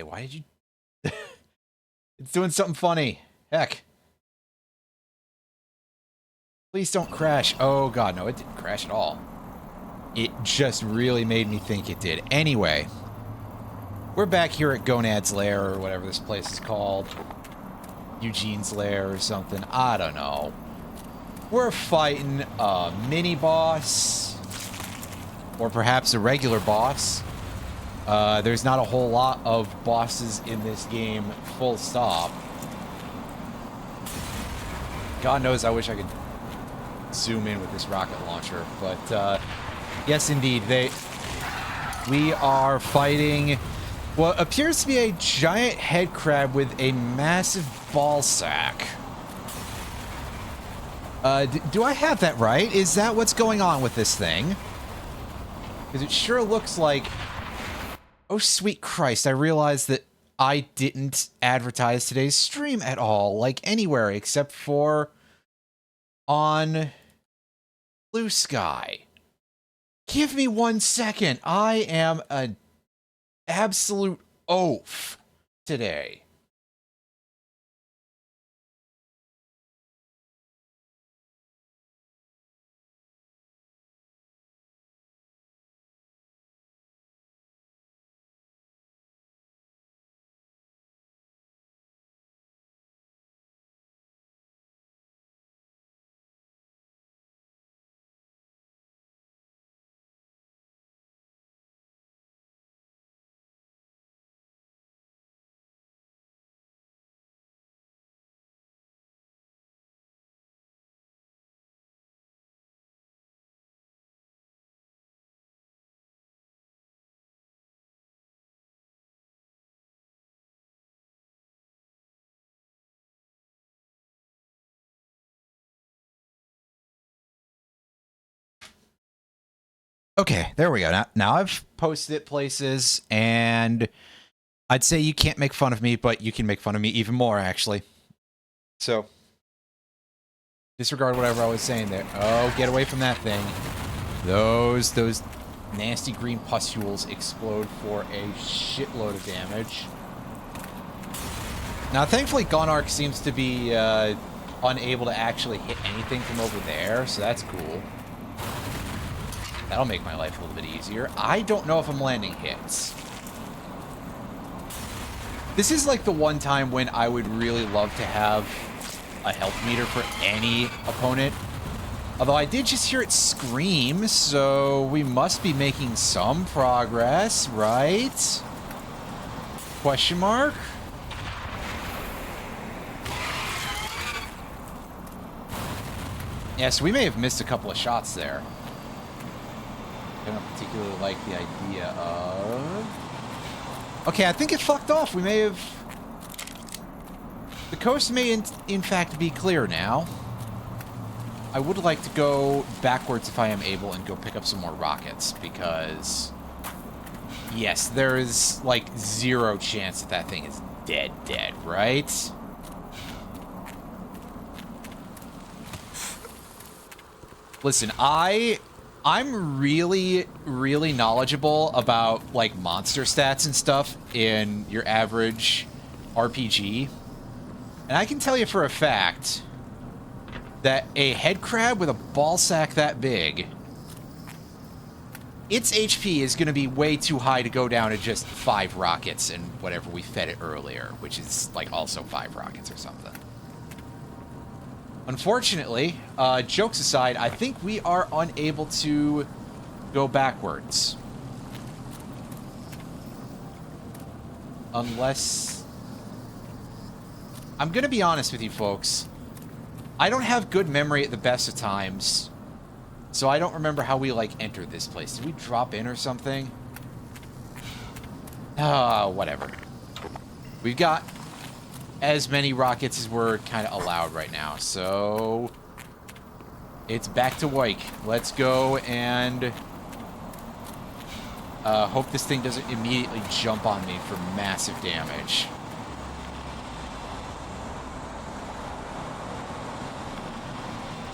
Hey, why did you... It's doing something funny. Heck. Please don't crash. Oh, God, no, it didn't crash at all. It just really made me think it did. Anyway, we're back here at Gonad's Lair, or whatever this place is called. Eugene's Lair or something. I don't know. We're fighting a mini-boss. Or perhaps a regular boss. There's not a whole lot of bosses in this game, full stop. God knows I wish I could zoom in with this rocket launcher, but yes, indeed, we are fighting what appears to be a giant head crab with a massive ball sack. Do I have that right? Is that what's going on with this thing? Because it sure looks like... Oh, sweet Christ, I realized that I didn't advertise today's stream at all, like anywhere except for on Blue Sky. Give me 1 second. I am an absolute oaf today. Okay, there we go. Now I've posted it places, and I'd say you can't make fun of me, but you can make fun of me even more, actually. So, disregard whatever I was saying there. Oh, get away from that thing. Those nasty green pustules explode for a shitload of damage. Now, thankfully, Gunark seems to be unable to actually hit anything from over there, so that's cool. That'll make my life a little bit easier. I don't know if I'm landing hits. This is like the one time when I would really love to have a health meter for any opponent. Although I did just hear it scream, so we must be making some progress, right? Question mark? Yeah, so we may have missed a couple of shots there. I don't particularly like the idea of... Okay, I think it fucked off. We may have... The coast may in fact be clear now. I would like to go backwards if I am able and go pick up some more rockets, because... Yes, there is, like, 0 chance that that thing is dead, right? Listen, I'm really, really knowledgeable about, like, monster stats and stuff in your average RPG. And I can tell you for a fact that a head crab with a ball sack that big, its HP is going to be way too high to go down to just 5 rockets and whatever we fed it earlier, which is, like, also 5 rockets or something. Unfortunately, jokes aside, I think we are unable to go backwards. Unless... I'm going to be honest with you, folks. I don't have good memory at the best of times, so I don't remember how we, like, entered this place. Did we drop in or something? Whatever. We've got as many rockets as we're kind of allowed right now, so it's back to Wyke. Let's go and hope this thing doesn't immediately jump on me for massive damage.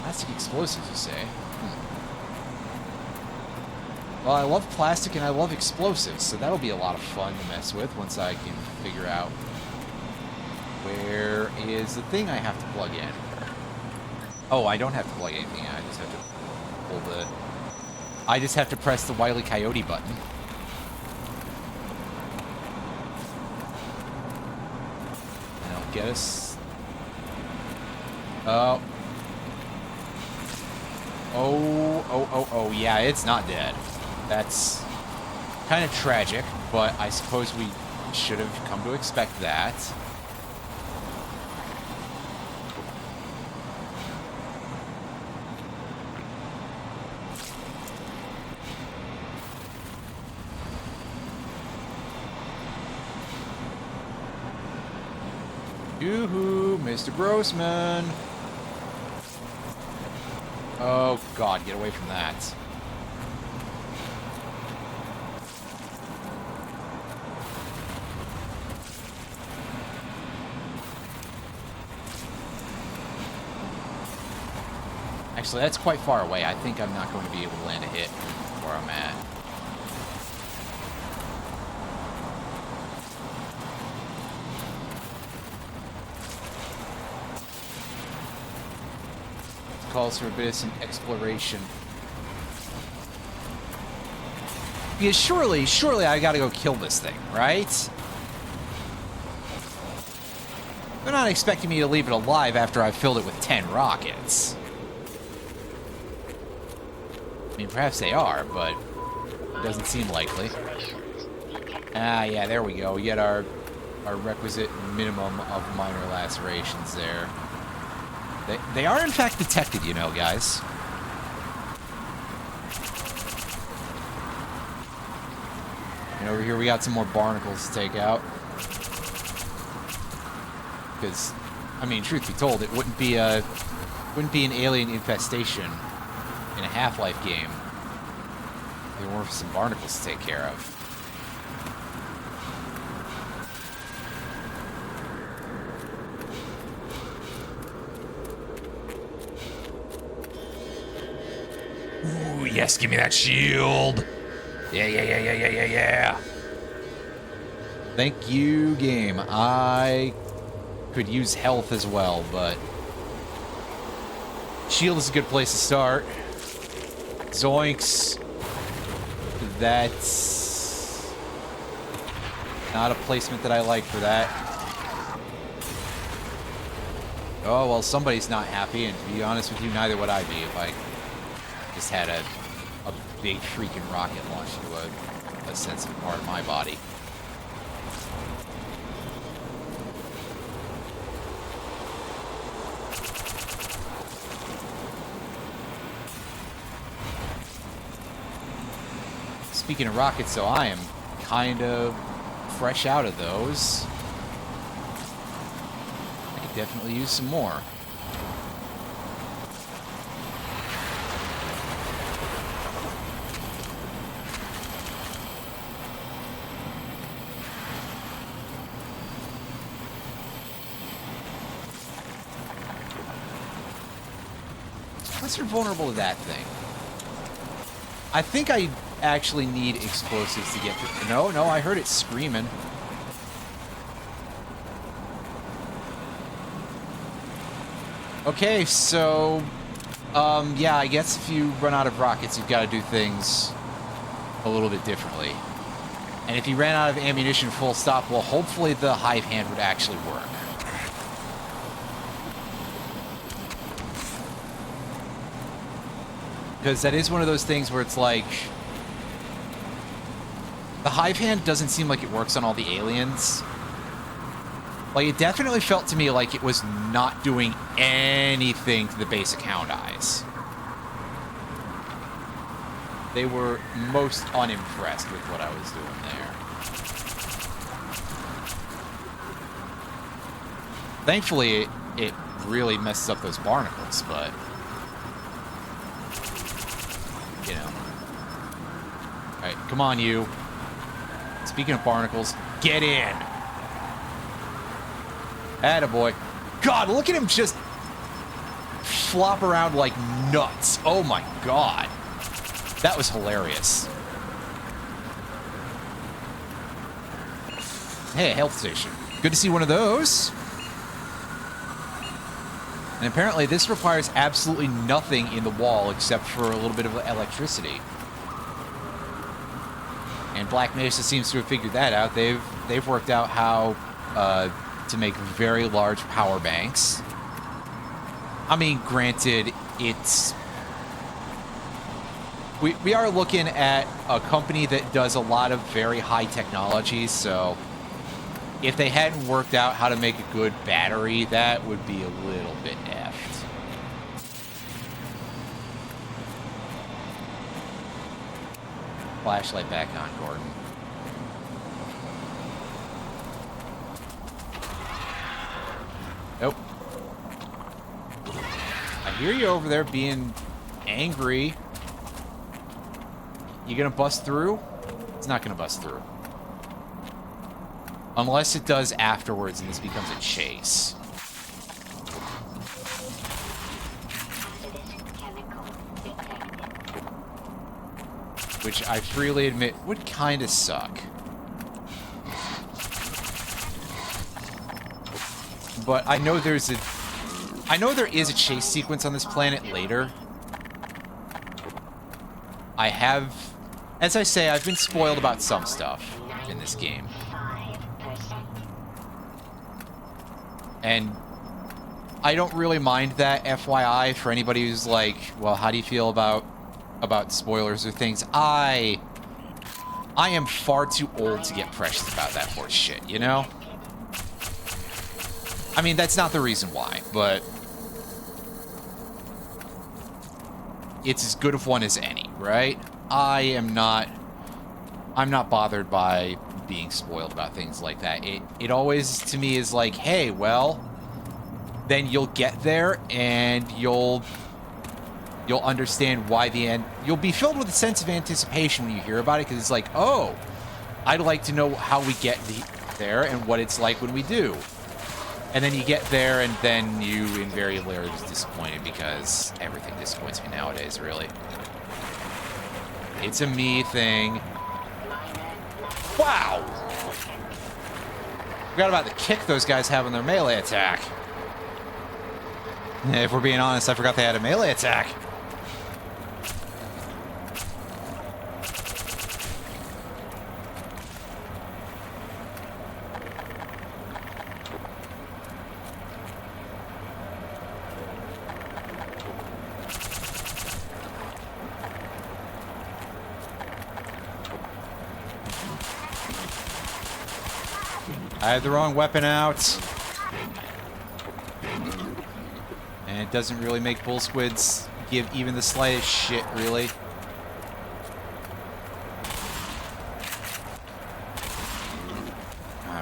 Plastic explosives, you say? Well, I love plastic and I love explosives, so that'll be a lot of fun to mess with once I can figure out where is the thing I have to plug in. Oh, I don't have to plug anything in. I just have to pull the... I just have to press the Wile E. Coyote button. And it'll get us... Oh. Oh, yeah, it's not dead. That's kind of tragic, but I suppose we should have come to expect that. Yoo-hoo, Mr. Grossman. Oh, God, get away from that. Actually, that's quite far away. I think I'm not going to be able to land a hit where I'm at. Calls for a bit of some exploration. Because surely I gotta go kill this thing, right? They're not expecting me to leave it alive after I've filled it with 10 rockets. I mean, perhaps they are, but it doesn't seem likely. Ah, yeah, there we go. We get our requisite minimum of minor lacerations there. They are, in fact, detected, you know, guys. And over here, we got some more barnacles to take out. Because, I mean, truth be told, it wouldn't be an alien infestation in a Half-Life game if there weren't some barnacles to take care of. Ooh, yes, give me that shield. Yeah. Thank you, game. I could use health as well, but shield is a good place to start. Zoinks. That's not a placement that I like for that. Oh, well, somebody's not happy, and to be honest with you, neither would I be if I just had a big freaking rocket launched into a sensitive part of my body. Speaking of rockets, so I am kind of fresh out of those. I could definitely use some more. Unless you're vulnerable to that thing. I think I actually need explosives to get through. No, I heard it screaming. Okay, so, yeah, I guess if you run out of rockets, you've got to do things a little bit differently. And if you ran out of ammunition full stop, well, hopefully the hive hand would actually work. Because that is one of those things where it's like, the hive hand doesn't seem like it works on all the aliens. Like, it definitely felt to me like it was not doing anything to the basic hound eyes. They were most unimpressed with what I was doing there. Thankfully, it really messes up those barnacles, but... you know. Alright, come on, you. Speaking of barnacles, get in! Attaboy. God, look at him just flop around like nuts. Oh my god. That was hilarious. Hey, a health station. Good to see one of those. And apparently this requires absolutely nothing in the wall except for a little bit of electricity. And Black Mesa seems to have figured that out. They've worked out how to make very large power banks. I mean, granted, it's... We are looking at a company that does a lot of very high technology, so if they hadn't worked out how to make a good battery, that would be a little bit effed. Flashlight back on, Gordon. Nope. I hear you over there being angry. You gonna bust through? It's not gonna bust through. Unless it does afterwards and this becomes a chase. Which I freely admit would kind of suck. But I know there is a chase sequence on this planet later. I have, as I say, I've been spoiled about some stuff in this game. And I don't really mind that, FYI, for anybody who's like, well, how do you feel about spoilers or things? I am far too old to get precious about that horse shit, you know? I mean, that's not the reason why, but it's as good of one as any, right? I'm not bothered by being spoiled about things like that. It always, to me, is like, hey, well, then you'll get there and you'll understand why the end... You'll be filled with a sense of anticipation when you hear about it, because it's like, oh, I'd like to know how we get there and what it's like when we do. And then you get there, and then you invariably are just disappointed, because everything disappoints me nowadays, really. It's a me thing. Wow! Forgot about the kick those guys have on their melee attack. If we're being honest, I forgot they had a melee attack. I had the wrong weapon out. And it doesn't really make bull squids give even the slightest shit, really.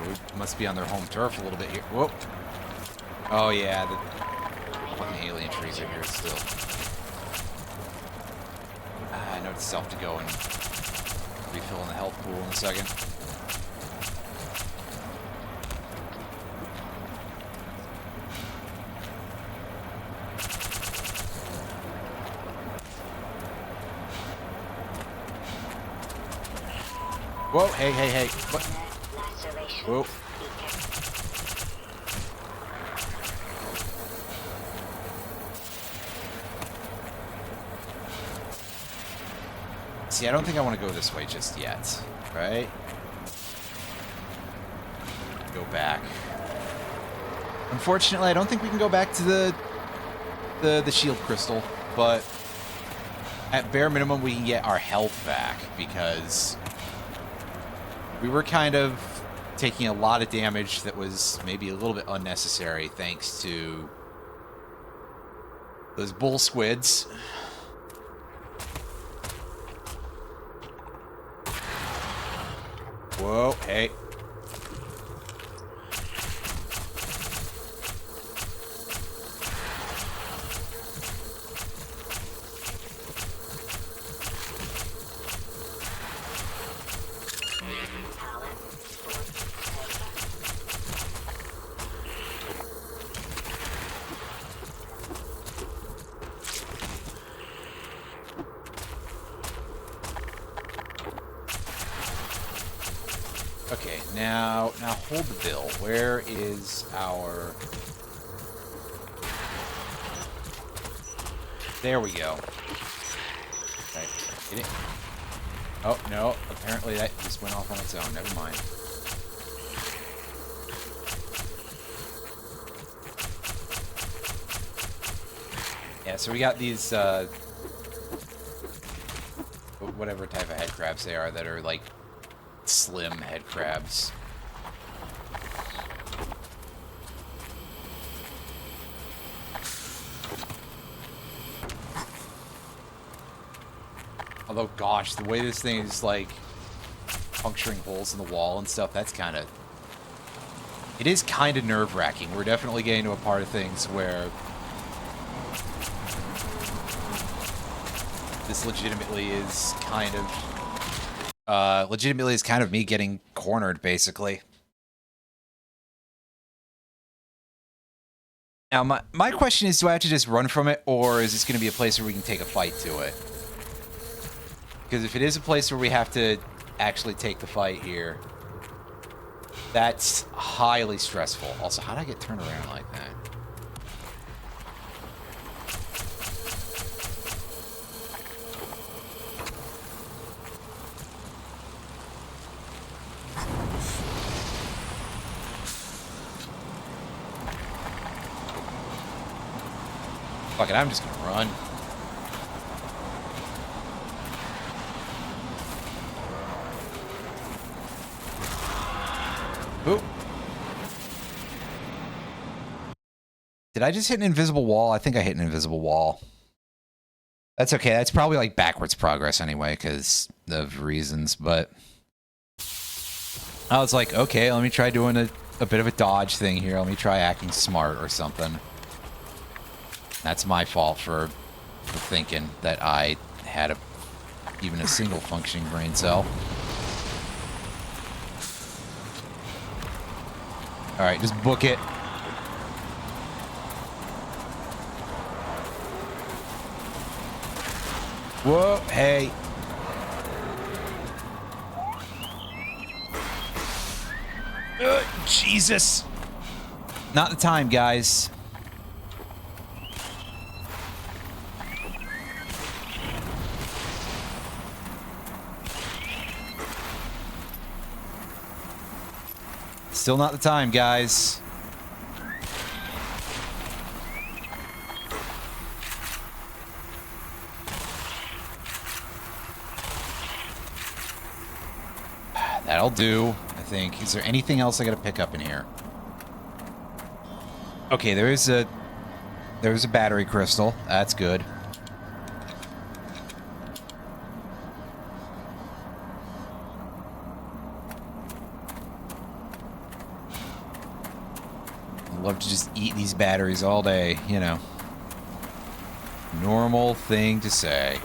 We must be on their home turf a little bit here. Whoop. Oh yeah, the fucking alien trees are here still. Note to self to go and refill in the health pool in a second. Whoa, hey, hey, hey. What? Whoa. See, I don't think I want to go this way just yet, right? Go back. Unfortunately, I don't think we can go back to the shield crystal, but at bare minimum, we can get our health back, because we were kind of taking a lot of damage that was maybe a little bit unnecessary thanks to those bull squids. Whoa, hey. Okay, now hold the bill. Where is our... There we go. Right. Hit it. Oh, no. Apparently that just went off on its own. Never mind. Yeah, so we got these, whatever type of head crabs they are that are, like, slim head crabs. Although, gosh, the way this thing is, like, puncturing holes in the wall and stuff, that's kind of... It is kind of nerve-wracking. We're definitely getting to a part of things where this legitimately is kind of me getting cornered, basically. Now, my question is, do I have to just run from it, or is this going to be a place where we can take a fight to it? Because if it is a place where we have to actually take the fight here, that's highly stressful. Also, how did I get turned around like that? Fuck it, I'm just gonna run. Ooh. Did I just hit an invisible wall? I think I hit an invisible wall. That's okay. That's probably like backwards progress anyway, because of reasons, but... I was like, okay, let me try doing a bit of a dodge thing here. Let me try acting smart or something. That's my fault for thinking that I had even a single functioning brain cell. Alright, just book it. Whoa, hey. Jesus. Not the time, guys. Still not the time, guys. That'll do, I think. Is there anything else I gotta pick up in here? Okay, there's a battery crystal. That's good. I'd love to just eat these batteries all day, you know. Normal thing to say.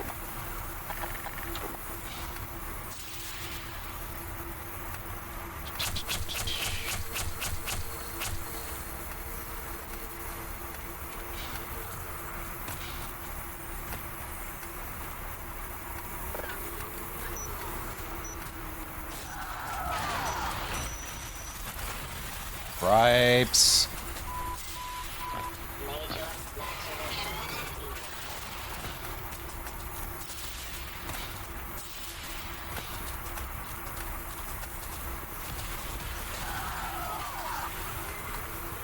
Gripes.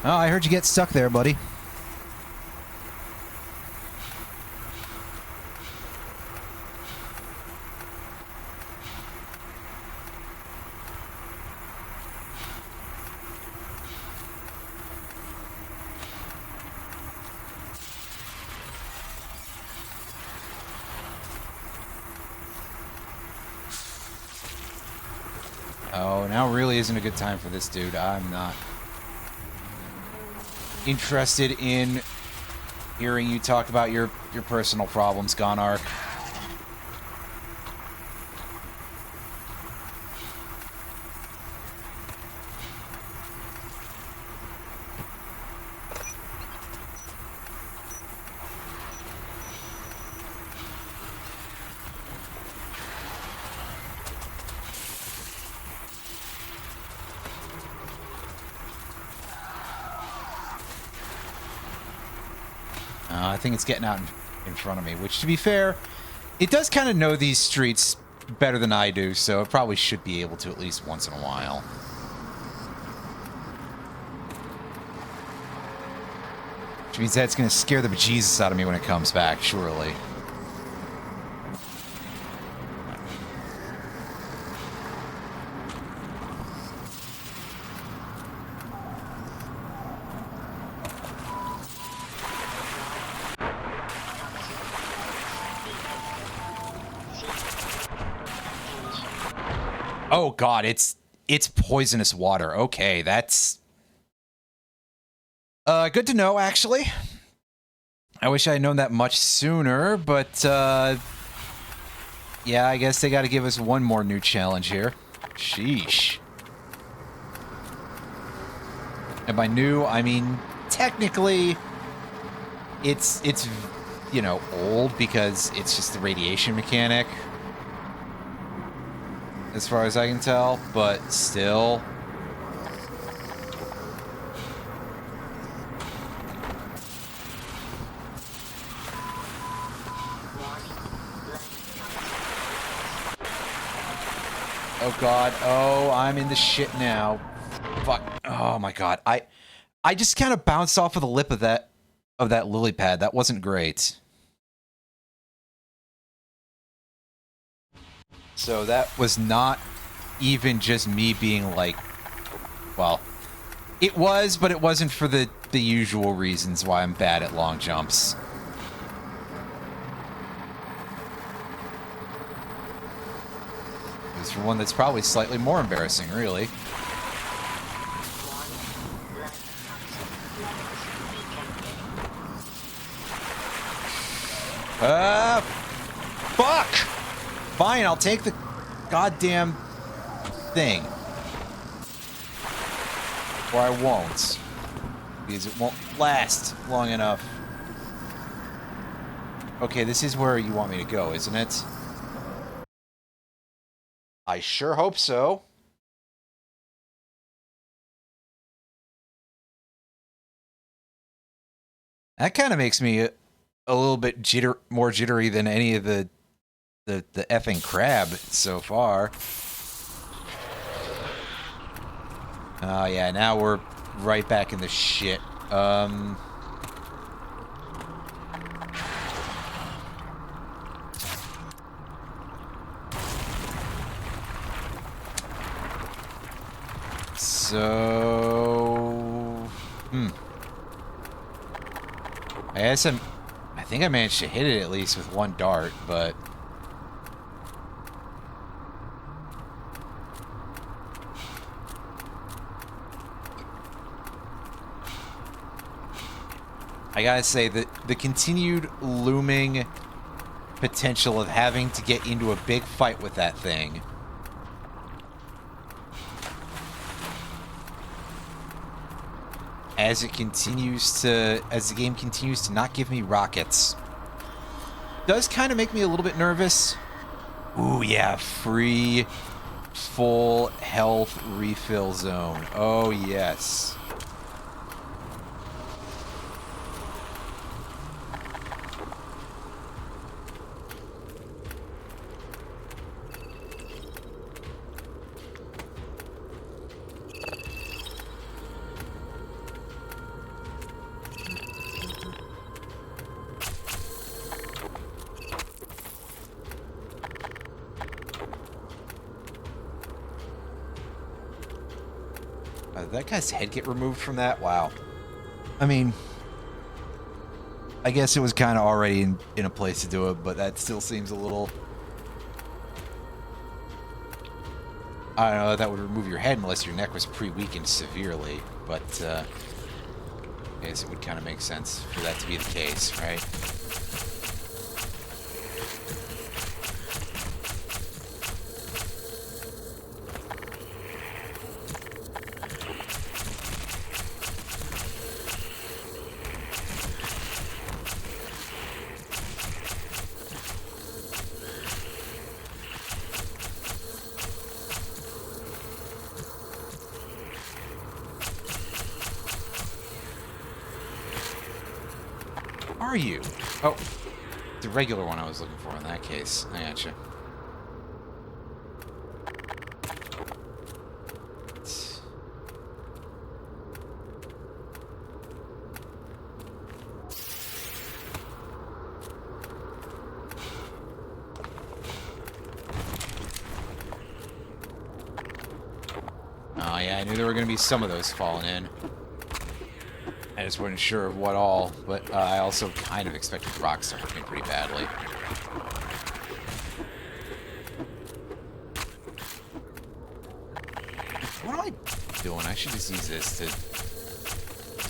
Oh, I heard you get stuck there, buddy. Oh, now really isn't a good time for this dude. I'm not interested in hearing you talk about your personal problems, Gonark. I think it's getting out in front of me, which, to be fair, it does kind of know these streets better than I do, so it probably should be able to at least once in a while. Which means that's going to scare the bejesus out of me when it comes back, surely. Oh god, it's poisonous water. Okay, that's good to know, actually. I wish I had known that much sooner, but yeah, I guess they got to give us one more new challenge here. Sheesh. And by new, I mean technically it's you know, old because it's just the radiation mechanic, as far as I can tell, but still. Oh god, oh, I'm in the shit now. Fuck. Oh my god. I just kind of bounced off of the lip of that lily pad. That wasn't great. So that was not even just me being like, well, it was, but it wasn't for the usual reasons why I'm bad at long jumps. It was for one that's probably slightly more embarrassing, really. Fuck! Fine, I'll take the goddamn thing. Or I won't. Because it won't last long enough. Okay, this is where you want me to go, isn't it? I sure hope so. That kind of makes me a little bit more jittery than any of the effing crab so far. Oh yeah, now we're right back in the shit. So, I guess I think I managed to hit it at least with one dart, but I gotta say that the continued looming potential of having to get into a big fight with that thing as the game continues to not give me rockets does kind of make me a little bit nervous. Ooh yeah, free full health refill zone. Oh yes. Did that guy's head get removed from that? Wow. I mean, I guess it was kind of already in a place to do it, but that still seems a little... I don't know, that would remove your head unless your neck was pre-weakened severely, but I guess it would kind of make sense for that to be the case, right? are you? Oh, the regular one I was looking for in that case. I gotcha. Oh yeah, I knew there were going to be some of those falling in. I just wasn't sure of what all, but I also kind of expected the rocks to hurt me pretty badly. What am I doing? I should just use this to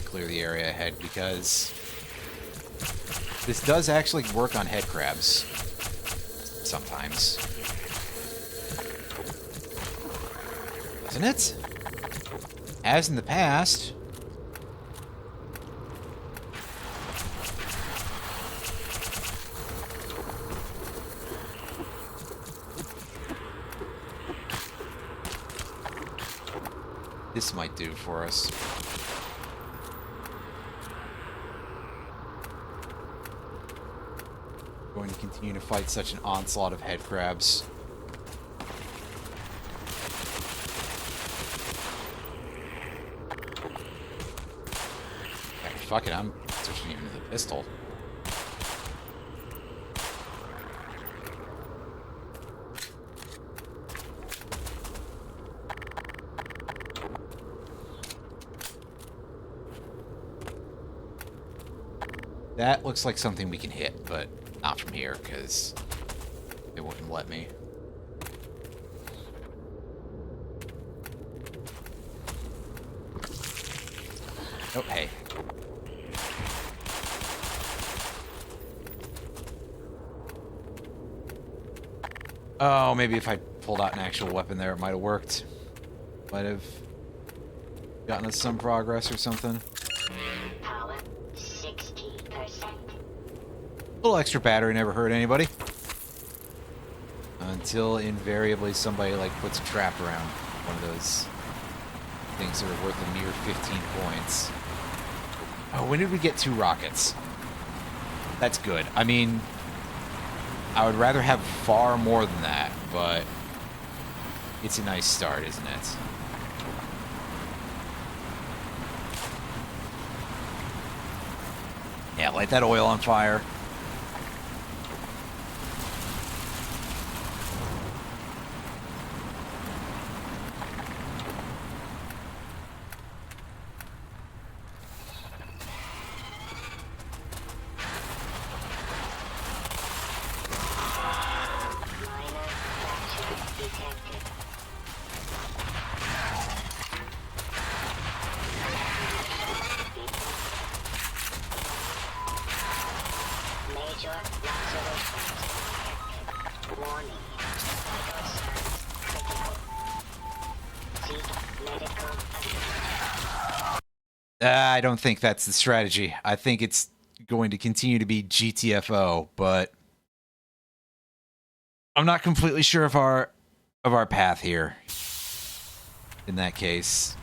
clear the area ahead, because this does actually work on head crabs sometimes. Doesn't it? As in the past. This might do for us. Going to continue to fight such an onslaught of head crabs. Okay, fuck it, I'm switching into the pistol. That looks like something we can hit, but not from here, because it wouldn't let me. Oh, hey. Oh, maybe if I pulled out an actual weapon there, it might have worked. Might have gotten us some progress or something. A little extra battery never hurt anybody. Until invariably somebody like puts a trap around one of those things that are worth a mere 15 points. Oh, when did we get 2 rockets? That's good. I mean, I would rather have far more than that, but it's a nice start, isn't it? Yeah, light that oil on fire. I don't think that's the strategy. I think it's going to continue to be GTFO, but I'm not completely sure of our path here. In that case.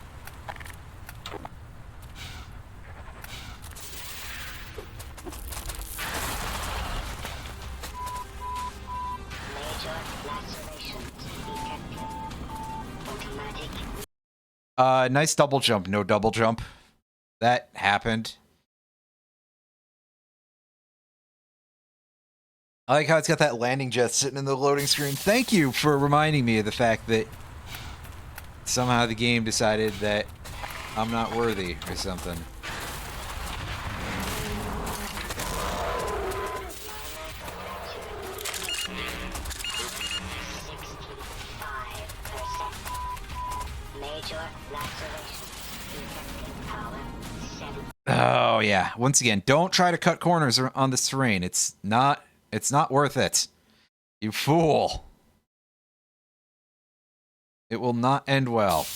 Nice double jump, no double jump. That happened. I like how it's got that landing jet sitting in the loading screen. Thank you for reminding me of the fact that somehow the game decided that I'm not worthy or something. Oh yeah. Once again, don't try to cut corners on this terrain. It's not worth it. You fool. It will not end well.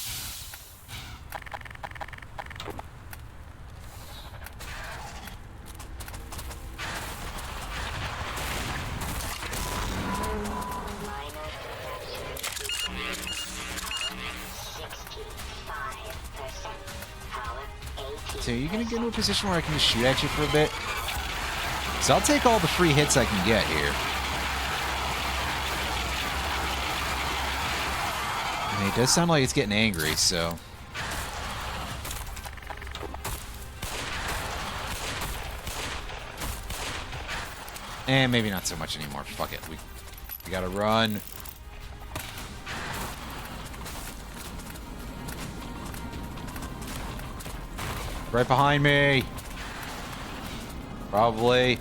So are you gonna get into a position where I can just shoot at you for a bit? So I'll take all the free hits I can get here. I mean, it does sound like it's getting angry, so... And maybe not so much anymore. Fuck it. We gotta run. Right behind me. Probably.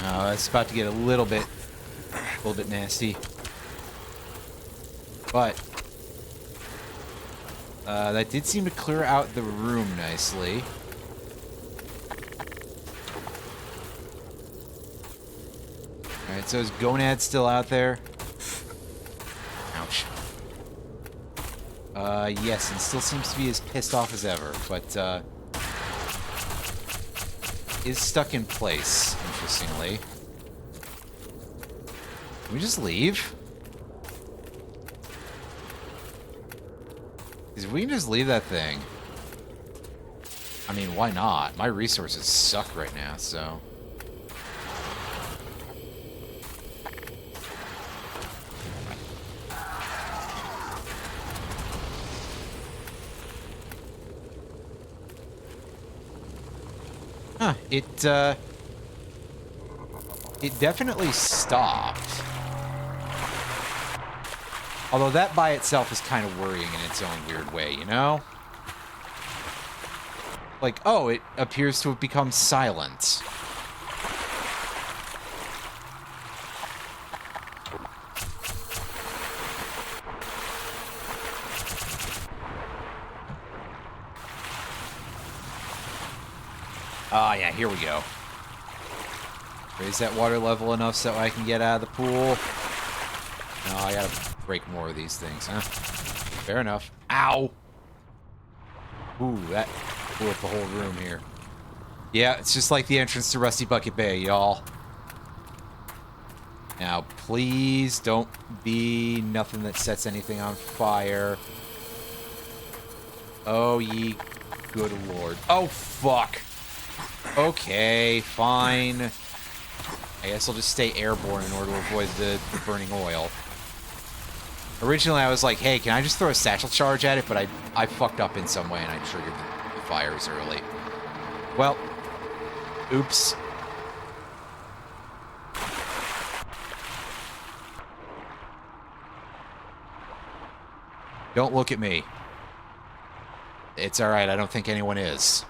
Oh, it's about to get a little bit nasty. But that did seem to clear out the room nicely. Alright, so is Gonad still out there? Ouch. Yes, and still seems to be as pissed off as ever, but is stuck in place, interestingly. Can we just leave? Because if we can just leave that thing... I mean, why not? My resources suck right now, so... Huh, it definitely stopped. Although that by itself is kind of worrying in its own weird way, you know? Like, oh, it appears to have become silent. Ah, yeah, here we go. Raise that water level enough so I can get out of the pool. No, I gotta break more of these things, huh? Fair enough. Ow! Ooh, that blew up the whole room here. Yeah, it's just like the entrance to Rusty Bucket Bay, y'all. Now, please don't be nothing that sets anything on fire. Oh, ye good lord. Oh, fuck! Okay, fine. I guess I'll just stay airborne in order to avoid the burning oil. Originally, I was like, hey, can I just throw a satchel charge at it? But I fucked up in some way, and I triggered the fires early. Well, oops. Don't look at me. It's alright, I don't think anyone is.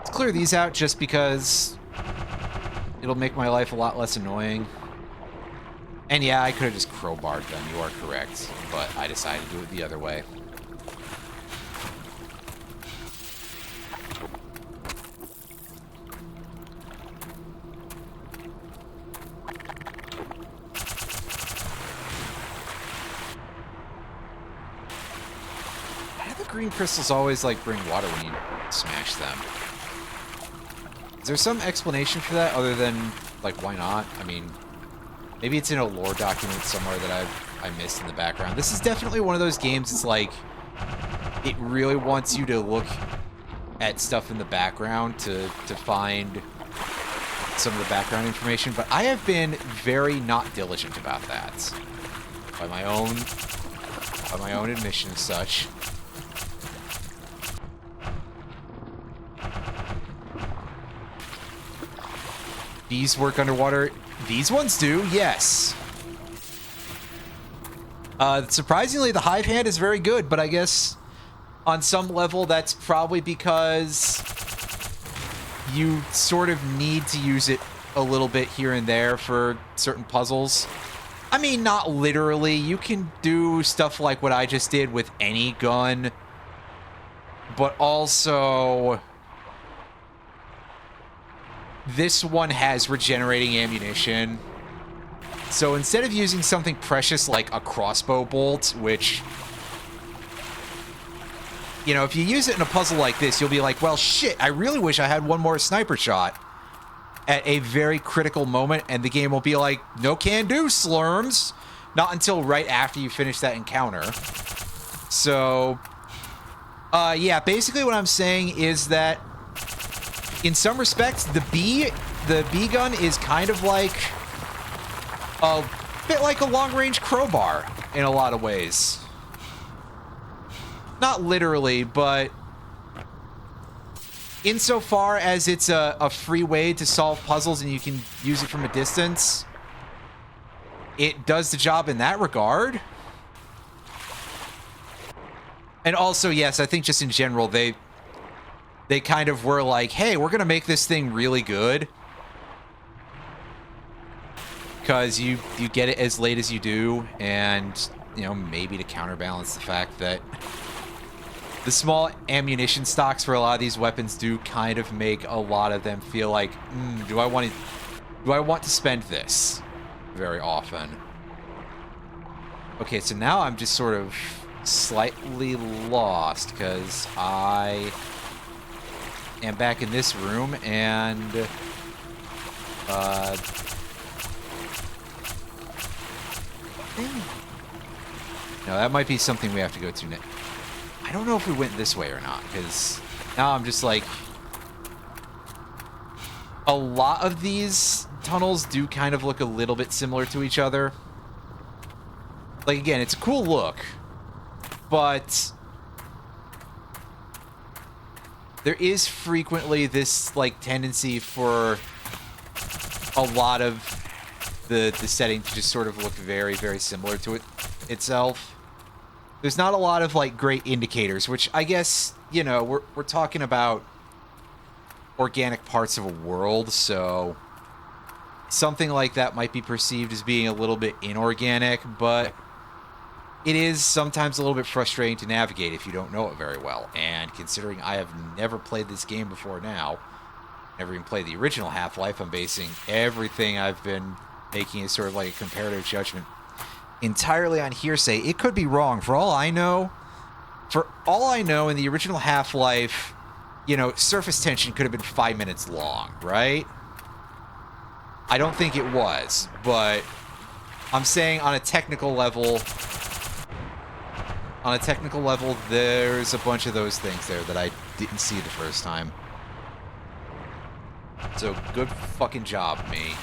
Clear these out just because it'll make my life a lot less annoying. And yeah, I could have just crowbarred them, you are correct. But I decided to do it the other way. Why do the green crystals always, like, bring water when you smash them? Is there some explanation for that other than, like, why not? I mean, maybe it's in a lore document somewhere that I missed in the background. This is definitely one of those games, it's like, it really wants you to look at stuff in the background to find some of the background information, but I have been very not diligent about that. By my own admission as such. These work underwater. These ones do, yes. Surprisingly, the hive hand is very good, but I guess on some level that's probably because you sort of need to use it a little bit here and there for certain puzzles. I mean, not literally. You can do stuff like what I just did with any gun, but also this one has regenerating ammunition. So instead of using something precious like a crossbow bolt, which, you know, if you use it in a puzzle like this, you'll be like, well, shit, I really wish I had one more sniper shot at a very critical moment, and the game will be like, no can do, Slurms. Not until right after you finish that encounter. So, yeah, basically what I'm saying is that in some respects, the B gun is kind of like a bit like a long-range crowbar in a lot of ways. Not literally, but insofar as it's a free way to solve puzzles and you can use it from a distance, it does the job in that regard. And also, yes, I think just in general, they kind of were like, hey, we're going to make this thing really good. Because you get it as late as you do, and, you know, maybe to counterbalance the fact that the small ammunition stocks for a lot of these weapons do kind of make a lot of them feel like, do I want to spend this very often? Okay, so now I'm just sort of slightly lost because I am back in this room and no, that might be something we have to go to next. I don't know if we went this way or not, because now I'm just like, a lot of these tunnels do kind of look a little bit similar to each other. Like, again, it's a cool look, but there is frequently this, like, tendency for a lot of the setting to just sort of look very, very similar to itself. There's not a lot of, like, great indicators, which I guess, you know, we're talking about organic parts of a world, so something like that might be perceived as being a little bit inorganic, but it is sometimes a little bit frustrating to navigate if you don't know it very well. And considering I have never played this game before now, never even played the original Half-Life, I'm basing everything I've been making as sort of like a comparative judgment entirely on hearsay. It could be wrong. For all I know, in the original Half-Life, you know, surface tension could have been 5 minutes long, right? I don't think it was, but I'm saying on a technical level, there's a bunch of those things there that I didn't see the first time. So, good fucking job, me.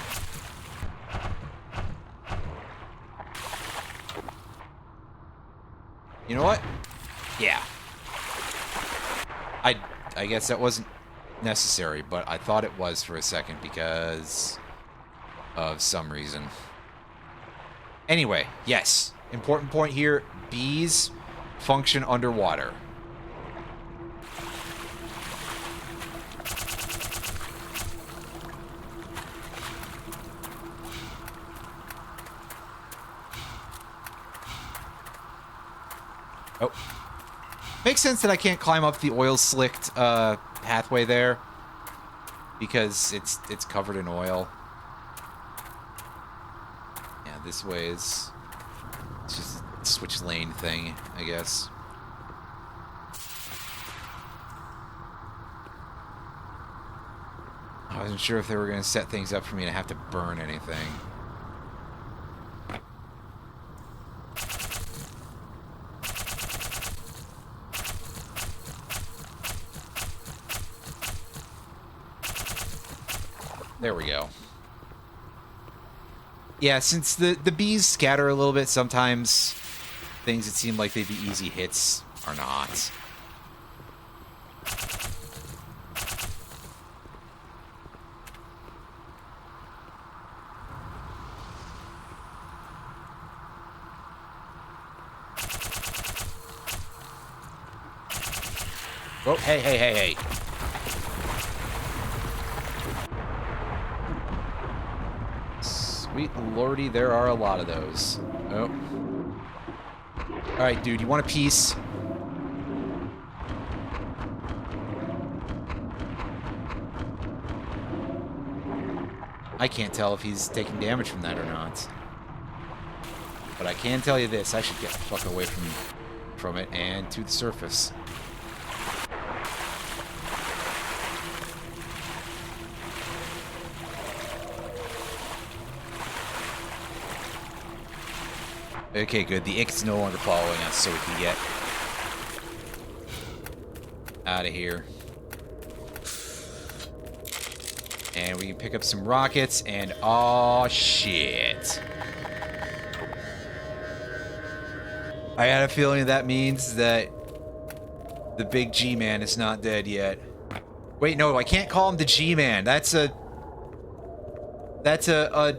You know what? Yeah. I guess that wasn't necessary, but I thought it was for a second because of some reason. Anyway, yes. Important point here. Bees function underwater. Oh. Makes sense that I can't climb up the oil-slicked pathway there because it's covered in oil. Yeah, this way is it's just a switch lane thing, I guess. I wasn't sure if they were going to set things up for me to have to burn anything. There we go. Yeah, since the bees scatter a little bit, sometimes things that seem like they'd be easy hits are not. Oh, hey. Sweet lordy, there are a lot of those. Oh. Alright, dude, you want a piece? I can't tell if he's taking damage from that or not. But I can tell you this, I should get the fuck away from it and to the surface. Okay, good. The Ick's no longer following us, so we can get out of here. And we can pick up some rockets, and oh shit. I had a feeling that means that the big G-Man is not dead yet. Wait, no, I can't call him the G-Man. That's a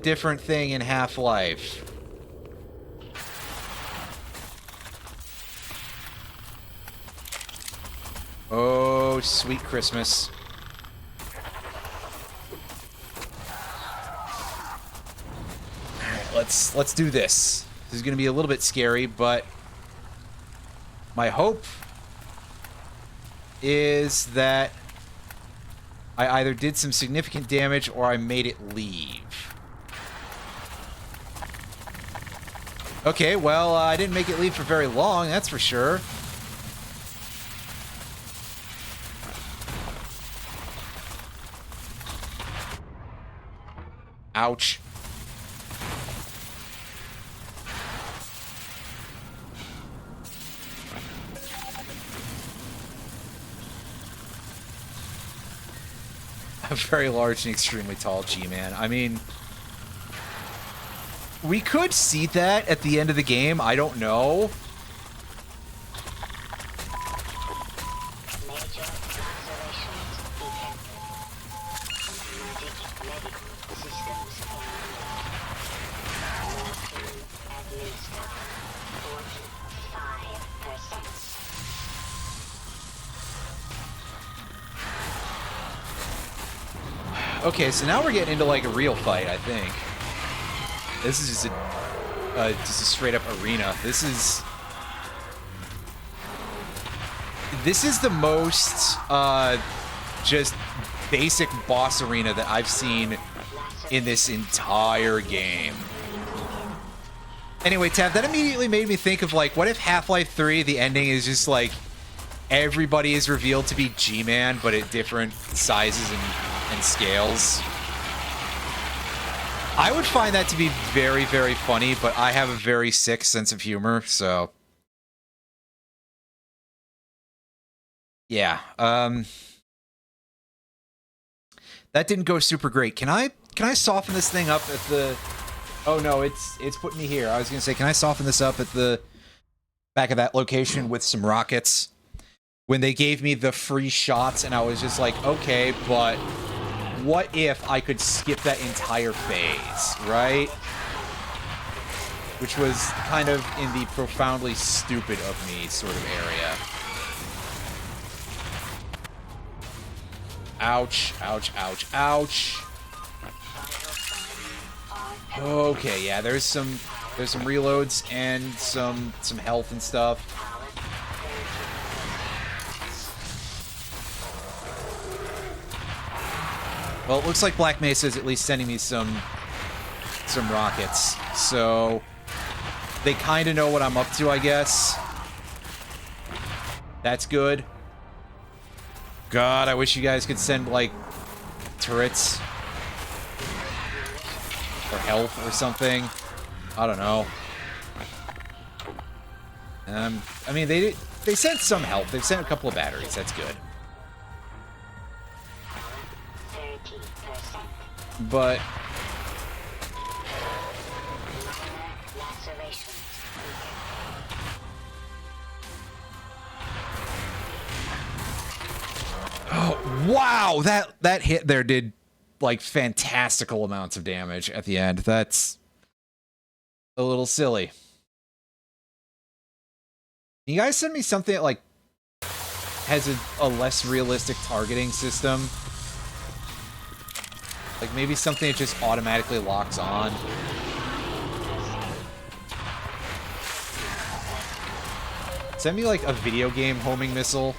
different thing in Half-Life. Oh, sweet Christmas. Alright, let's do this. This is gonna be a little bit scary, but my hope is that I either did some significant damage or I made it leave. Okay, well, I didn't make it leave for very long, that's for sure. Ouch. A very large and extremely tall G-Man. I mean, we could see that at the end of the game. I don't know. Okay, so now we're getting into like a real fight, I think. This is just a straight up arena. This is the most just basic boss arena that I've seen in this entire game. Anyway, Tav, that immediately made me think of like, what if Half-Life 3, the ending is just like everybody is revealed to be G-Man, but at different sizes and scales. I would find that to be very, very funny, but I have a very sick sense of humor, so yeah. That didn't go super great. Can I soften this thing up at the... Oh no, it's putting me here. I was gonna say, can I soften this up at the back of that location with some rockets? When they gave me the free shots and I was just like, okay, but what if I could skip that entire phase, right? Which was kind of in the profoundly stupid of me sort of area. Ouch, ouch, ouch, ouch. Okay, yeah, there's some reloads and some health and stuff. Well, it looks like Black Mesa is at least sending me some rockets, so they kind of know what I'm up to, I guess. That's good. God, I wish you guys could send, like, turrets or health or something. I don't know. I mean, they sent some health. They've sent a couple of batteries. That's good. But oh, wow, that hit there did like fantastical amounts of damage at the end. That's a little silly. Can you guys send me something that like has a less realistic targeting system? Like, maybe something that just automatically locks on. Send me, like, a video game homing missile.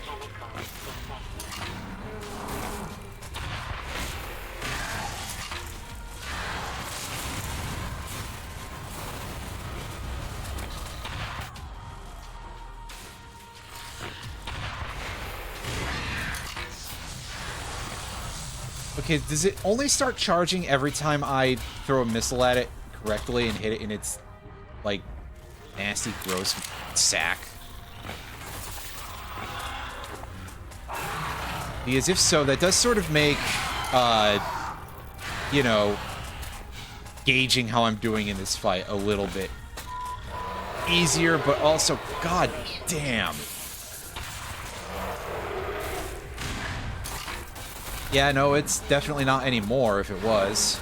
Okay, does it only start charging every time I throw a missile at it correctly and hit it in its, like, nasty, gross sack? Because if so, that does sort of make, you know, gauging how I'm doing in this fight a little bit easier, but also, god damn. Yeah, no, it's definitely not anymore if it was.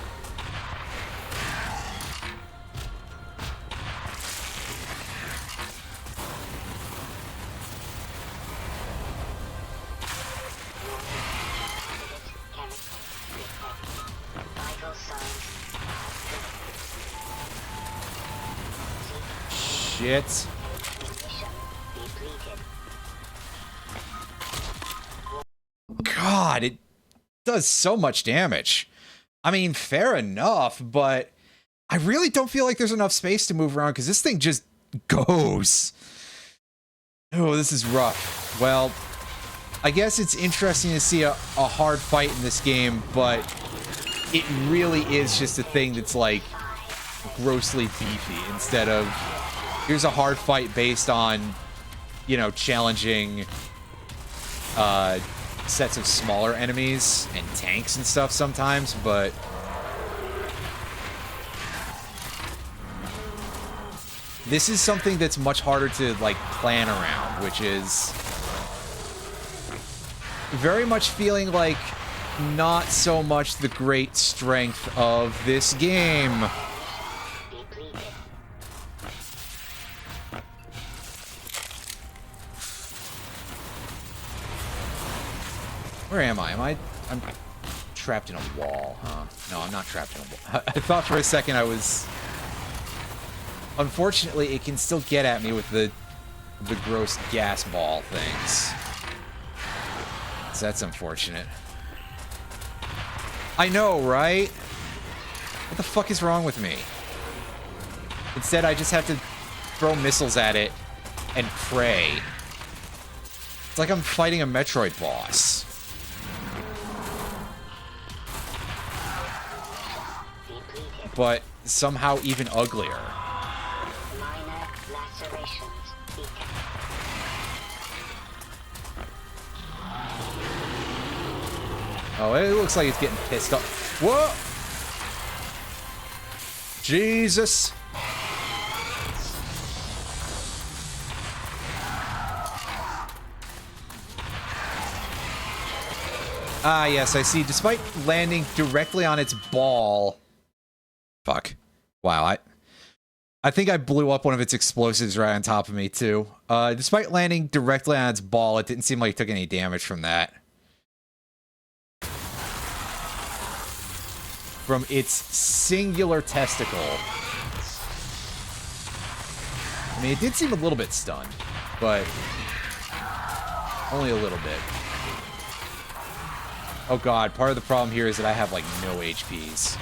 Shit. God, it does so much damage. I mean, fair enough, but I really don't feel like there's enough space to move around because this thing just goes. Oh, this is rough. Well, I guess it's interesting to see a hard fight in this game, but it really is just a thing that's like grossly beefy instead of here's a hard fight based on, you know, challenging sets of smaller enemies and tanks and stuff sometimes, but this is something that's much harder to, like, plan around, which is very much feeling like not so much the great strength of this game. Where am I? I'm trapped in a wall, huh? No, I'm not trapped in a wall. I thought for a second I was... Unfortunately, it can still get at me with the gross gas ball things. So that's unfortunate. I know, right? What the fuck is wrong with me? Instead, I just have to throw missiles at it and pray. It's like I'm fighting a Metroid boss. But somehow even uglier. Oh, it looks like it's getting pissed off. Whoa! Jesus! Ah, yes, I see. Despite landing directly on its ball... Fuck. Wow, I think I blew up one of its explosives right on top of me, too. Despite landing directly on its ball, it didn't seem like it took any damage from that. From its singular testicle. I mean, it did seem a little bit stunned, but only a little bit. Oh god, part of the problem here is that I have, like, no HPs.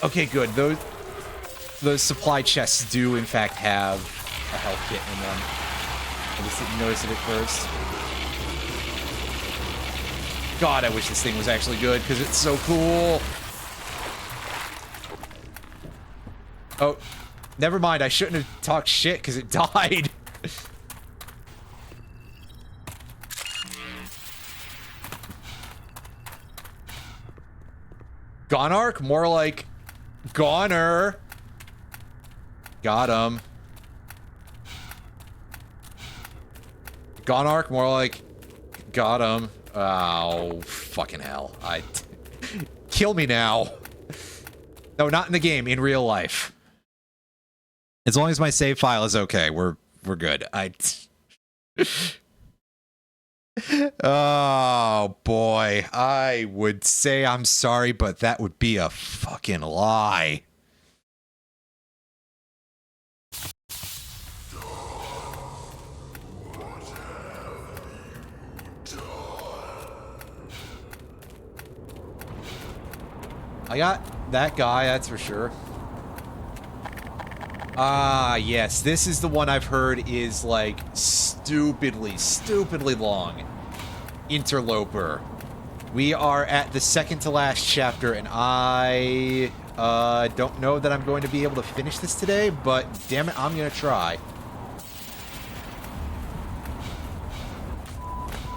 Okay, good. Those supply chests do, in fact, have a health kit in them. I just didn't notice it at first. God, I wish this thing was actually good, because it's so cool. Oh, never mind. I shouldn't have talked shit, because it died. Gonarch? More like... Goner. Got him. Gonarch? More like... Got him. Oh, fucking hell. Kill me now. No, not in the game, in real life. As long as my save file is okay, we're good. Oh, boy. I would say I'm sorry, but that would be a fucking lie. I got that guy, that's for sure. Ah, yes. This is the one I've heard is, like, stupidly long. Interloper. We are at the second to last chapter, and I don't know that I'm going to be able to finish this today, but damn it, I'm going to try.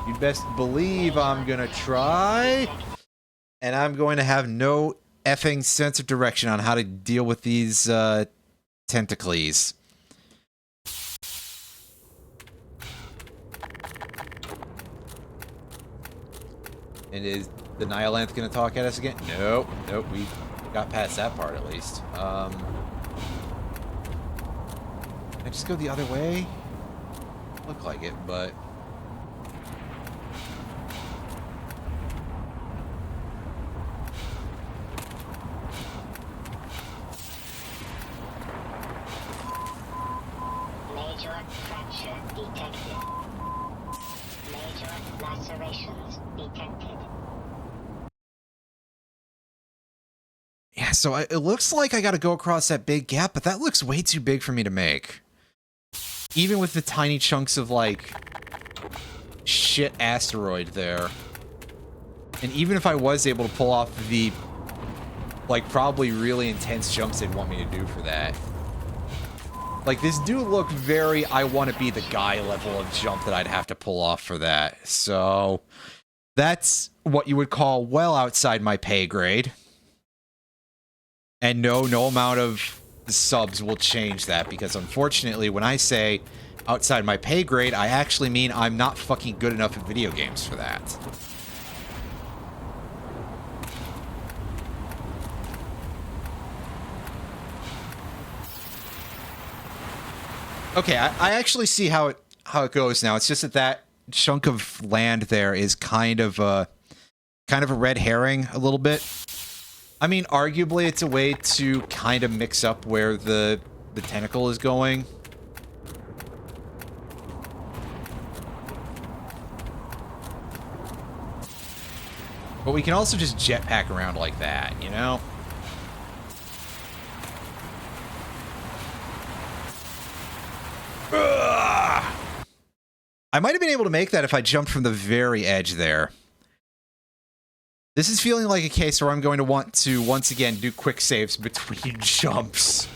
You'd best believe I'm going to try. And I'm going to have no effing sense of direction on how to deal with these tentacles. And is the Nihilanth going to talk at us again? Nope. Nope, we got past that part at least. Can I just go the other way? Look like it, but... Major fracture detected. Major lacerations detected. Yeah, so it looks like I gotta go across that big gap, but that looks way too big for me to make. Even with the tiny chunks of, like, shit asteroid there. And even if I was able to pull off the, like, probably really intense jumps they'd want me to do for that. Like, this do look very I want to be the guy level of jump that I'd have to pull off for that. So, that's what you would call well outside my pay grade. And no amount of subs will change that, because unfortunately, when I say outside my pay grade, I actually mean I'm not fucking good enough at video games for that. Okay, I actually see how it goes now. It's just that chunk of land there is kind of a red herring a little bit. I mean, arguably, it's a way to kind of mix up where the tentacle is going. But we can also just jetpack around like that, you know? Ugh! I might have been able to make that if I jumped from the very edge there. This is feeling like a case where I'm going to want to, once again, do quick saves between jumps.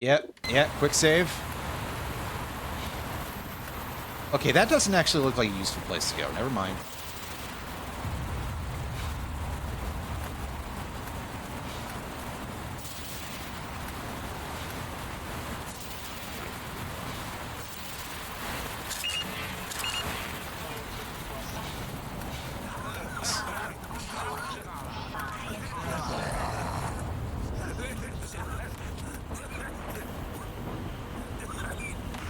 Yep, quick save. Okay, that doesn't actually look like a useful place to go. Never mind.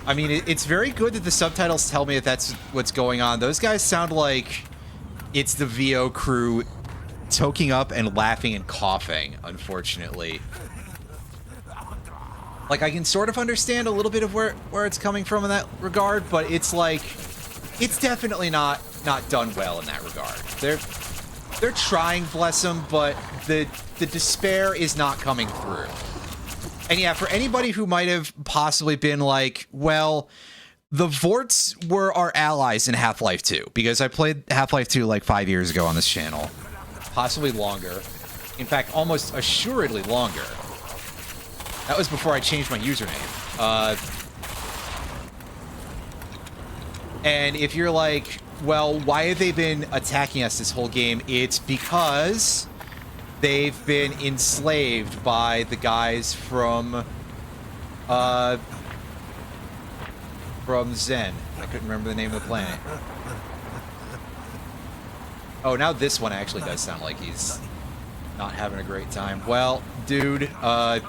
I mean, it's very good that the subtitles tell me that that's what's going on. Those guys sound like it's the VO crew toking up and laughing and coughing, unfortunately. Like, I can sort of understand a little bit of where it's coming from in that regard, but it's like, it's definitely not done well in that regard. They're trying, bless them, but the despair is not coming through. And yeah, for anybody who might have possibly been like, well, the Vorts were our allies in Half-Life 2, because I played Half-Life 2 like 5 years ago on this channel. Possibly longer. In fact, almost assuredly longer. That was before I changed my username. And if you're like, well, why have they been attacking us this whole game? It's because they've been enslaved by the guys from from Zen. I couldn't remember the name of the planet. Oh, now this one actually does sound like he's not having a great time. Well, dude, I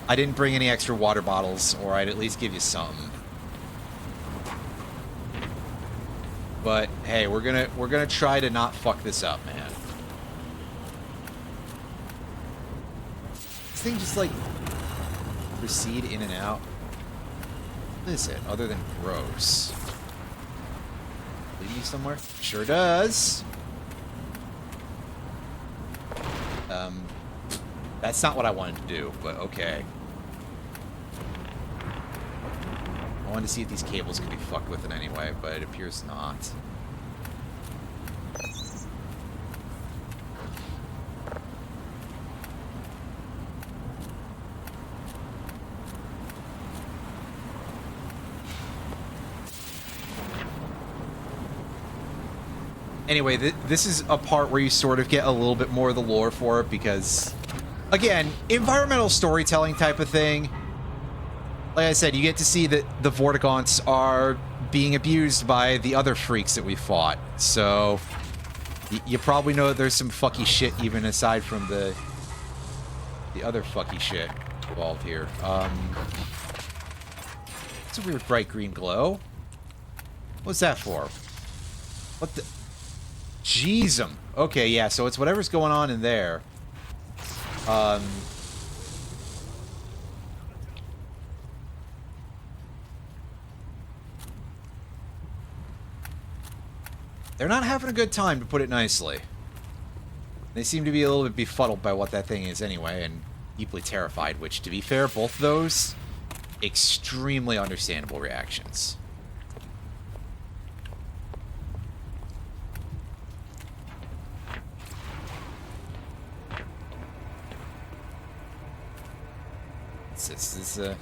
didn't bring any extra water bottles, or I'd at least give you some. But hey, we're gonna try to not fuck this up, man. This thing just like recede in and out. What is it other than gross? Leading you somewhere? Sure does. That's not what I wanted to do, but okay. I wanted to see if these cables could be fucked with in any way, but it appears not. Anyway, this is a part where you sort of get a little bit more of the lore for it because, again, environmental storytelling type of thing. Like I said, you get to see that the Vortigaunts are being abused by the other freaks that we fought. So, you probably know that there's some fucky shit even aside from the other fucky shit involved here. It's a weird bright green glow. What's that for? What the... Jeezum. Okay, yeah, so it's whatever's going on in there. They're not having a good time, to put it nicely. They seem to be a little bit befuddled by what that thing is anyway, and deeply terrified, which, to be fair, both of those, extremely understandable reactions. This is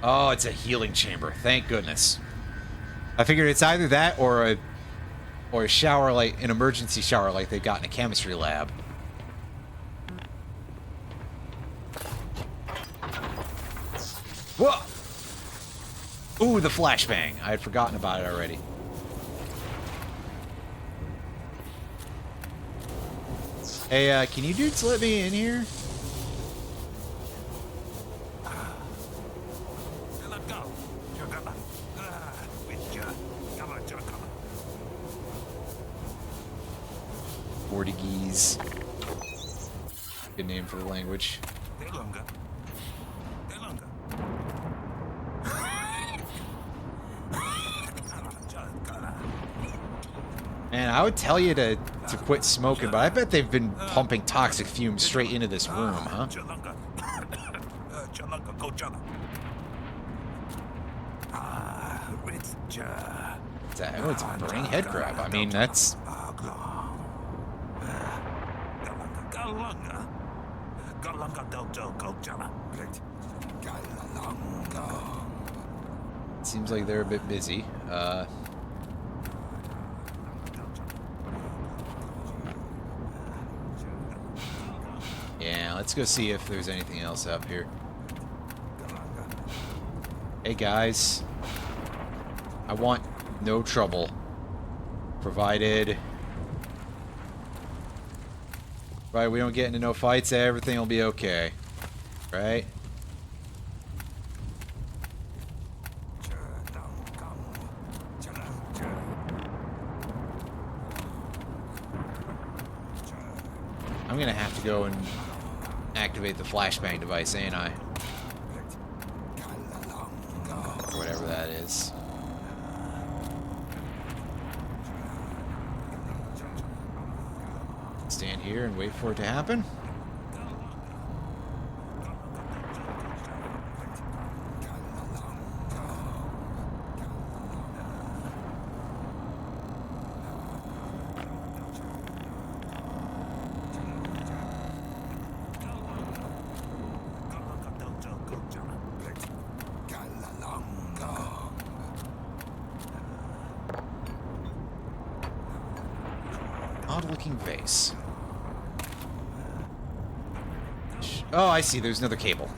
Oh, it's a healing chamber. Thank goodness. I figured it's either that or a shower, like an emergency shower like they got in a chemistry lab. Whoa! Ooh, the flashbang. I had forgotten about it already. Hey, can you dudes let me in here? Portuguese. Good name for the language. Man, I would tell you to quit smoking, but I bet they've been pumping toxic fumes straight into this room, huh? Oh, it's a burning head crab. I mean, that's... Seems like they're a bit busy. Yeah, let's go see if there's anything else up here. Hey guys, I want no trouble, provided we don't get into no fights. Everything will be okay, right? I'm gonna have to go and activate the flashbang device, ain't I? Or whatever that is. Stand here and wait for it to happen. Odd-looking vase. Oh, I see. There's another cable.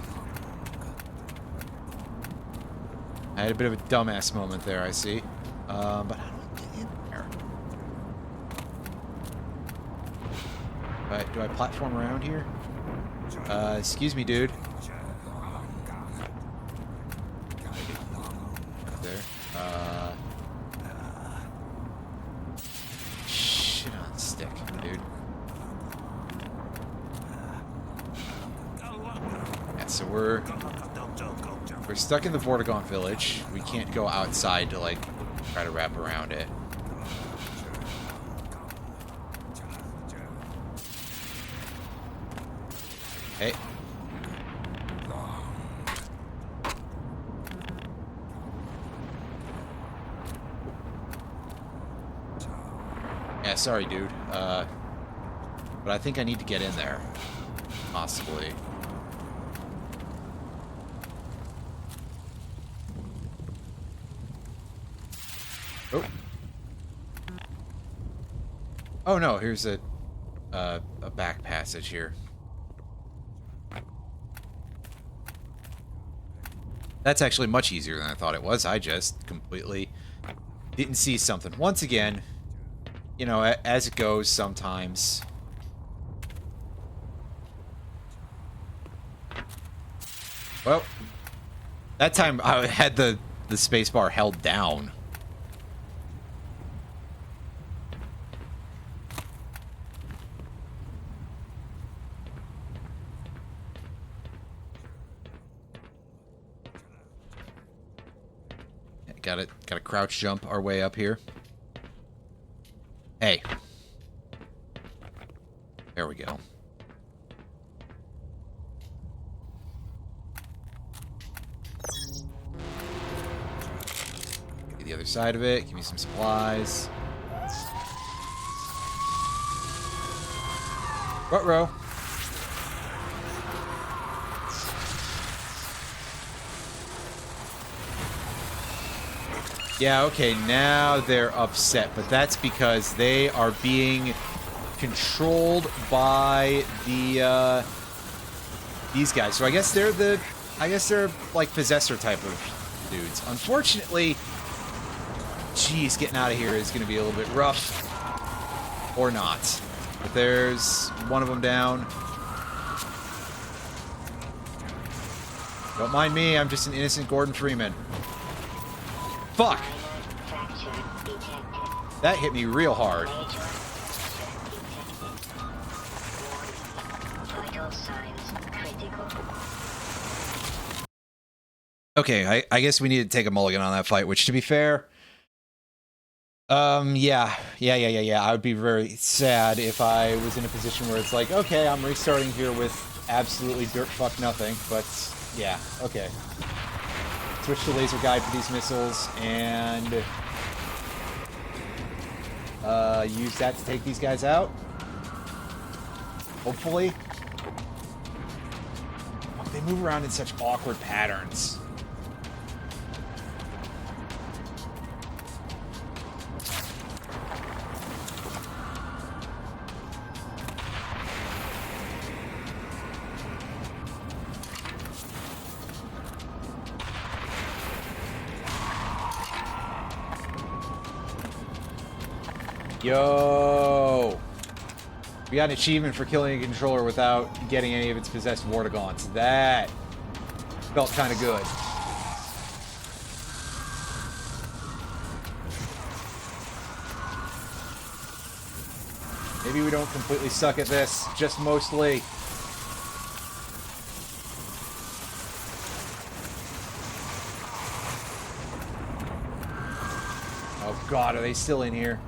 I had a bit of a dumbass moment there, I see. But how do I get in there? Do I platform around here? Excuse me, dude. Right there. Shit on stick, dude. Yeah, so we're stuck in the Vortigaunt village. We can't go outside to, like, try to wrap around it. Hey. Yeah, sorry, dude. But I think I need to get in there. Possibly. Oh. Oh no, here's a back passage here. That's actually much easier than I thought it was. I just completely didn't see something. Once again, you know, as it goes sometimes. Well, that time I had the spacebar held down. Gotta crouch jump our way up here. Hey. There we go. Get the other side of it. Give me some supplies. Ruh-roh. Yeah, okay, now they're upset, but that's because they are being controlled by the, these guys. So I guess they're like possessor type of dudes. Unfortunately, geez, getting out of here is going to be a little bit rough. Or not. But there's one of them down. Don't mind me, I'm just an innocent Gordon Freeman. Fuck! That hit me real hard. Okay, I guess we need to take a mulligan on that fight, which, to be fair... yeah. I would be very sad if I was in a position where it's like, okay, I'm restarting here with absolutely dirt fuck nothing, but, yeah, okay. Switch to laser guide for these missiles, and use that to take these guys out. Hopefully. Oh, they move around in such awkward patterns. Yo! We got an achievement for killing a controller without getting any of its possessed Vortigaunts. That felt kind of good. Maybe we don't completely suck at this, just mostly. Oh god, are they still in here?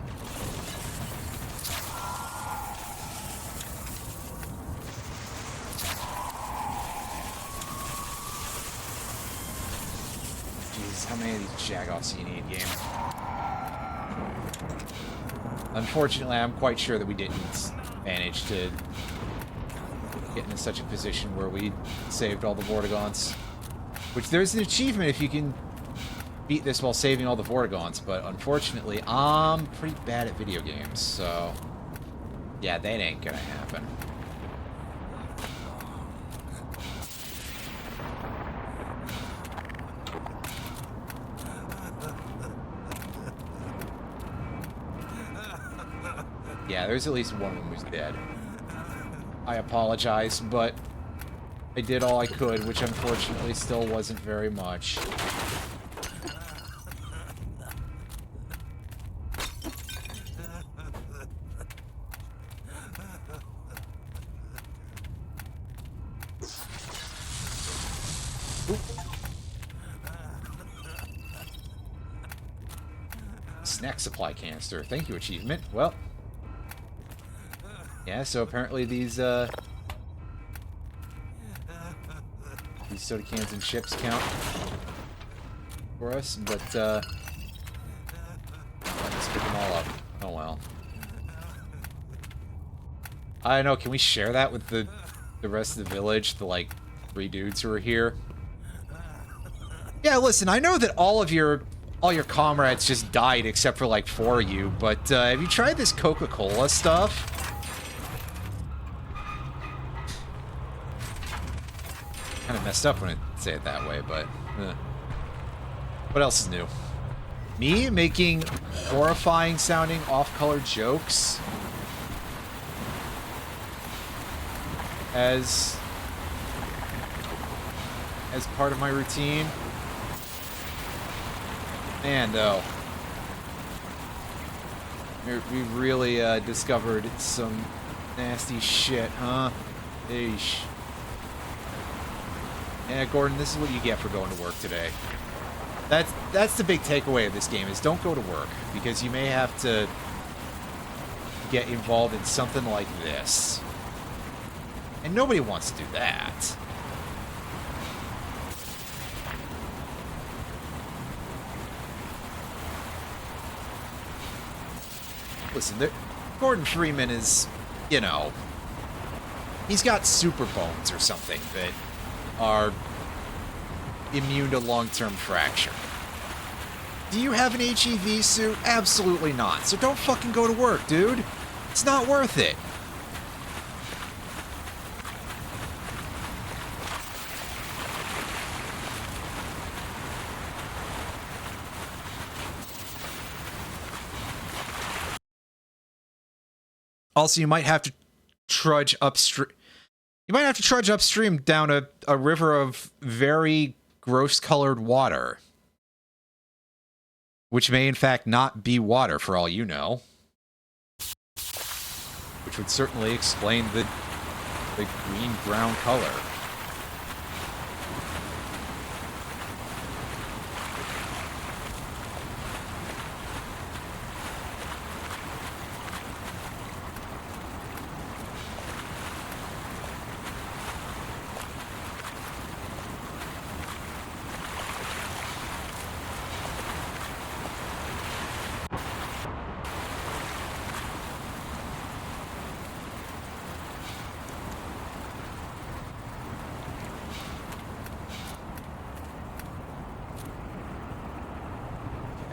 How many of these jagoffs do you need, game? Unfortunately, I'm quite sure that we didn't manage to get into such a position where we saved all the Vortigaunts. Which, there's an achievement if you can beat this while saving all the Vortigaunts, but unfortunately, I'm pretty bad at video games, so... yeah, that ain't gonna happen. Yeah, there's at least one of them who's dead. I apologize, but I did all I could, which unfortunately still wasn't very much. Snack supply canister. Thank you, achievement. Well. Yeah, so apparently these soda cans and chips count for us, but let's pick them all up. Oh well. I don't know, can we share that with the rest of the village, the like 3 dudes who are here? Yeah, listen, I know that all your comrades just died except for like 4 of you, but have you tried this Coca-Cola stuff? Kind of messed up when I say it that way, but what else is new? Me making horrifying sounding off-color jokes as part of my routine. Man, though, we really discovered some nasty shit, huh? Eesh. Yeah, Gordon, this is what you get for going to work today. That's the big takeaway of this game, is don't go to work, because you may have to get involved in something like this. And nobody wants to do that. Listen, Gordon Freeman is, you know, he's got super bones or something that are immune to long-term fracture. Do you have an HEV suit? Absolutely not. So don't fucking go to work, dude. It's not worth it. Also, you might have to trudge upstream. You might have to trudge upstream down a river of very gross-colored water. Which may, in fact, not be water, for all you know. Which would certainly explain the green-brown color.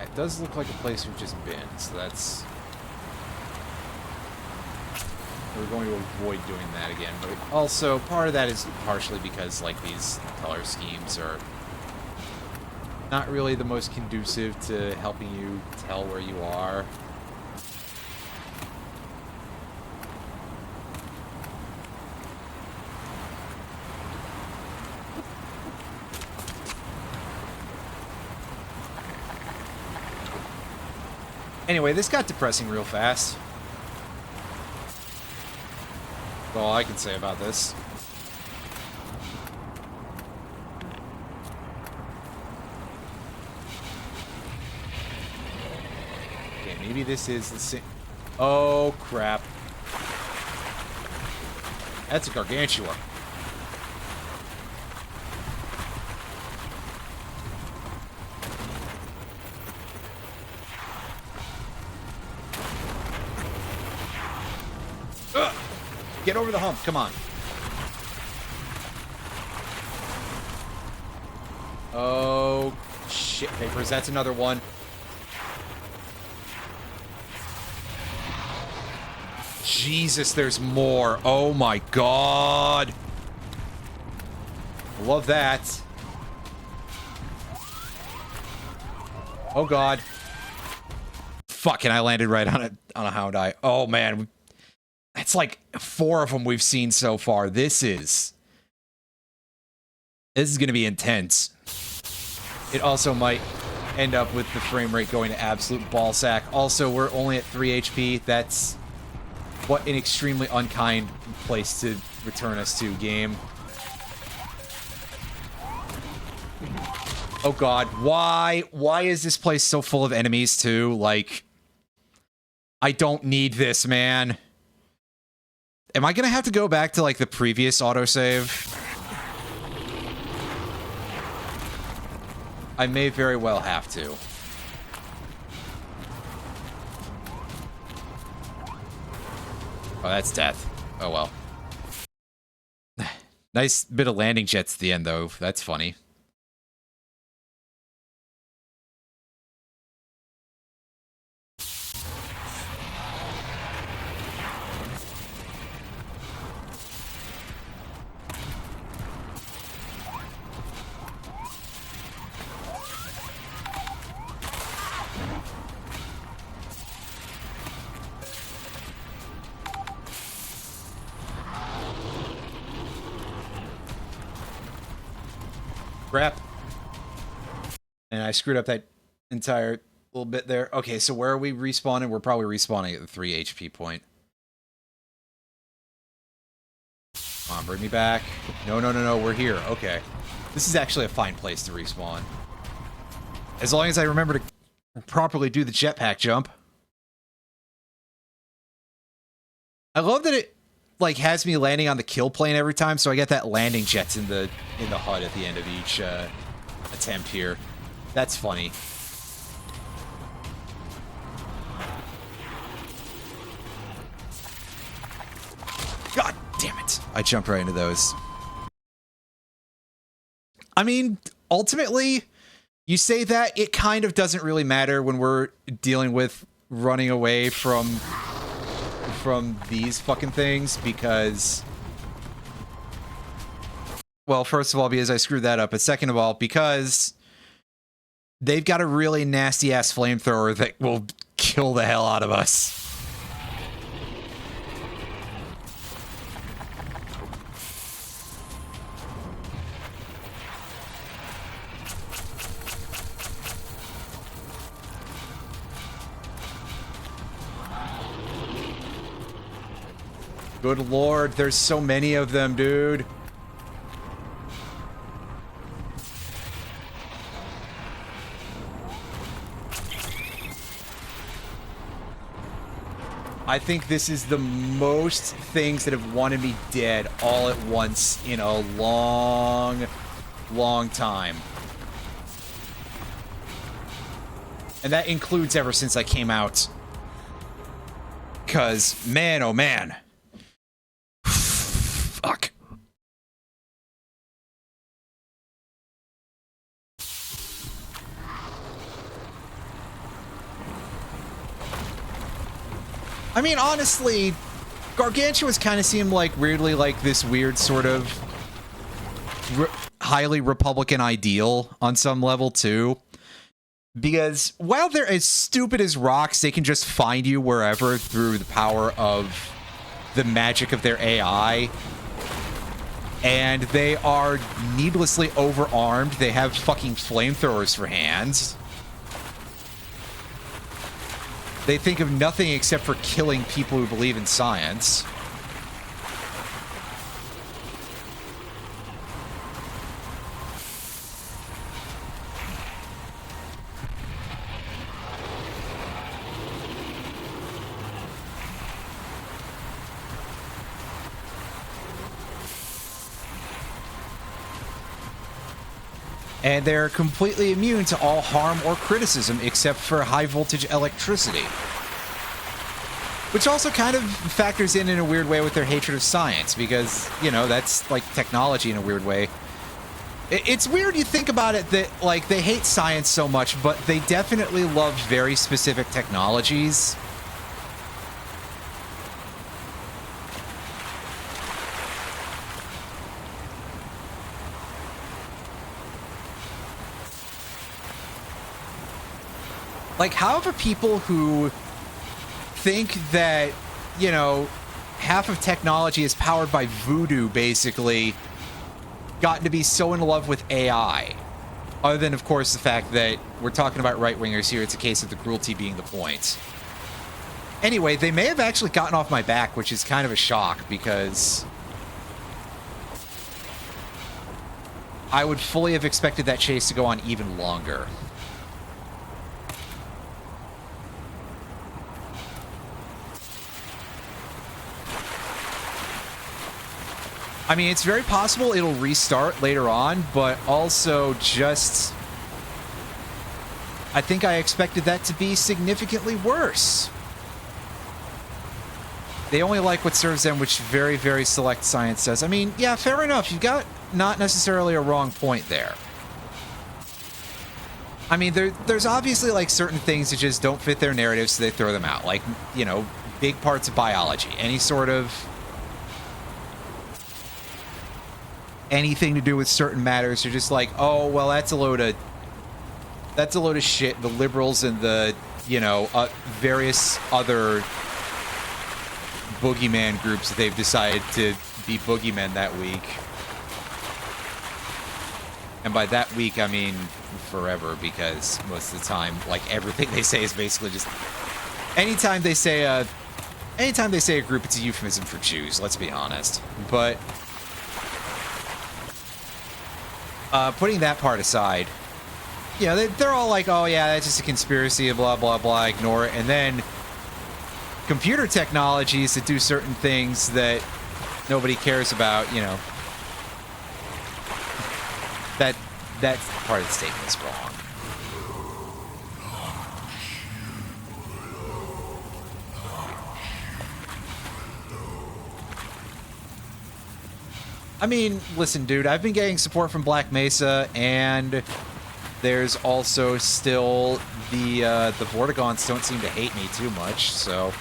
It does look like a place we've just been, so that's... We're going to avoid doing that again, but also part of that is partially because, like, these color schemes are not really the most conducive to helping you tell where you are. Anyway, this got depressing real fast. That's all I can say about this. Okay, maybe this is the same. Oh, crap. That's a gargantua. Get over the hump, come on. Oh, shit, papers, that's another one. Jesus, there's more. Oh my god. Love that. Oh god. Fucking, I landed right on a hound eye. Oh man, that's like 4 of them we've seen so far. This is gonna be intense. It also might end up with the frame rate going to absolute ballsack. Also, we're only at 3 HP. That's what an extremely unkind place to return us to, game. Oh god, why? Why is this place so full of enemies too? Like, I don't need this, man. Am I gonna have to go back to like the previous autosave? I may very well have to. Oh, that's death. Oh well. Nice bit of landing jets at the end though. That's funny. Crap. And I screwed up that entire little bit there. Okay, so where are we respawning? We're probably respawning at the 3 HP point. Come on, bring me back. No, no, no, no, we're here. Okay. This is actually a fine place to respawn. As long as I remember to properly do the jetpack jump. I love that it like has me landing on the kill plane every time, so I get that landing jets in the HUD at the end of each attempt here. That's funny. God damn it. I jumped right into those. I mean, ultimately, you say that, it kind of doesn't really matter when we're dealing with running away from these fucking things, because, well, first of all, because I screwed that up, but second of all, because they've got a really nasty-ass flamethrower that will kill the hell out of us. Good lord, there's so many of them, dude. I think this is the most things that have wanted me dead all at once in a long, long time. And that includes ever since I came out. 'Cause, man, oh man. Fuck. I mean, honestly, Gargantua's kind of seemed like weirdly like this weird sort of highly Republican ideal on some level too. Because while they're as stupid as rocks, they can just find you wherever through the power of the magic of their AI. And they are needlessly overarmed. They have fucking flamethrowers for hands. They think of nothing except for killing people who believe in science. And they're completely immune to all harm or criticism except for high voltage electricity. Which also kind of factors in a weird way with their hatred of science, because, you know, that's like technology in a weird way. It's weird you think about it that, like, they hate science so much, but they definitely love very specific technologies. Like, how have people who think that, you know, half of technology is powered by voodoo, basically, gotten to be so in love with AI? Other than, of course, the fact that we're talking about right-wingers here. It's a case of the cruelty being the point. Anyway, they may have actually gotten off my back, which is kind of a shock, because I would fully have expected that chase to go on even longer. I mean, it's very possible it'll restart later on, but also just... I think I expected that to be significantly worse. They only like what serves them, which very, very select science does. I mean, yeah, fair enough. You've got not necessarily a wrong point there. I mean, there's obviously, like, certain things that just don't fit their narrative, so they throw them out. Like, you know, big parts of biology. Any sort of... anything to do with certain matters, you're just like, oh, well, that's a load of shit. The liberals and the, you know, various other boogeyman groups that they've decided to be boogeymen that week. And by that week, I mean forever, because most of the time, like, everything they say is basically just... anytime they say a group, it's a euphemism for Jews, let's be honest. But... putting that part aside, you know, they're all like, oh yeah, that's just a conspiracy, blah, blah, blah, ignore it. And then computer technologies that do certain things that nobody cares about, you know, that part of the statement is wrong. I mean, listen, dude, I've been getting support from Black Mesa, and there's also still the Vortigons don't seem to hate me too much, so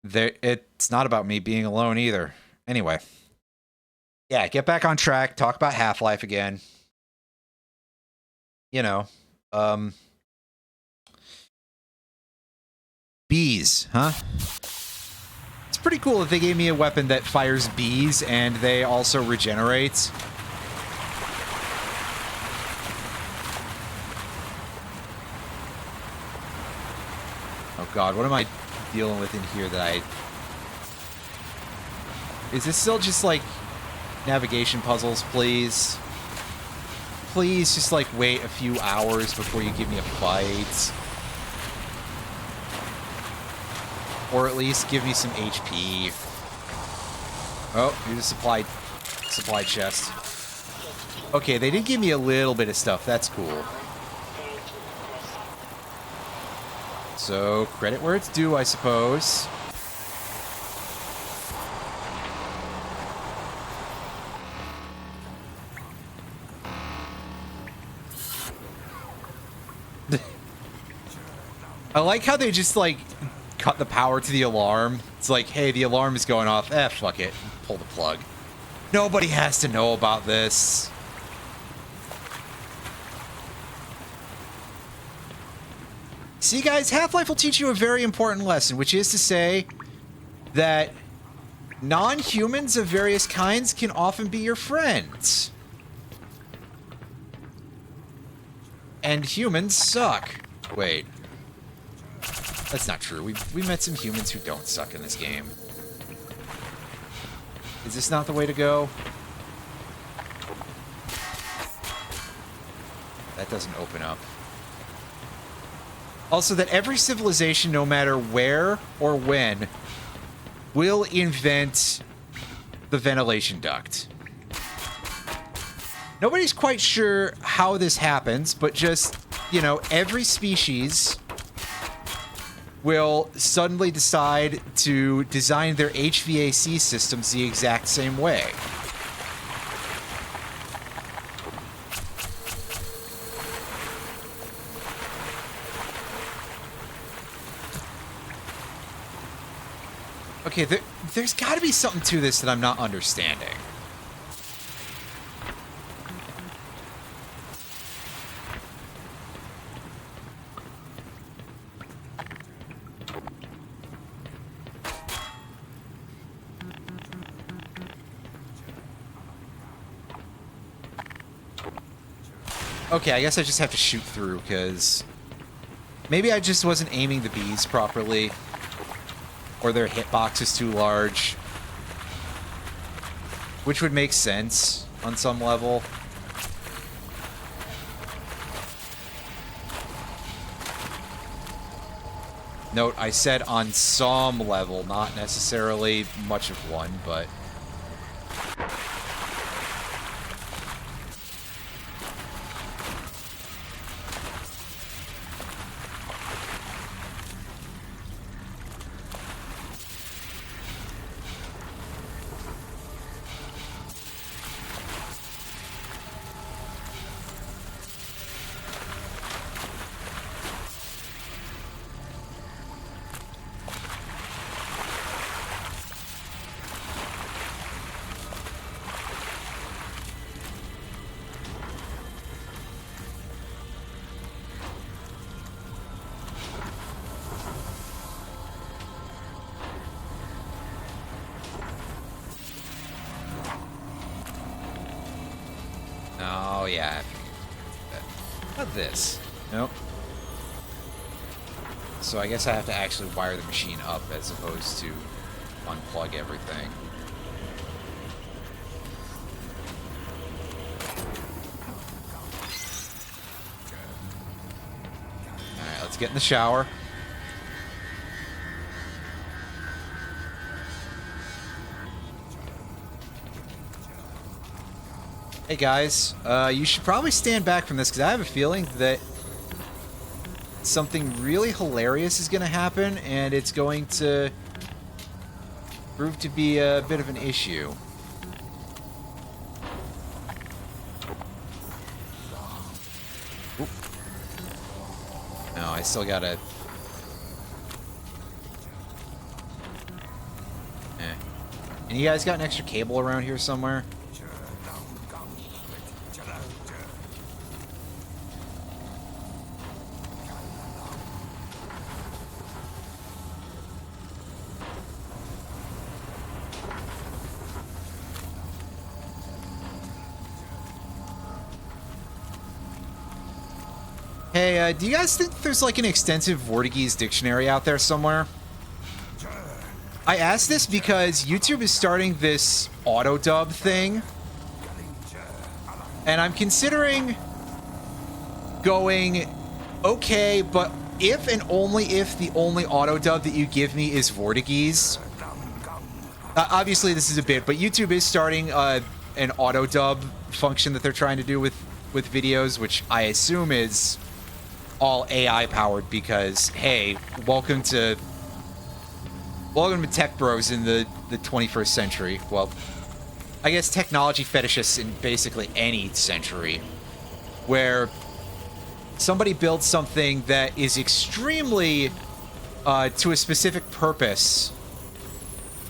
it's not about me being alone either. Anyway, yeah, get back on track, talk about Half-Life again. You know, bees, huh? It's pretty cool that they gave me a weapon that fires bees and they also regenerate. Oh god, what am I dealing with in here that I... Is this still just like navigation puzzles, please? Please just like wait a few hours before you give me a fight. Or at least give me some HP. Oh, here's a supply chest. Okay, they did give me a little bit of stuff. That's cool. So, credit where it's due, I suppose. I like how they just, like, cut the power to the alarm. It's like, hey, the alarm is going off. Eh, fuck it. Pull the plug. Nobody has to know about this. See, guys, Half-Life will teach you a very important lesson, which is to say that non-humans of various kinds can often be your friends. And humans suck. Wait. That's not true. We met some humans who don't suck in this game. Is this not the way to go? That doesn't open up. Also, that every civilization, no matter where or when, will invent the ventilation duct. Nobody's quite sure how this happens, but just, you know, every species will suddenly decide to design their HVAC systems the exact same way. Okay, there's got to be something to this that I'm not understanding. Okay, I guess I just have to shoot through, because maybe I just wasn't aiming the bees properly. Or their hitbox is too large. Which would make sense on some level. Note, I said on some level, not necessarily much of one, but... Oh, yeah. Not this. Nope. So I guess I have to actually wire the machine up as opposed to unplug everything. Alright, let's get in the shower. Hey guys, you should probably stand back from this because I have a feeling that something really hilarious is going to happen and it's going to prove to be a bit of an issue. Oop. No, I still gotta... And you guys got an extra cable around here somewhere? Hey, do you guys think there's like an extensive Vortigese dictionary out there somewhere? I asked this because YouTube is starting this auto-dub thing. And I'm considering going, okay, but if and only if the only auto-dub that you give me is Vortigese. Obviously, this is a bit, but YouTube is starting an auto-dub function that they're trying to do with videos, which I assume is all AI powered because, hey, welcome to tech bros in the 21st century. Well, I guess technology fetishists in basically any century, where somebody builds something that is extremely to a specific purpose,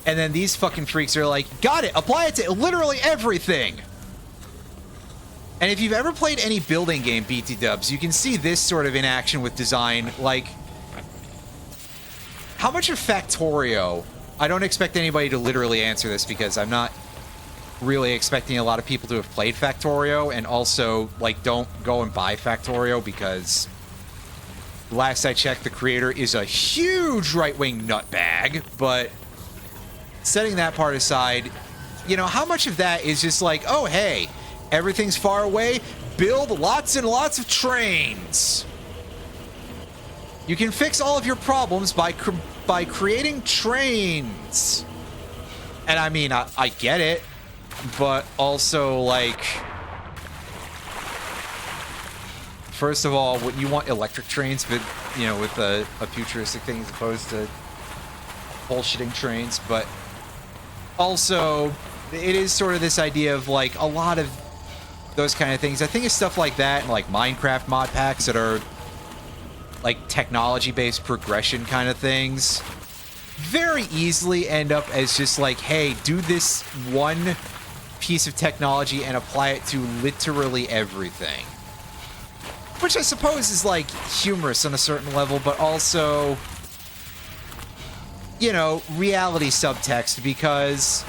and then these fucking freaks are like, got it, apply it to literally everything. And if you've ever played any building game, BT dubs, you can see this sort of in action with design. Like, how much of Factorio... I don't expect anybody to literally answer this because I'm not really expecting a lot of people to have played Factorio, and also, like, don't go and buy Factorio because last I checked, the creator is a huge right-wing nutbag, but setting that part aside, you know, how much of that is just like, oh, hey... everything's far away. Build lots and lots of trains. You can fix all of your problems by creating trains. And I mean, I get it, but also, like, first of all, what you want electric trains, but you know, with a futuristic thing as opposed to bullshitting trains. But also, it is sort of this idea of like a lot of those kind of things. I think it's stuff like that and like Minecraft mod packs that are like technology-based progression kind of things very easily end up as just like, hey, do this one piece of technology and apply it to literally everything. Which I suppose is like humorous on a certain level, but also, you know, reality subtext, because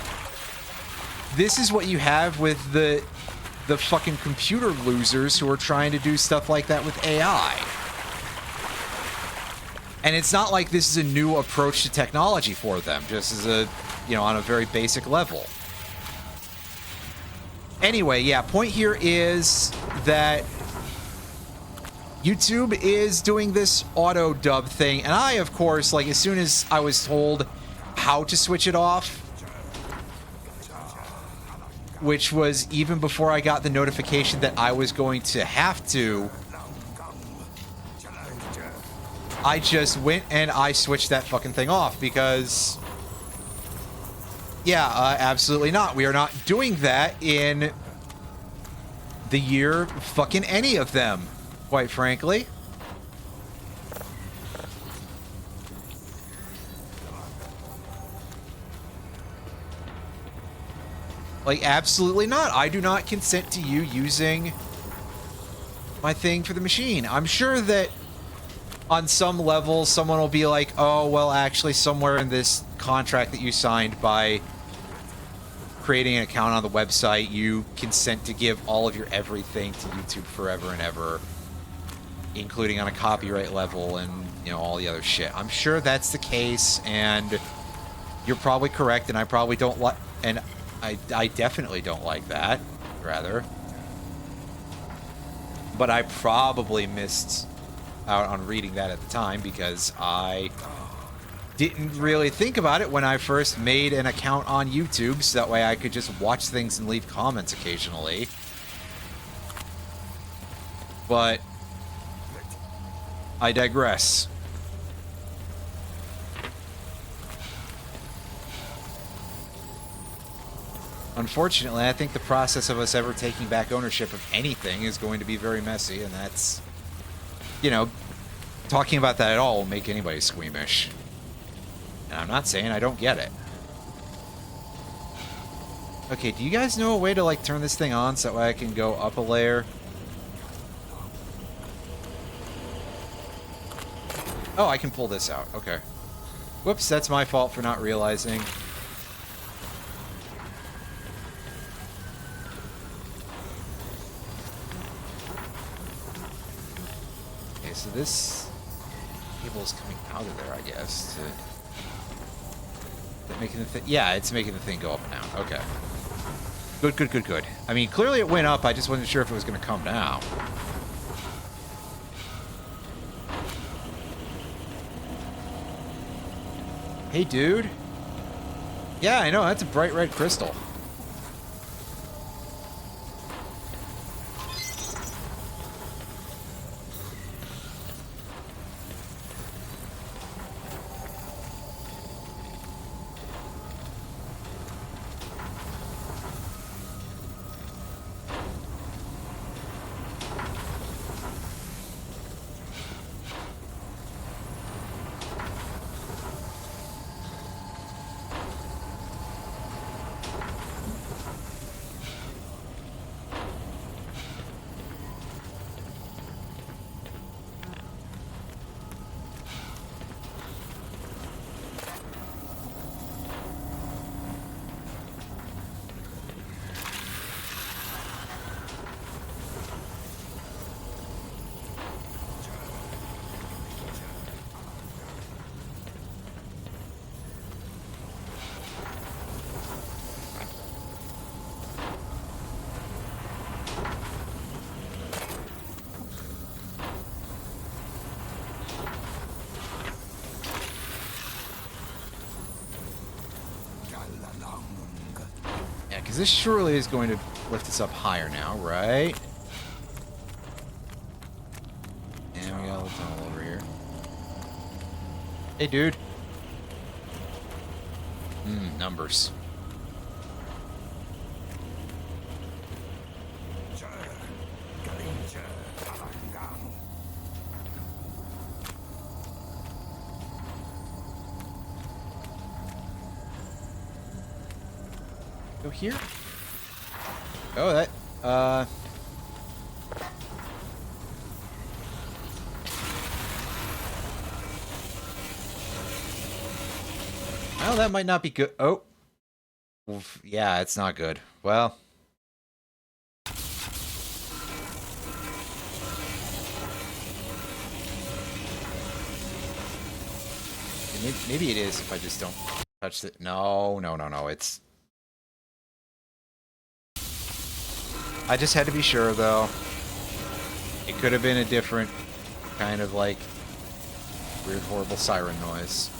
this is what you have with the the fucking computer losers who are trying to do stuff like that with AI. And it's not like this is a new approach to technology for them, just as a, you know, on a very basic level. Anyway, yeah, point here is that YouTube is doing this auto dub thing, and I, of course, like, as soon as I was told how to switch it off, which was even before I got the notification that I was going to have to, I just went and I switched that fucking thing off because, yeah, absolutely not. We are not doing that in the year fucking any of them, quite frankly. Like, absolutely not. I do not consent to you using my thing for the machine. I'm sure that on some level, someone will be like, oh, well, actually, somewhere in this contract that you signed by creating an account on the website, you consent to give all of your everything to YouTube forever and ever, including on a copyright level and, you know, all the other shit. I'm sure that's the case, and you're probably correct, and I probably don't like, and I definitely don't like that, rather. But I probably missed out on reading that at the time because I didn't really think about it when I first made an account on YouTube, so that way I could just watch things and leave comments occasionally. But I digress. Unfortunately, I think the process of us ever taking back ownership of anything is going to be very messy, and that's, you know, talking about that at all will make anybody squeamish. And I'm not saying I don't get it. Okay, do you guys know a way to, like, turn this thing on so that way I can go up a layer? Oh, I can pull this out. Okay. Whoops, that's my fault for not realizing. So this cable is coming out of there, I guess. That making the thing? Yeah, it's making the thing go up and down. Okay. Good, good, good, good. I mean, clearly it went up. I just wasn't sure if it was going to come down. Hey, dude. Yeah, I know. That's a bright red crystal. Because this surely is going to lift us up higher now, right? And we got a little tunnel over here. Hey, dude. Numbers. Go here? Oh, that, well, that might not be good. Oh. Oof, yeah, it's not good. Well. Maybe it is if I just don't touch it. No, no, no, no. It's... I just had to be sure, though. It could have been a different kind of, like, weird, horrible siren noise.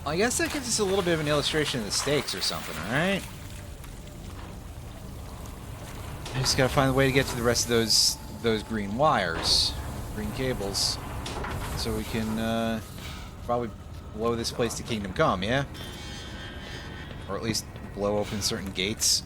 I guess that gives us a little bit of an illustration of the stakes or something, alright? I just gotta find a way to get to the rest of those green wires, green cables, so we can probably blow this place to Kingdom Come, yeah? Or at least blow open certain gates.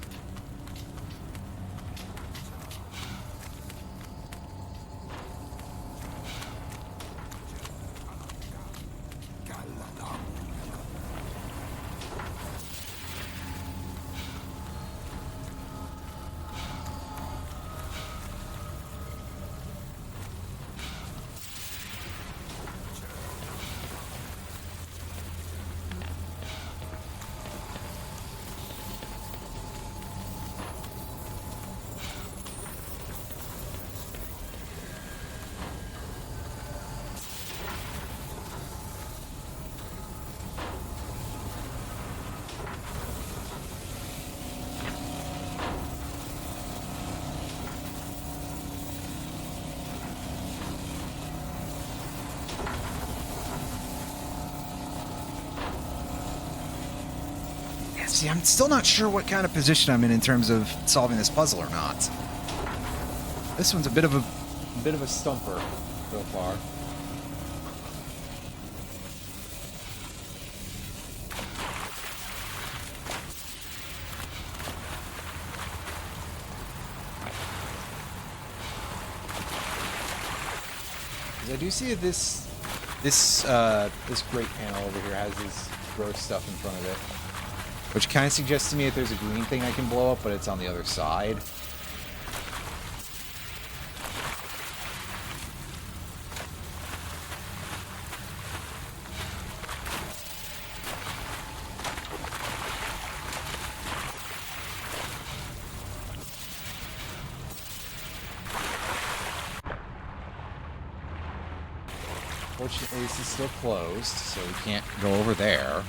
See, I'm still not sure what kind of position I'm in terms of solving this puzzle or not. This one's a bit of a stumper so far. Because I do see that this great panel over here has this gross stuff in front of it. Which kind of suggests to me that there's a green thing I can blow up, but it's on the other side. Fortunately, this is still closed, so we can't go over there.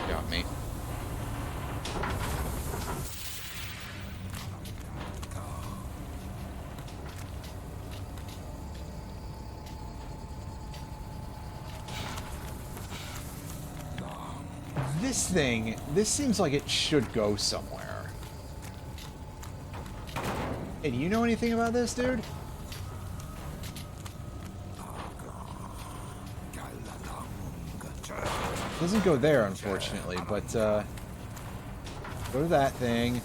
Got me. This seems like it should go somewhere. Hey, do you know anything about this, dude? It doesn't go there, unfortunately, but, go to that thing.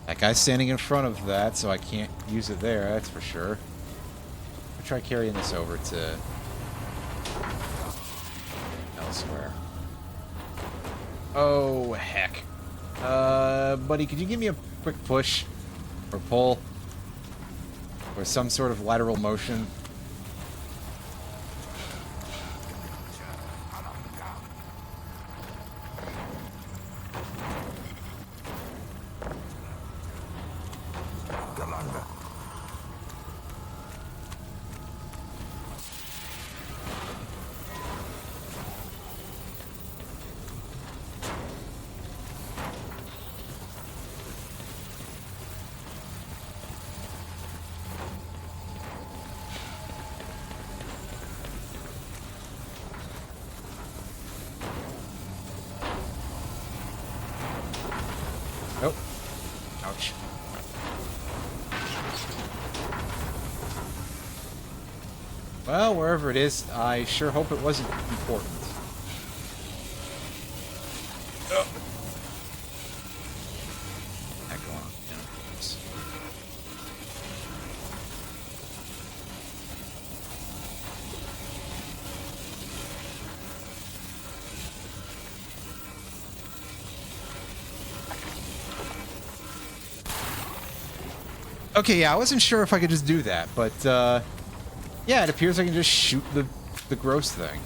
That guy's standing in front of that, so I can't use it there, that's for sure. I'll try carrying this over to elsewhere. Oh, heck. Buddy, could you give me a quick push? Or pull? Or some sort of lateral motion? Well, wherever it is, I sure hope it wasn't important. That going on. Okay, yeah, I wasn't sure if I could just do that, but, yeah, it appears I can just shoot the gross thing.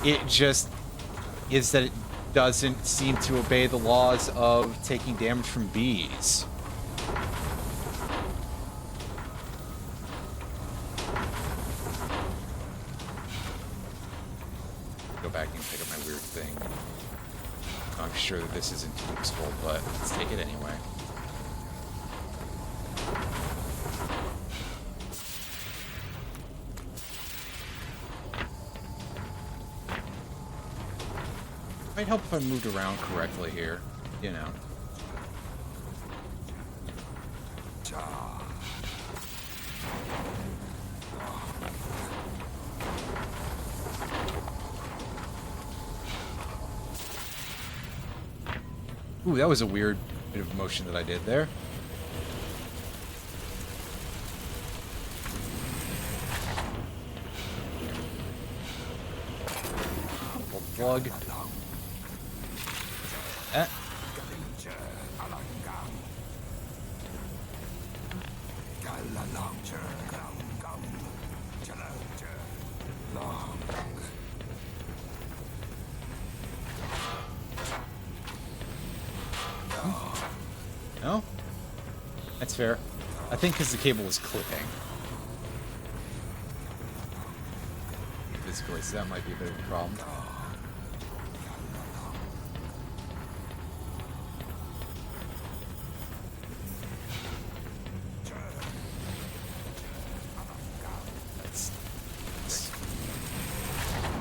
It just is that it doesn't seem to obey the laws of taking damage from bees. Go back and pick up my weird thing. I'm sure that this isn't useful, but let's take it anyway. Might help if I moved around correctly here, you know. Ooh, that was a weird bit of motion that I did there. Pull the plug. No? That's fair. I think because the cable was clipping. Physically, so that might be a bit of a problem.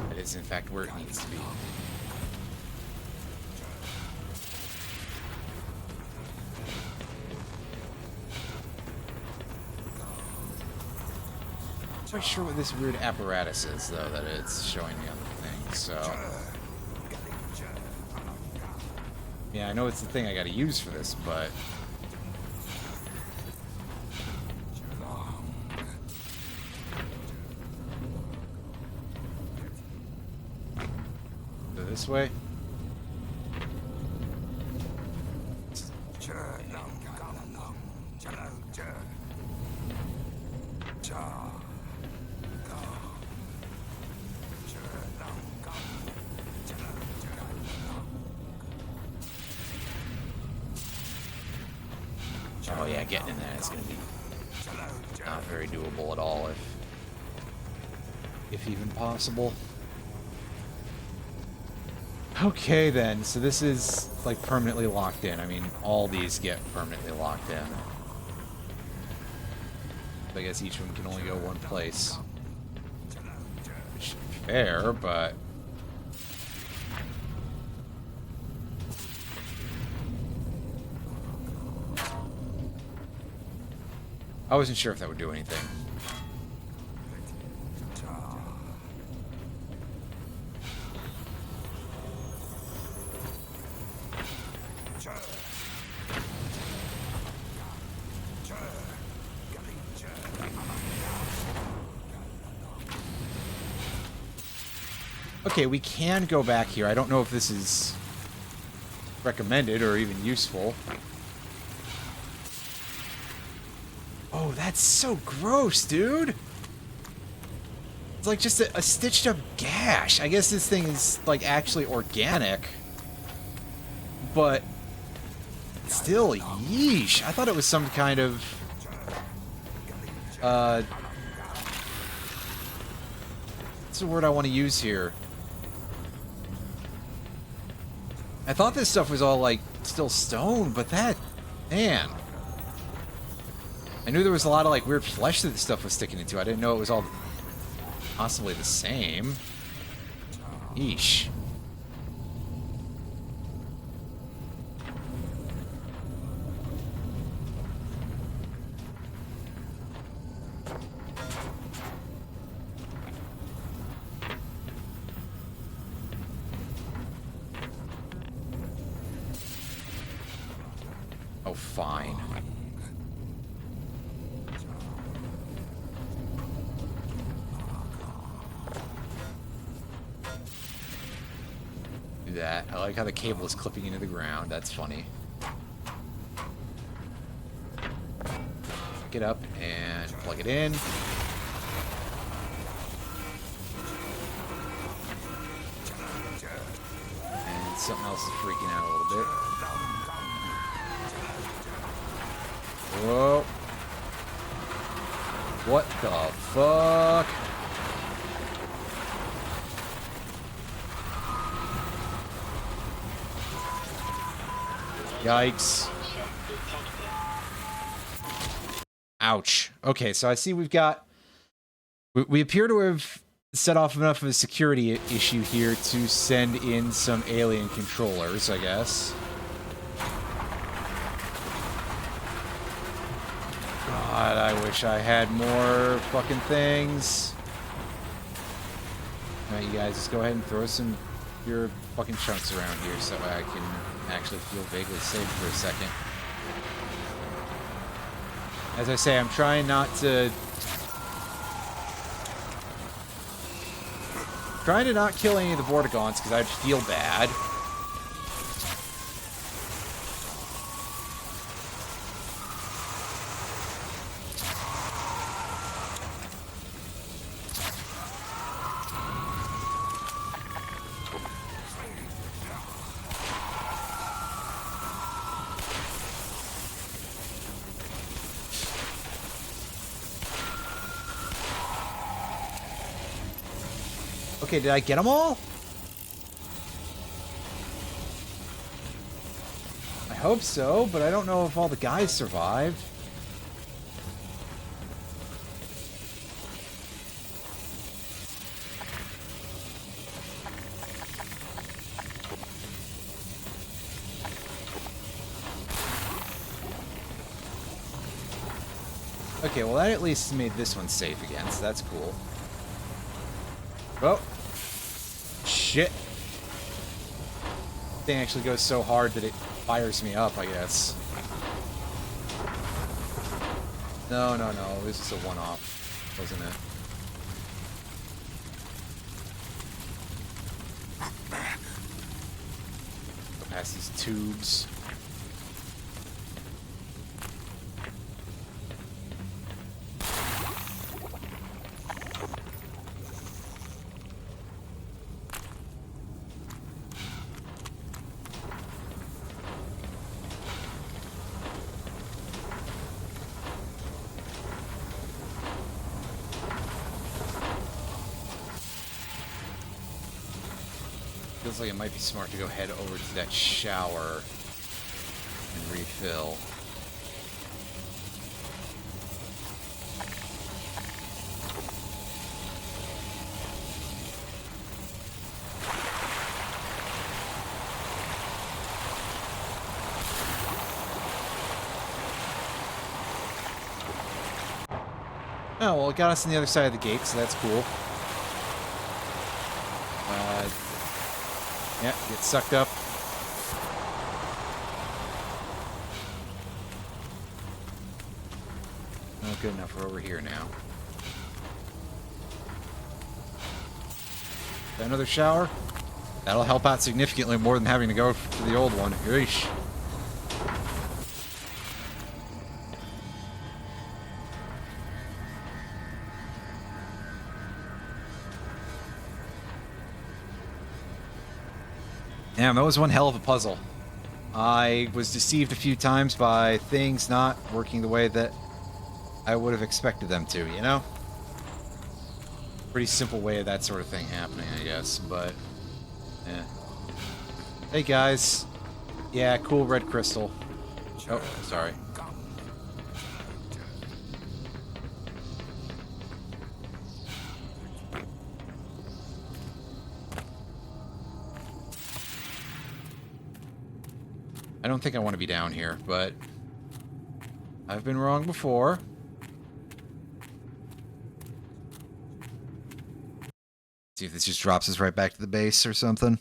That is, in fact, where it needs to be. I'm not sure what this weird apparatus is, though, that it's showing me on the thing, so... Yeah, I know it's the thing I gotta use for this, but... Go this way? Oh yeah, getting in there is going to be not very doable at all, if even possible. Okay then, so this is like permanently locked in. I mean, all these get permanently locked in. I guess each one can only go one place. Which is fair, but... I wasn't sure if that would do anything. Okay, we can go back here. I don't know if this is recommended or even useful. Oh, that's so gross, dude. It's like just a stitched up gash. I guess this thing is like actually organic. But still, yeesh. I thought it was some kind of what's the word I want to use here? I thought this stuff was all like still stone, but that, man. I knew there was a lot of like weird flesh that this stuff was sticking into. I didn't know it was all possibly the same. Yeesh. fine. Do that. I like how the cable is clipping into the ground. That's funny. Pick it up and plug it in. And something else is freaking out a little bit. Whoa. What the fuck? Yikes. Ouch. Okay, so I see we've got... We appear to have set off enough of a security issue here to send in some alien controllers, I guess. God, I wish I had more fucking things. Alright, you guys, just go ahead and throw some of your fucking chunks around here so I can actually feel vaguely safe for a second. As I say, I'm trying not to... Trying to not kill any of the Vortigons because I'd feel bad. Okay, did I get them all? I hope so, but I don't know if all the guys survived. Okay, well that at least made this one safe again, so that's cool. Oh. Shit. Thing actually goes so hard that it fires me up, I guess. No, it was just a one-off, wasn't it? Go past these tubes. Feels like it might be smart to go head over to that shower and refill. Oh, well, it got us on the other side of the gate, so that's cool. Yeah, get sucked up. Oh, good enough. We're over here now. Another shower? That'll help out significantly more than having to go to the old one. Eesh. Damn, that was one hell of a puzzle. I was deceived a few times by things not working the way that I would have expected them to, you know? Pretty simple way of that sort of thing happening, I guess, but... yeah. Hey, guys. Yeah, cool red crystal. Oh, sorry. I don't think I want to be down here, but I've been wrong before. See if this just drops us right back to the base or something.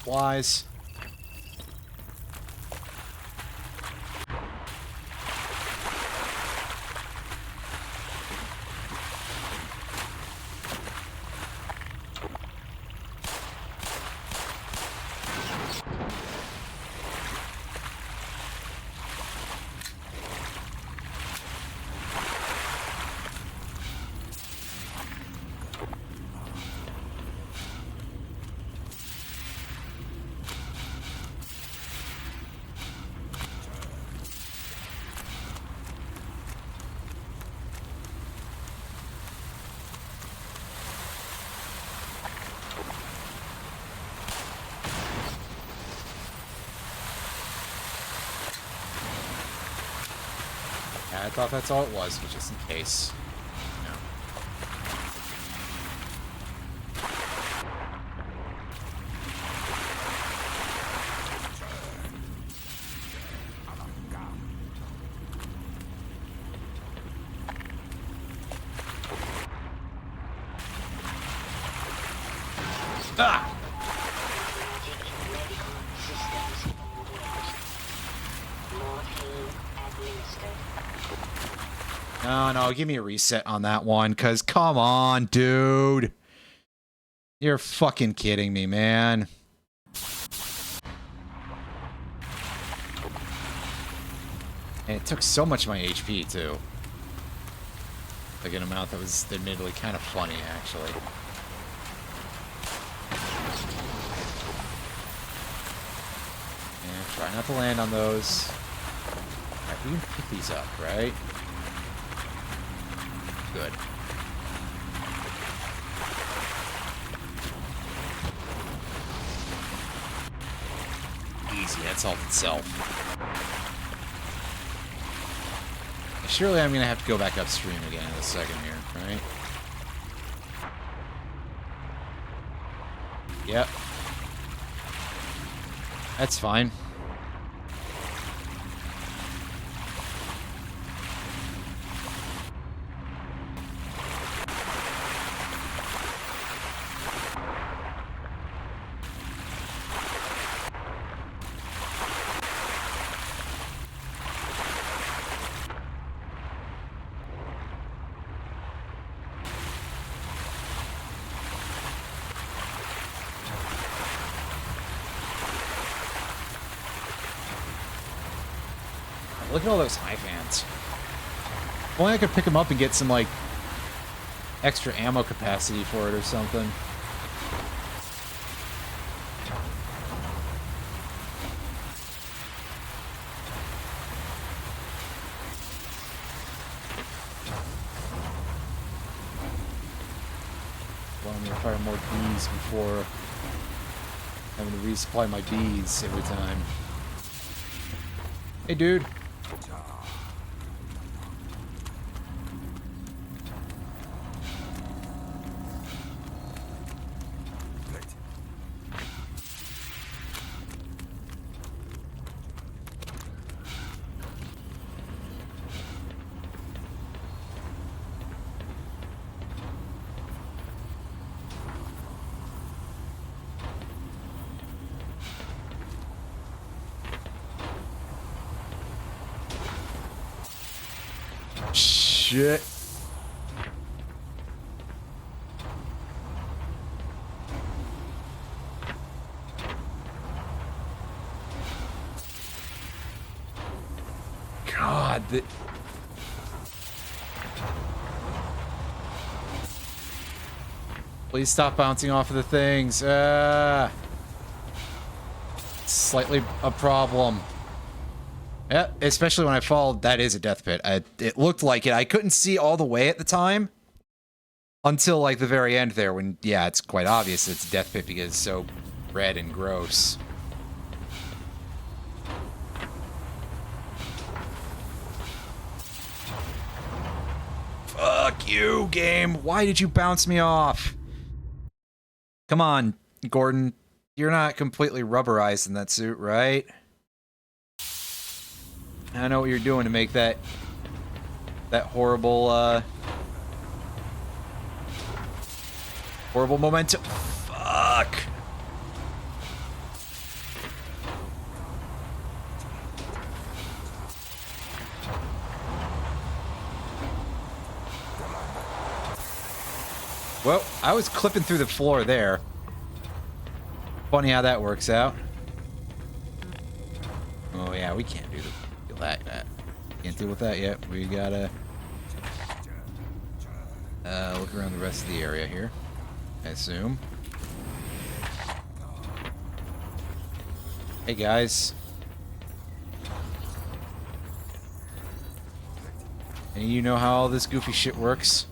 supplies. Yeah, I thought that's all it was, but just in case. No. Ah! No, give me a reset on that one, because come on, dude. You're fucking kidding me, man. And it took so much of my HP, too. Like an amount that was admittedly kind of funny, actually. And try not to land on those. Alright, we can pick these up, right? Good. Easy, that solved itself. Surely I'm gonna have to go back upstream again in a second here, right? Yep. That's fine. Look at all those high fans. If only I could pick them up and get some, like, extra ammo capacity for it or something. Well, I'm gonna fire more Ds before having to resupply my Ds every time. Hey, dude. Shit. God, please stop bouncing off of the things. Slightly a problem. Yeah, especially when I fall, that is a death pit. It looked like it. I couldn't see all the way at the time until, like, the very end there when, yeah, it's quite obvious it's a death pit because it's so red and gross. Fuck you, game. Why did you bounce me off? Come on, Gordon. You're not completely rubberized in that suit, right? I know what you're doing to make that horrible horrible momentum. Fuck. Well, I was clipping through the floor there. Funny how that works out. Oh yeah, we can't do that. Can't deal with that yet. We gotta look around the rest of the area here, I assume. Hey guys. And you know how all this goofy shit works?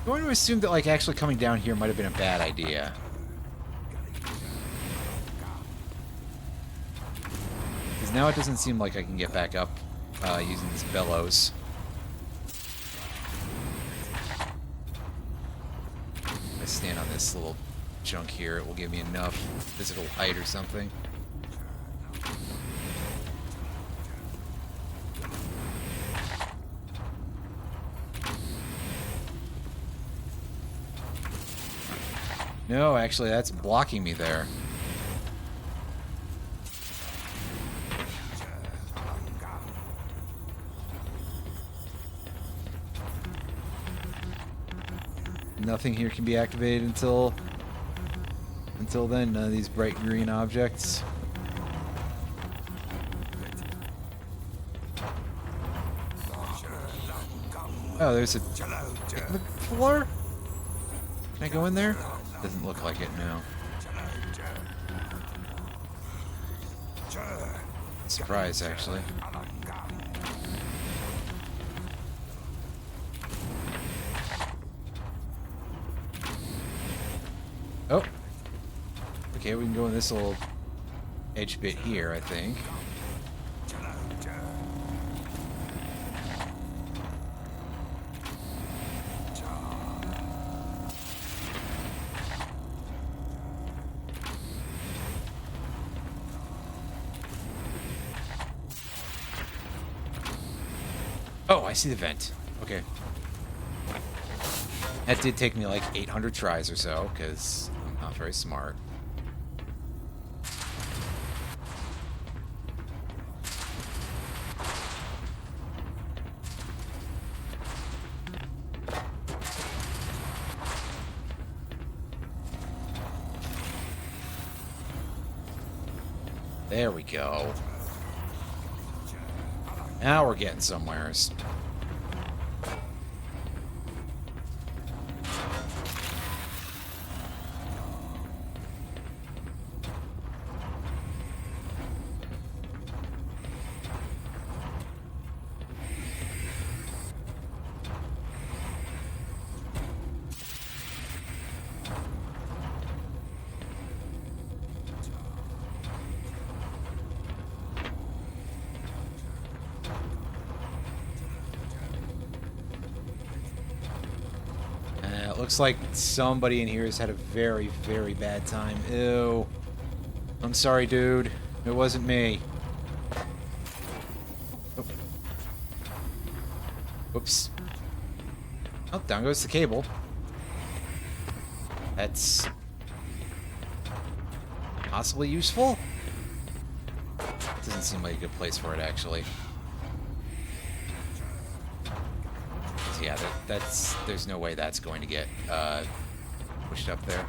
I'm going to assume that, like, actually coming down here might have been a bad idea. Because now it doesn't seem like I can get back up using these bellows. If I stand on this little junk here, it will give me enough physical height or something. No, actually, that's blocking me there. Nothing here can be activated until then. None of these bright green objects. Oh, there's a tick in the floor? Can I go in there? Doesn't look like it, no. Surprise, actually. Oh! Okay, we can go in this little edge bit here, I think. Oh, I see the vent. Okay. That did take me like 800 tries or so, because I'm not very smart. There we go. Now we're getting somewheres. Looks like somebody in here has had a very, very bad time. Ew. I'm sorry, dude. It wasn't me. Oh. Whoops. Oh, down goes the cable. That's possibly useful. Doesn't seem like a good place for it, actually. Yeah, there's no way that's going to get pushed up there.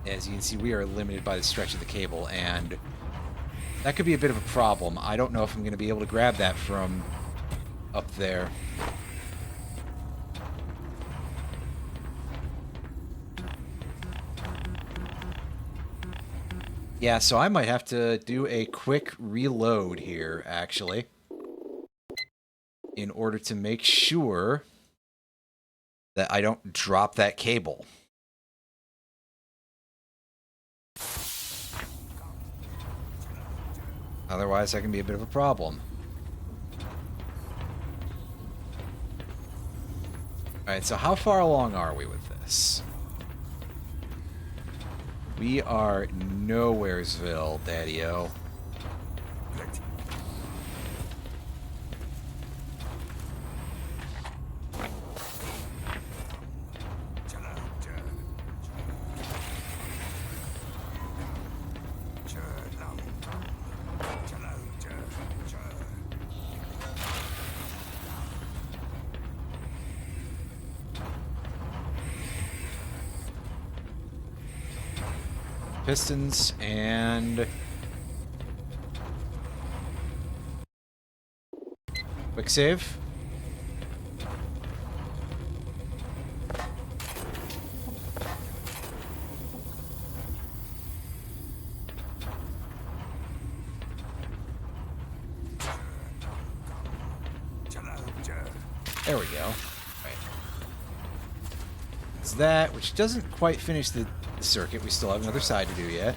As you can see, we are limited by the stretch of the cable, and that could be a bit of a problem. I don't know if I'm going to be able to grab that from up there. Yeah, so I might have to do a quick reload here, actually, in order to make sure that I don't drop that cable. Otherwise, that can be a bit of a problem. Alright, so how far along are we with this? We are nowheresville, Daddy-o. Pistons and quick save. There we go. Right. It's that, which doesn't quite finish the circuit. We still have another side to do yet.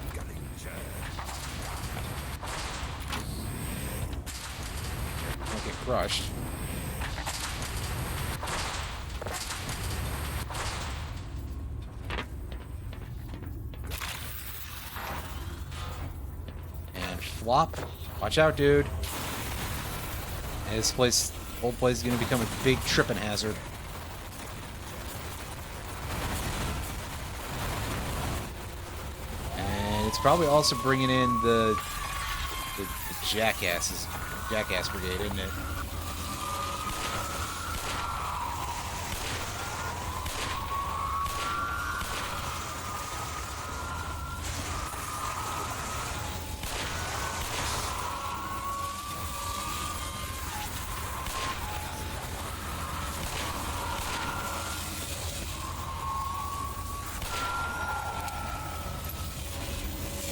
Don't get crushed. And flop. Watch out, dude. And this place, whole place is going to become a big tripping hazard. It's probably also bringing in the jackass brigade, isn't it?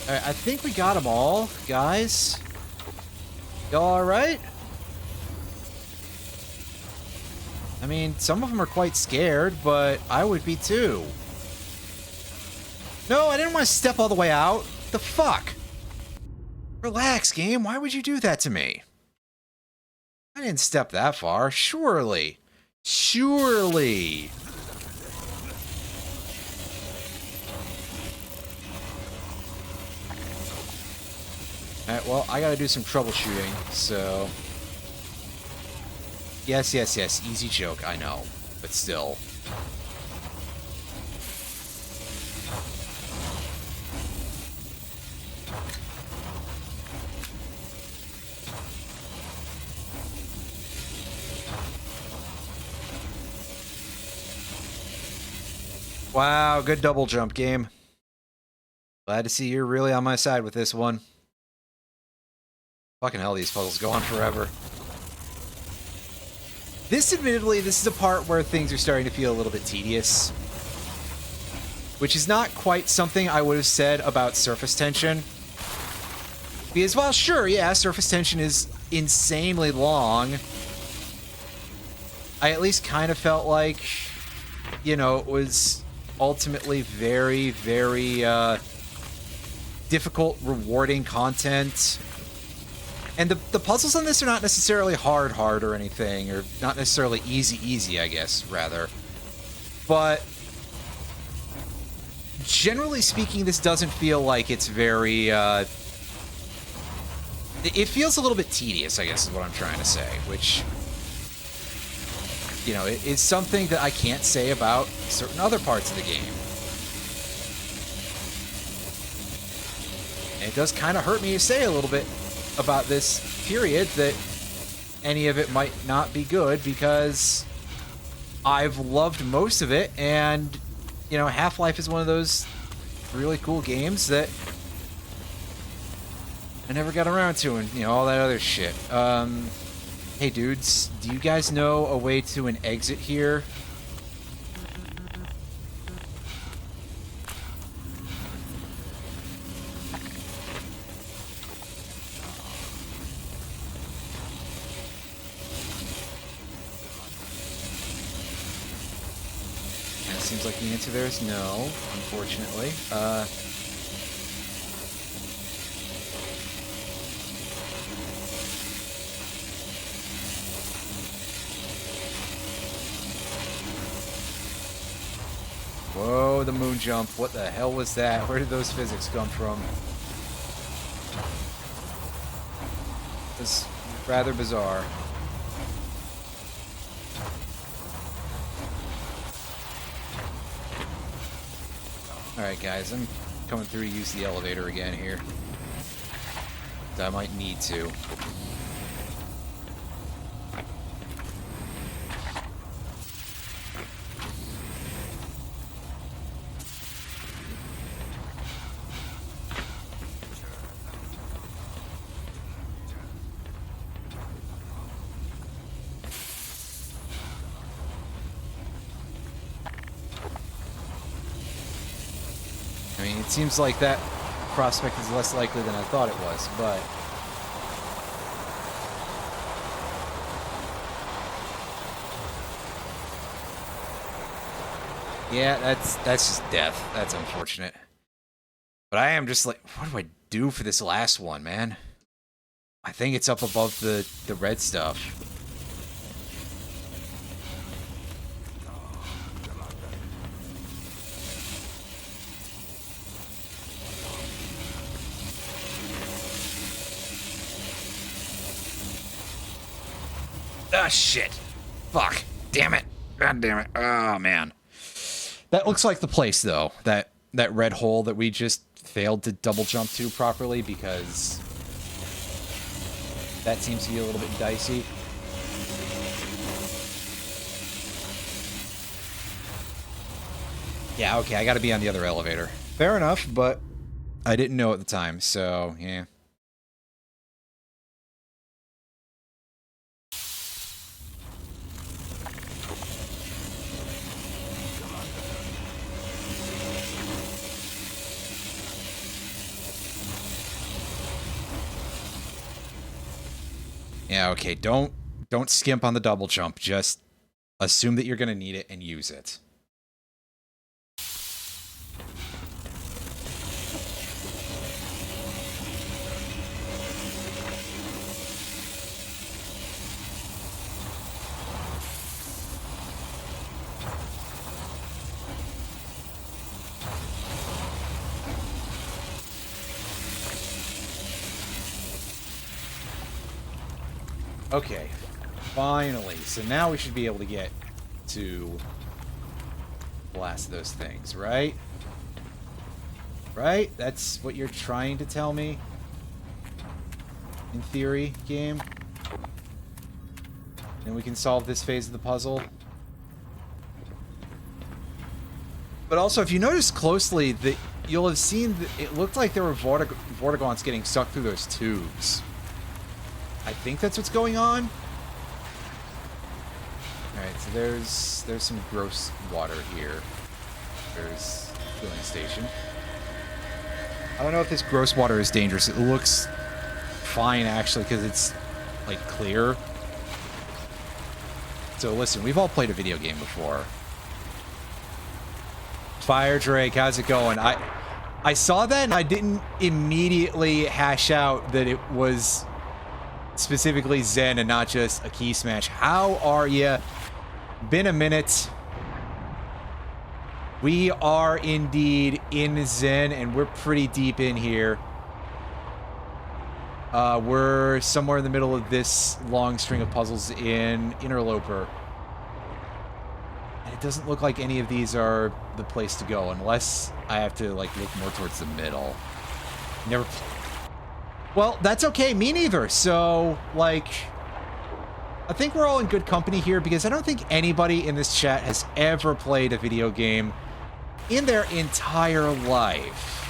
I think we got them all, guys. Y'all alright? I mean, some of them are quite scared, but I would be too. No, I didn't want to step all the way out. The fuck? Relax, game. Why would you do that to me? I didn't step that far. Surely. Surely. Alright, well, I gotta do some troubleshooting, so... Yes, easy joke, I know. But still. Wow, good double jump game. Glad to see you're really on my side with this one. Fucking hell, these puzzles go on forever. Admittedly, this is a part where things are starting to feel a little bit tedious. Which is not quite something I would have said about surface tension. Because, well, sure, yeah, surface tension is insanely long. I at least kind of felt like, you know, it was ultimately very, very difficult, rewarding content. And the puzzles on this are not necessarily hard or anything, or not necessarily easy, I guess, rather. But generally speaking, this doesn't feel like it's very, it feels a little bit tedious, I guess is what I'm trying to say, which, you know, it's something that I can't say about certain other parts of the game. And it does kind of hurt me to say a little bit about this period that any of it might not be good, because I've loved most of it, and, you know, Half-Life is one of those really cool games that I never got around to, and, you know, all that other shit. Hey dudes, do you guys know a way to an exit here? Seems like the answer there is no, unfortunately. with a moon jump. What the hell was that? Where did those physics come from? It's rather bizarre. Alright guys, I'm coming through to use the elevator again here. I might need to. I mean, it seems like that prospect is less likely than I thought it was, but... yeah, that's just death. That's unfortunate. But I am just like, what do I do for this last one, man? I think it's up above the red stuff. Ah, shit. Fuck. Damn it. God damn it. Oh, man. That looks like the place, though. That red hole that we just failed to double jump to properly, because that seems to be a little bit dicey. Yeah, okay, I gotta be on the other elevator. Fair enough, but I didn't know at the time, so, yeah. Yeah, okay, don't skimp on the double jump. Just assume that you're going to need it and use it. Okay, finally. So now we should be able to get to blast those things, right? Right? That's what you're trying to tell me? In theory, game? And we can solve this phase of the puzzle. But also, if you notice closely, you'll have seen that it looked like there were Vortigons getting sucked through those tubes. I think that's what's going on. Alright, so there's some gross water here. There's a filling station. I don't know if this gross water is dangerous. It looks fine, actually, because it's, like, clear. So listen, we've all played a video game before. Fire Drake, how's it going? I saw that and I didn't immediately hash out that it was specifically Zen and not just a key smash. How are ya? Been a minute. We are indeed in Zen and we're pretty deep in here. We're somewhere in the middle of this long string of puzzles in Interloper. And it doesn't look like any of these are the place to go unless I have to like look more towards the middle. Never. Well, that's okay. Me neither. So, like, I think we're all in good company here because I don't think anybody in this chat has ever played a video game in their entire life.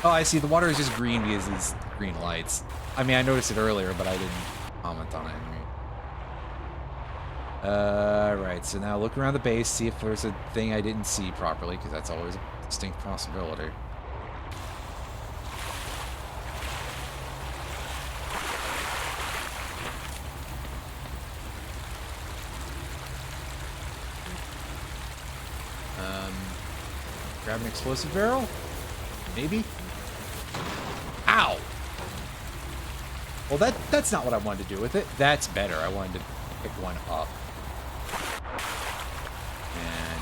Oh, I see. The water is just green because these green lights. I mean, I noticed it earlier, but I didn't comment on it. Right, so now look around the base, see if there's a thing I didn't see properly, because that's always a distinct possibility. Grab an explosive barrel? Maybe? Ow! Well, that's not what I wanted to do with it. That's better. I wanted to pick one up. And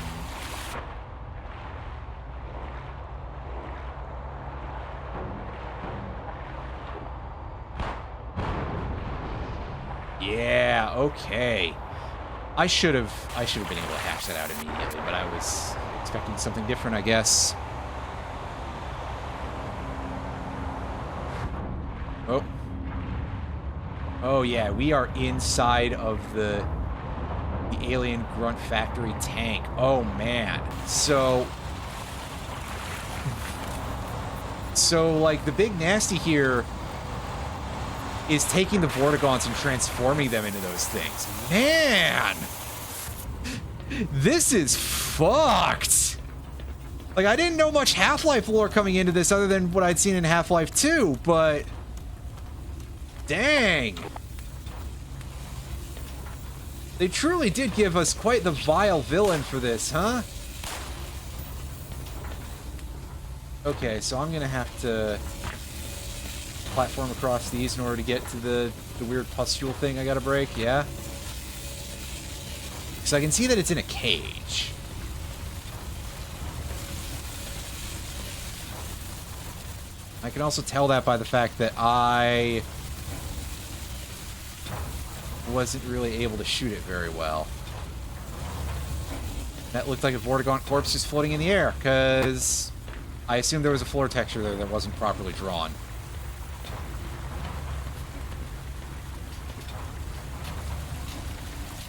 Yeah, okay. I should have been able to hash that out immediately, but I was expecting something different, I guess. Oh. Oh yeah, we are inside of the alien grunt factory tank. Oh man. So like the big nasty here is taking the Vortigons and transforming them into those things. Man! This is fucked! Like, I didn't know much Half-Life lore coming into this other than what I'd seen in Half-Life 2, but... Dang! They truly did give us quite the vile villain for this, huh? Okay, so I'm gonna have to platform across these in order to get to the weird pustule thing I gotta break, yeah? Because I can see that it's in a cage. I can also tell that by the fact that I wasn't really able to shoot it very well. That looked like a Vortigon corpse just floating in the air, because I assumed there was a floor texture there that wasn't properly drawn.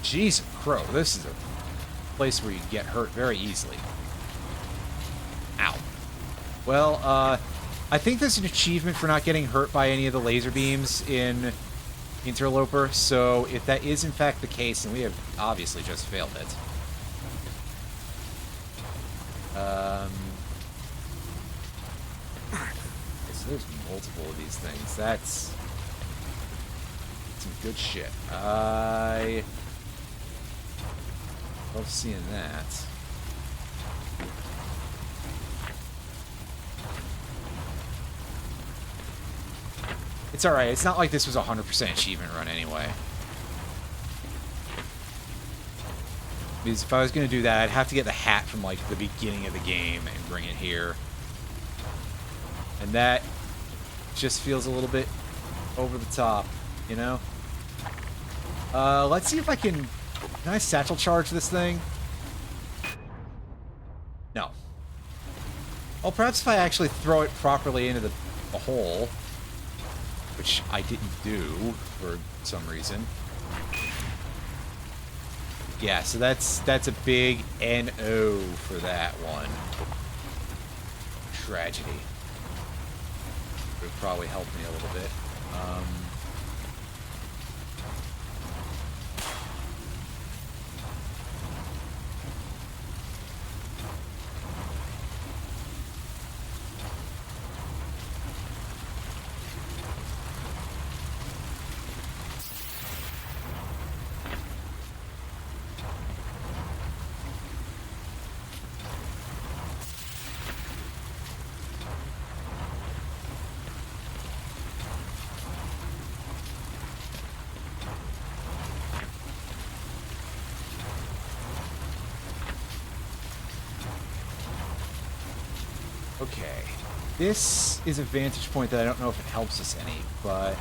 Jeez, crow, this is a place where you get hurt very easily. Ow. Well, I think there's an achievement for not getting hurt by any of the laser beams in Interloper, so if that is in fact the case, and we have obviously just failed it. So there's multiple of these things. That's some good shit. I love seeing that. It's alright, it's not like this was a 100% achievement run anyway. Because if I was going to do that, I'd have to get the hat from, like, the beginning of the game and bring it here. And that just feels a little bit over the top, you know? Let's see if I can I satchel charge this thing? No. Well, perhaps if I actually throw it properly into the hole, which I didn't do for some reason. Yeah, so that's a big NO for that one. Tragedy. Would have probably helped me a little bit. Okay. This is a vantage point that I don't know if it helps us any, but...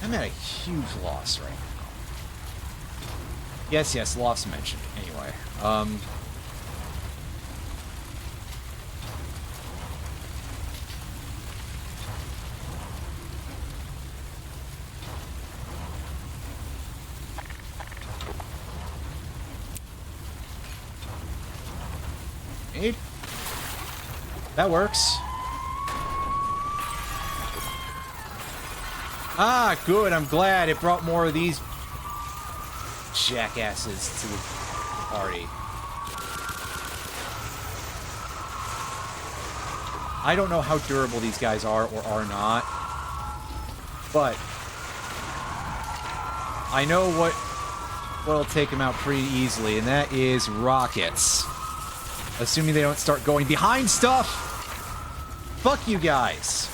I'm at a huge loss right now. Yes, loss mentioned. Anyway, that works. Ah, good. I'm glad it brought more of these jackasses to the party. I don't know how durable these guys are or are not, but I know what'll take them out pretty easily, and that is rockets. Assuming they don't start going behind stuff. Fuck you guys.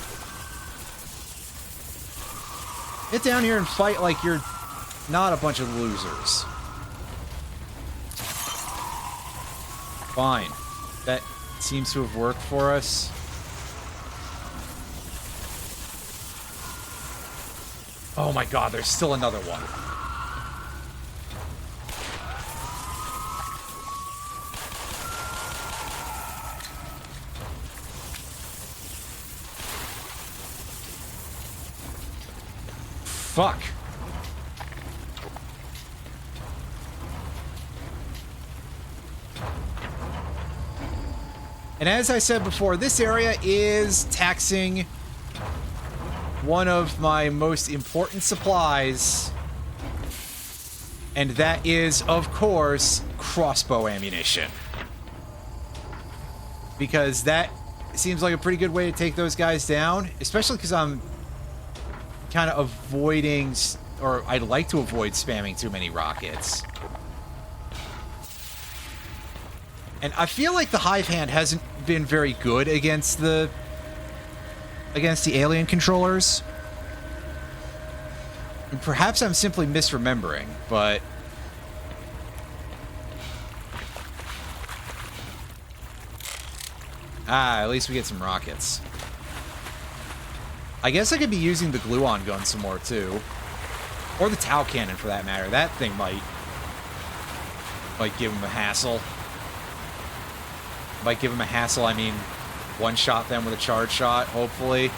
Get down here and fight like you're not a bunch of losers. Fine. That seems to have worked for us. Oh my god, there's still another one. Fuck. And as I said before, this area is taxing one of my most important supplies, and that is, of course, crossbow ammunition. Because that seems like a pretty good way to take those guys down, especially because I'm kind of avoiding, or I'd like to avoid spamming too many rockets. And I feel like the Hive Hand hasn't been very good against the alien controllers. And perhaps I'm simply misremembering, but at least we get some rockets. I guess I could be using the gluon gun some more too, or the Tau cannon for that matter. That thing might give him a hassle. Might give him a hassle, I mean, one-shot them with a charge shot, hopefully.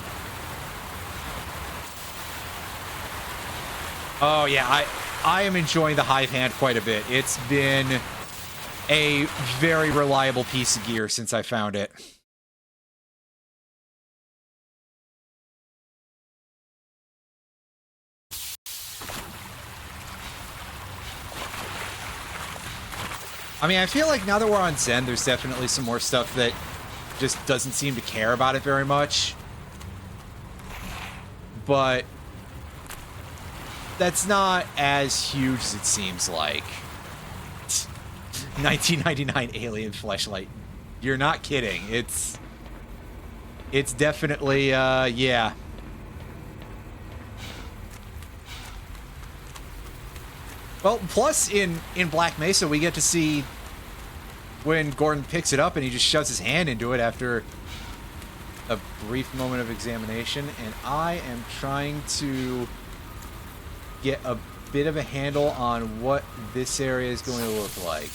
Oh, yeah, I am enjoying the Hive Hand quite a bit. It's been a very reliable piece of gear since I found it. I mean, I feel like now that we're on Zen, there's definitely some more stuff that just doesn't seem to care about it very much. But that's not as huge as it seems like. 1999 alien fleshlight. You're not kidding. It's definitely, yeah. Well, plus in Black Mesa, we get to see when Gordon picks it up and he just shoves his hand into it after a brief moment of examination. And I am trying to get a bit of a handle on what this area is going to look like.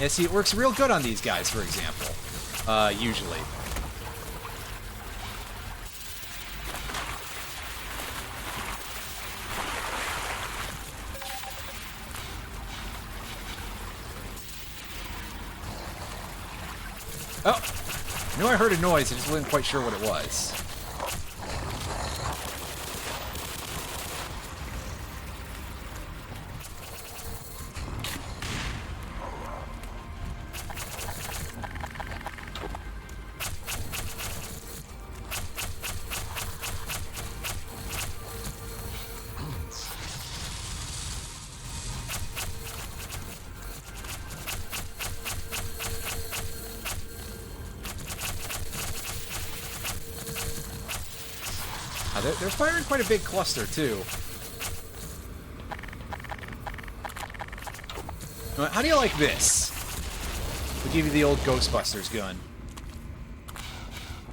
Yeah, see, it works real good on these guys, for example. Usually. Oh! I knew I heard a noise, I just wasn't quite sure what it was. They're firing quite a big cluster, too. How do you like this? We'll give you the old Ghostbusters gun.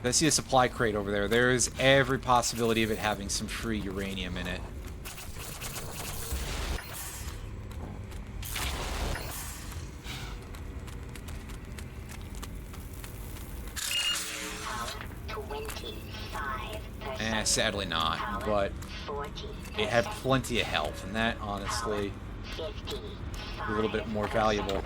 I see a supply crate over there. There's every possibility of it having some free uranium in it. Sadly not, but it had plenty of health, and that, honestly, is a little bit more valuable.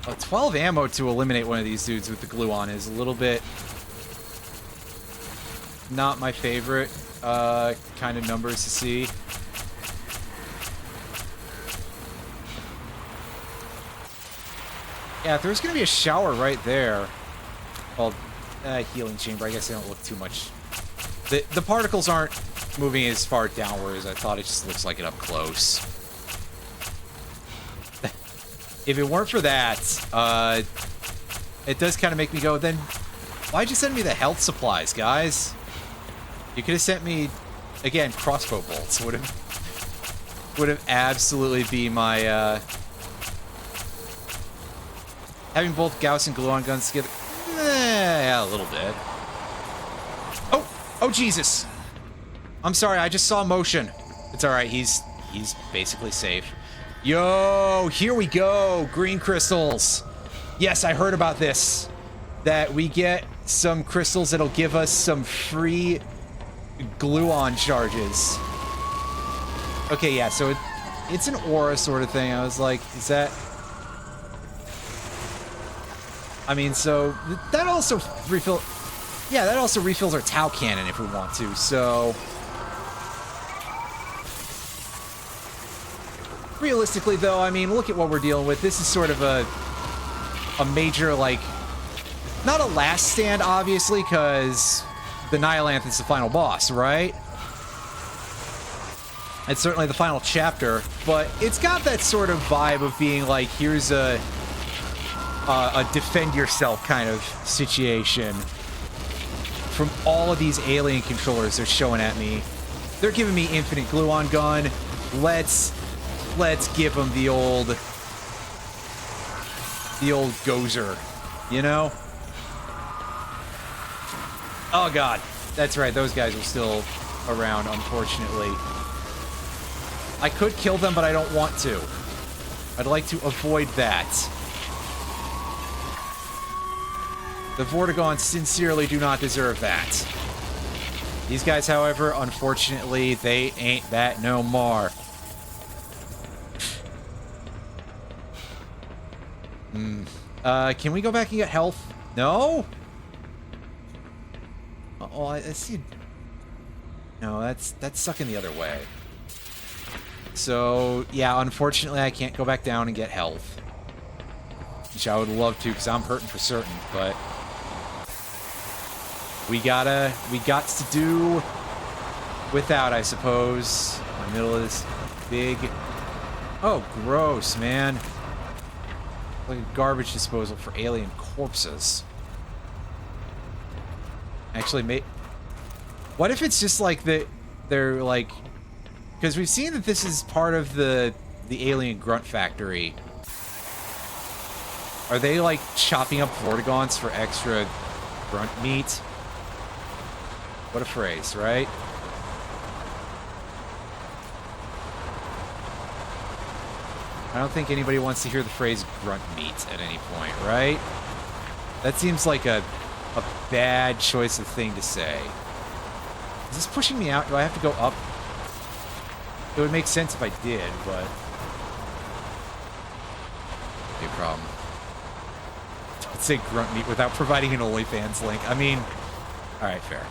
Oh, 12 ammo to eliminate one of these dudes with the glue on is a little bit not my favorite kind of numbers to see. Yeah, if there's going to be a shower right there, well, healing chamber. I guess they don't look too much. The particles aren't moving as far downward as I thought. It just looks like it up close. If it weren't for that, it does kind of make me go, then why'd you send me the health supplies, guys? You could have sent me, again, crossbow bolts. Would have absolutely been my, having both Gauss and Gluon guns together. Yeah, a little bit. Oh, Jesus. I'm sorry, I just saw motion. It's alright, he's basically safe. Yo, here we go. Green crystals. Yes, I heard about this. That we get some crystals that'll give us some free gluon charges. Okay, yeah, so it's an aura sort of thing. I was like, is that... I mean, so that also refill... Yeah, that also refills our Tau cannon if we want to, so... Realistically, though, I mean, look at what we're dealing with. This is sort of a major, like... Not a last stand, obviously, because the Nihilanth is the final boss, right? It's certainly the final chapter, but it's got that sort of vibe of being like, here's a defend yourself kind of situation from all of these alien controllers they're showing at me. They're giving me infinite gluon gun. Let's give them the old gozer, you know? Oh god, that's right, those guys are still around, unfortunately. I could kill them, but I don't want to. I'd like to avoid that. The Vortigons sincerely do not deserve that. These guys, however, unfortunately, they ain't that no more. Can we go back and get health? No? Oh, I see. No, that's sucking the other way. So, yeah, unfortunately, I can't go back down and get health. Which I would love to, because I'm hurting for certain, but... We got to do without, I suppose. In the middle of this big... Oh, gross, man. Like a garbage disposal for alien corpses. Actually, what if it's just like they're like... Because we've seen that this is part of the alien grunt factory. Are they like chopping up Vortigons for extra grunt meat? What a phrase, right? I don't think anybody wants to hear the phrase grunt meat at any point, right? That seems like a bad choice of thing to say. Is this pushing me out? Do I have to go up? It would make sense if I did, but... No problem. Don't say grunt meat without providing an OnlyFans link. I mean... Alright, fair.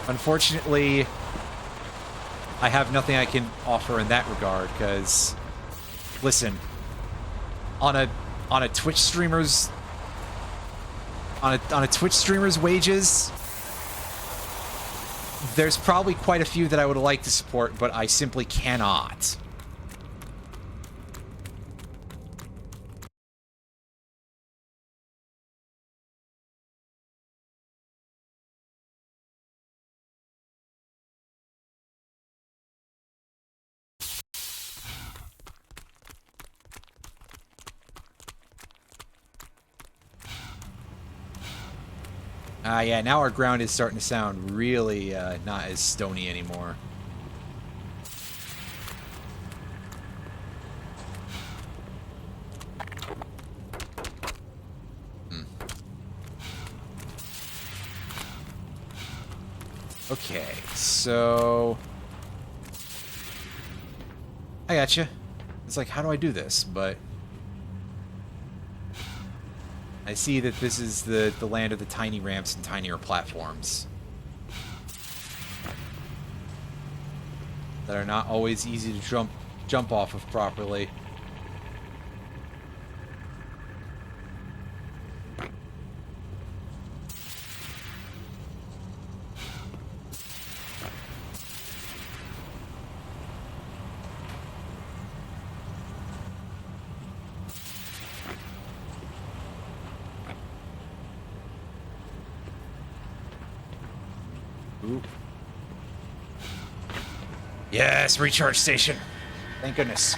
Unfortunately, I have nothing I can offer in that regard, because... Listen, on a Twitch streamer's... On a Twitch streamer's wages... There's probably quite a few that I would like to support, but I simply cannot. Yeah, now our ground is starting to sound really not as stony anymore. Okay, so... I gotcha. It's like, how do I do this? But... I see that this is the land of the tiny ramps and tinier platforms. That are not always easy to jump off of properly. Ooh. Yes, recharge station. Thank goodness.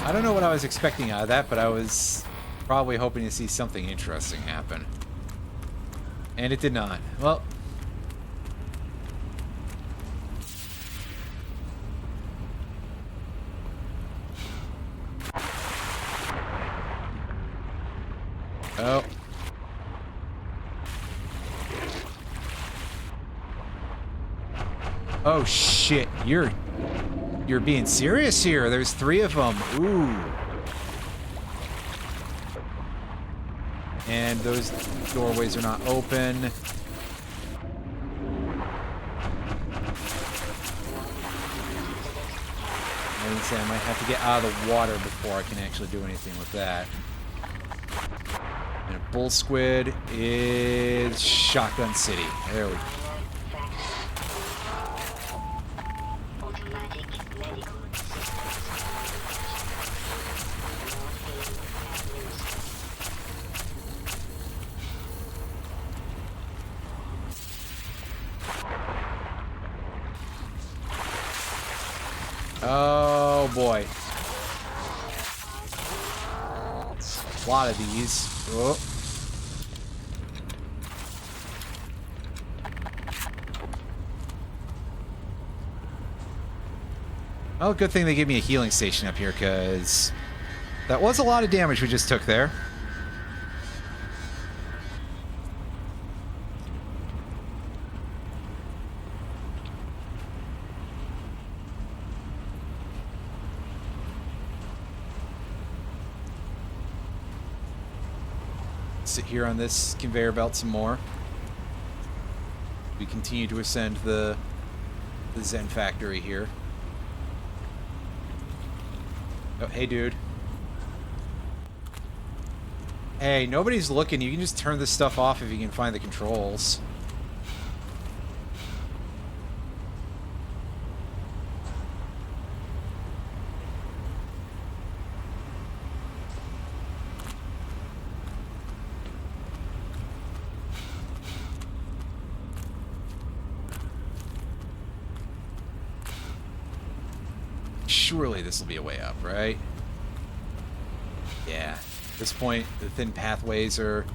I don't know what I was expecting out of that, but I was probably hoping to see something interesting happen. And it did not. Well. Oh. Oh shit, you're being serious here. There's 3 of them. Ooh. And those doorways are not open. I would say I might have to get out of the water before I can actually do anything with that. And a bull squid is Shotgun City. There we go. Oh boy. A lot of these. Oh. Well, good thing they gave me a healing station up here, because that was a lot of damage we just took there. Sit here on this conveyor belt some more. We continue to ascend the Zen factory here. Oh, hey, dude. Hey, nobody's looking. You can just turn this stuff off if you can find the controls. Surely this will be a way up, right? Yeah. At this point, the thin pathways are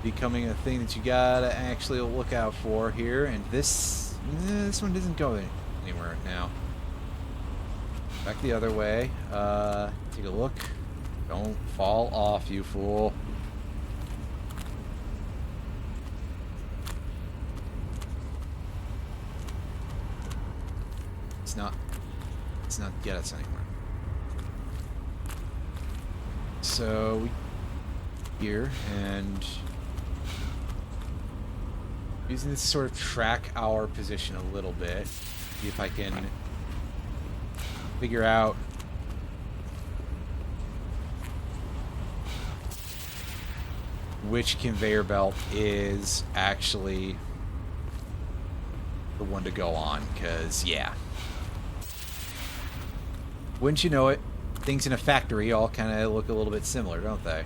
becoming a thing that you gotta actually look out for here. And this one doesn't go anywhere now. Back the other way. Take a look. Don't fall off, you fool. It's not get us anywhere. So we here and using this to sort of track our position a little bit. See if I can figure out which conveyor belt is actually the one to go on, because yeah. Wouldn't you know it, things in a factory all kind of look a little bit similar, don't they?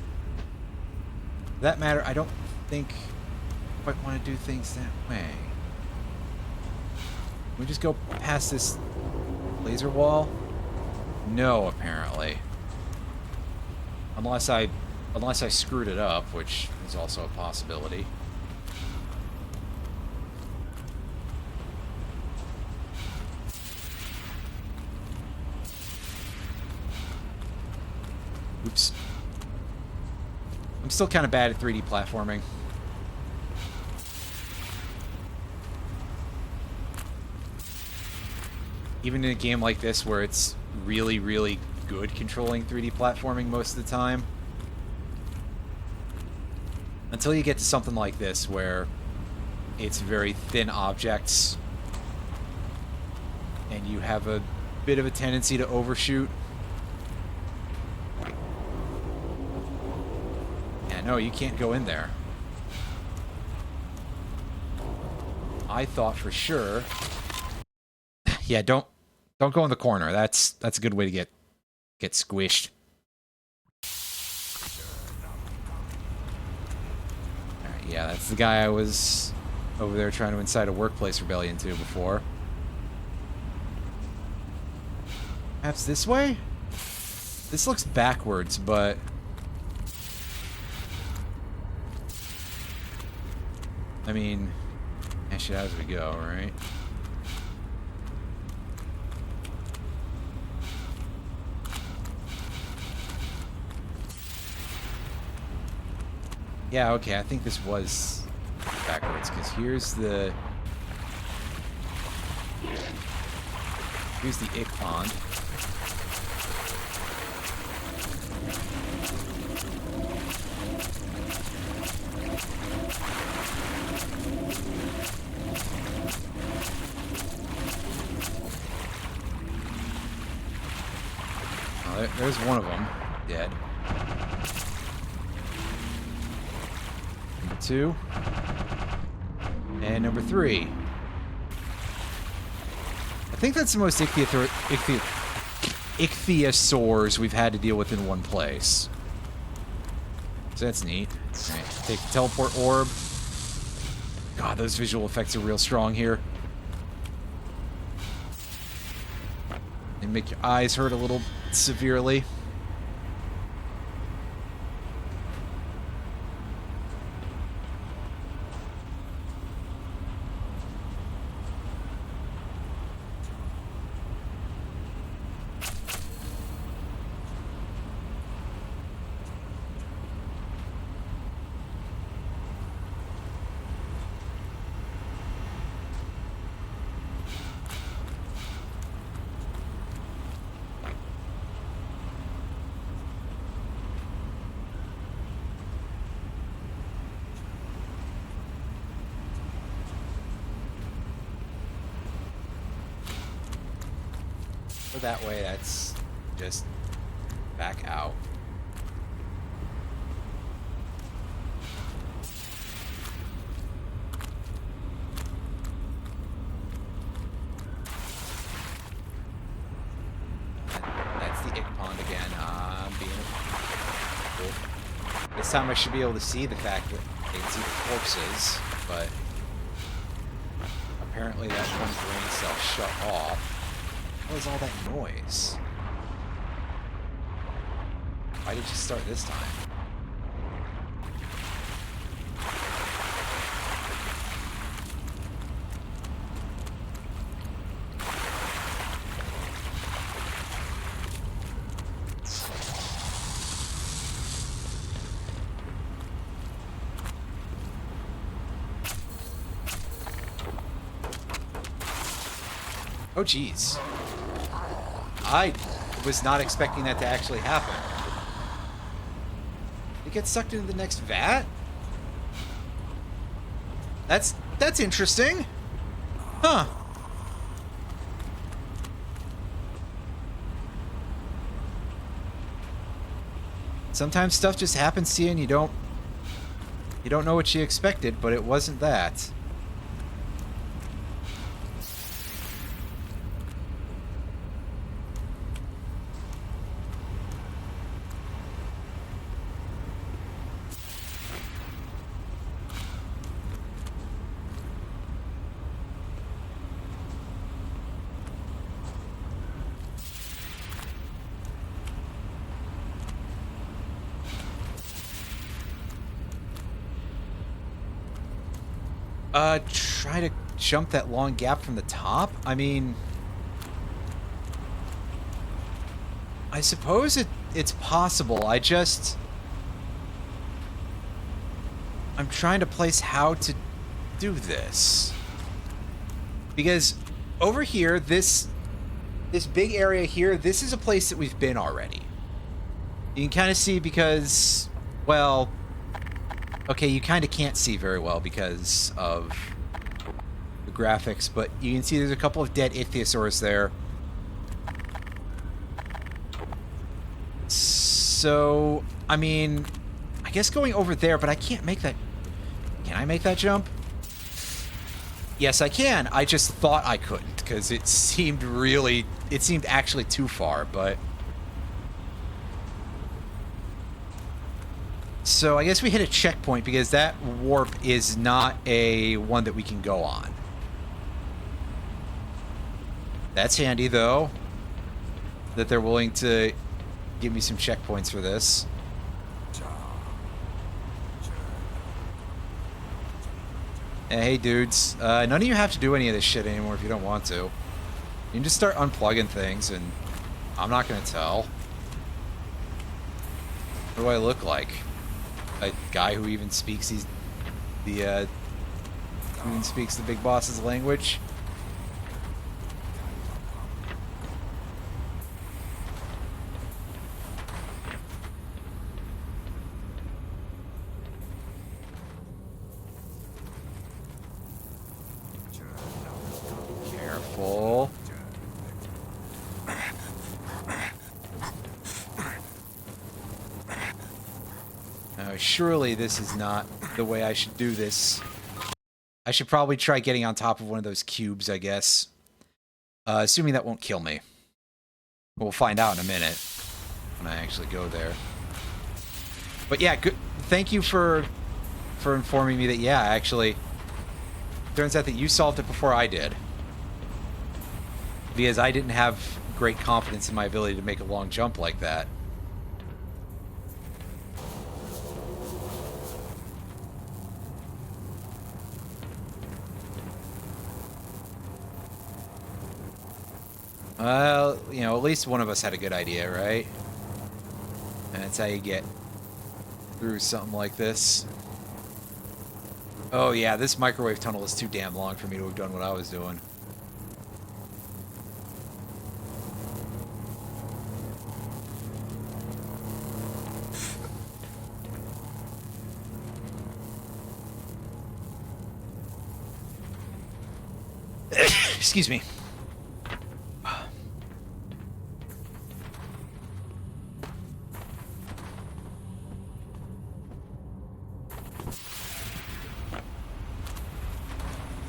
For that matter, I don't think I quite want to do things that way. Can we just go past this laser wall? No, apparently. Unless I screwed it up, which is also a possibility. Oops. I'm still kind of bad at 3D platforming. Even in a game like this where it's really, really good controlling 3D platforming most of the time. Until you get to something like this where it's very thin objects and you have a bit of a tendency to overshoot. Yeah, no, you can't go in there. I thought for sure. Yeah, don't go in the corner. That's a good way to get squished. All right, yeah, that's the guy I was over there trying to incite a workplace rebellion to before. Perhaps this way? This looks backwards, but I mean, hash it out as we go, right? Yeah, okay, I think this was backwards, because here's the ick pond. Oh, there's one of them dead. Number 2. And number 3. I think that's the most ichthyosaurs we've had to deal with in one place. So that's neat. Alright, take the teleport orb. God, those visual effects are real strong here. They make your eyes hurt a little severely. So that way, that's just back out. That's the ick pond again. Being cool. This time I should be able to see the fact that they can see the corpses, but apparently that one brain cell shut off. What was all that noise? Why did you start this time? Oh, jeez. I was not expecting that to actually happen. It gets sucked into the next vat? That's interesting. Huh. Sometimes stuff just happens to you and you don't know what you expected, but it wasn't that. Try to jump that long gap from the top? I mean, I suppose it's possible. I'm trying to place how to do this. Because over here, this big area here, this is a place that we've been already. You can kind of see because, well, okay, you kind of can't see very well because of the graphics, but you can see there's a couple of dead ichthyosaurs there. So, I mean, I guess going over there, but I can't make that... Can I make that jump? Yes, I can. I just thought I couldn't, because it seemed really... It seemed actually too far, but... So I guess we hit a checkpoint, because that warp is not a one that we can go on. That's handy, though, that they're willing to give me some checkpoints for this. Hey, dudes. None of you have to do any of this shit anymore if you don't want to. You can just start unplugging things, and I'm not going to tell. What do I look like? A guy who even speaks who even speaks the big boss's language? Careful. Now, surely this is not the way I should do this. I should probably try getting on top of one of those cubes, I guess. Assuming that won't kill me. We'll find out in a minute when I actually go there. But yeah, good. Thank you for informing me that, yeah, actually, turns out that you solved it before I did. Because I didn't have great confidence in my ability to make a long jump like that. Well, you know, at least one of us had a good idea, right? And that's how you get through something like this. Oh yeah, this microwave tunnel is too damn long for me to have done what I was doing. Excuse me.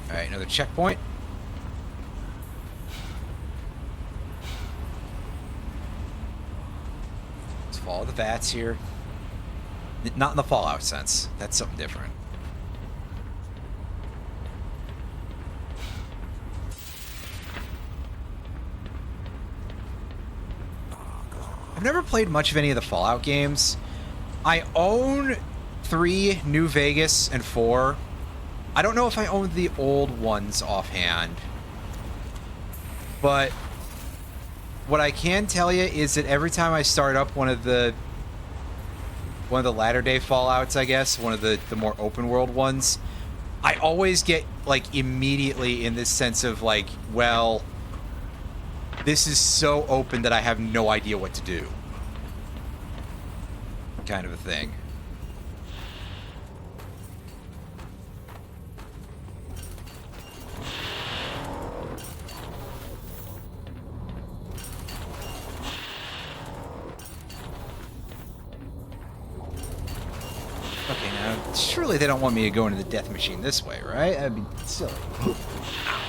Alright, another checkpoint. Let's follow the vats here. Not in the Fallout sense. That's something different. I've never played much of any of the Fallout games. I own 3, New Vegas, and 4. I don't know if I own the old ones offhand. But what I can tell you is that every time I start up one of the latter-day Fallouts, I guess, one of the more open-world ones, I always get, like, immediately in this sense of, like, well, this is so open that I have no idea what to do. Kind of a thing. Okay, now, surely they don't want me to go into the death machine this way, right? That'd be silly.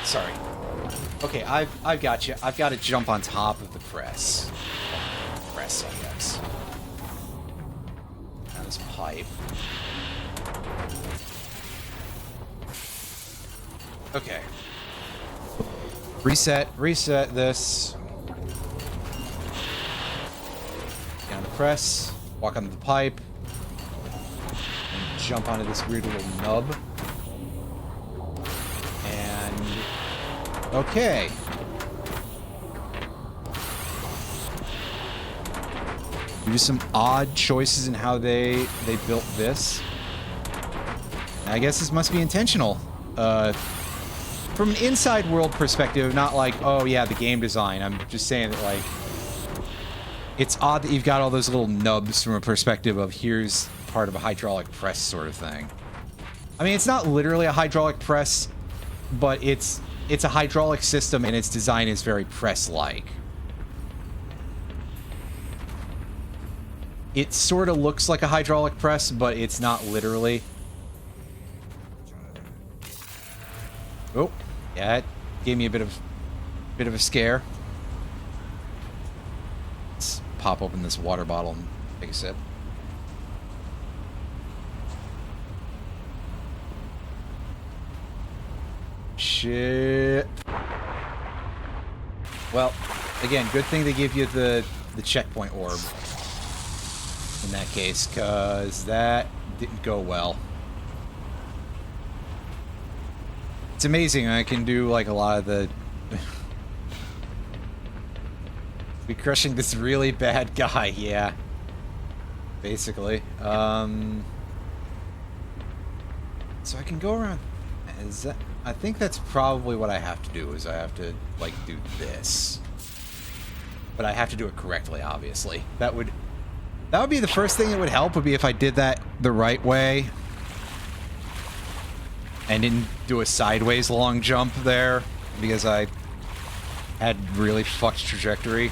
Sorry. Okay, I've got you. I've got to jump on top of the press. Press, I guess. Now this pipe. Okay. Reset this. Get on the press. Walk onto the pipe. And jump onto this weird little nub. And... okay. Do some odd choices in how they built this. I guess this must be intentional. From an inside world perspective, not like, oh yeah, the game design. I'm just saying that, like, it's odd that you've got all those little nubs from a perspective of here's part of a hydraulic press sort of thing. I mean, it's not literally a hydraulic press but it's a hydraulic system and its design is very press-like. It sort of looks like a hydraulic press, but it's not literally. Oh, yeah, it gave me a bit of a scare. Let's pop open this water bottle and take a sip. Shit. Well, again, good thing they give you the checkpoint orb in that case, because that didn't go well. It's amazing. I can do like a lot of the be crushing this really bad guy, yeah. Basically. So I can go around. Is that, I think that's probably what I have to do, is I have to like do this. But I have to do it correctly, obviously. That would be the first thing that would help, would be if I did that the right way. And didn't do a sideways long jump there, because I had really fucked trajectory.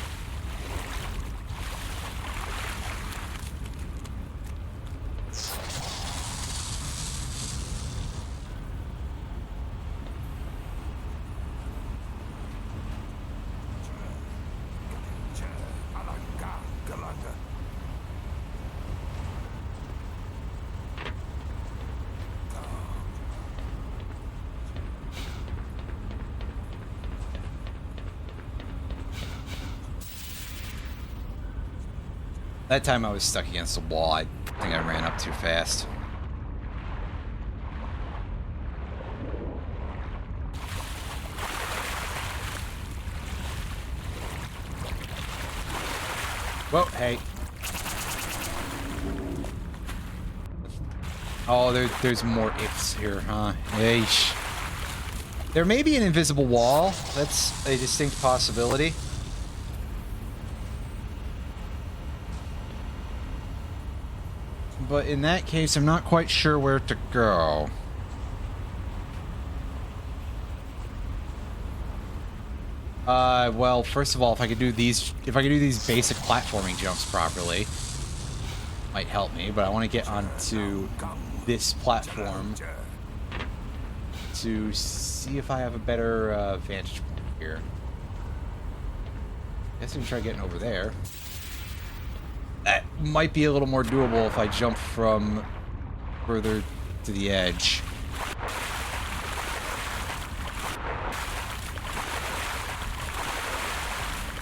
That time I was stuck against the wall. I think I ran up too fast. Whoa, hey. Oh, there's more ifs here, huh? Yeesh. There may be an invisible wall. That's a distinct possibility. But in that case, I'm not quite sure where to go. Well, first of all, if I could do these basic platforming jumps properly, might help me. But I want to get onto this platform to see if I have a better vantage point here. Guess I can try getting over there. That might be a little more doable if I jump from further to the edge.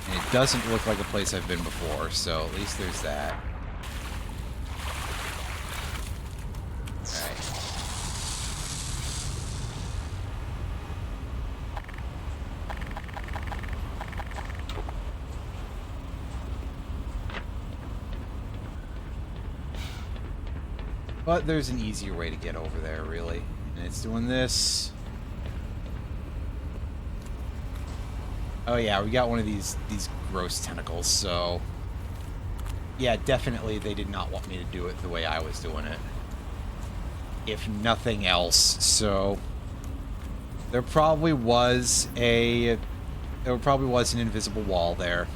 And it doesn't look like a place I've been before, so at least there's that. Alright. But there's an easier way to get over there, really. And it's doing this. Oh yeah, we got one of these gross tentacles, so... Yeah, definitely they did not want me to do it the way I was doing it. If nothing else, so... There probably was an invisible wall there.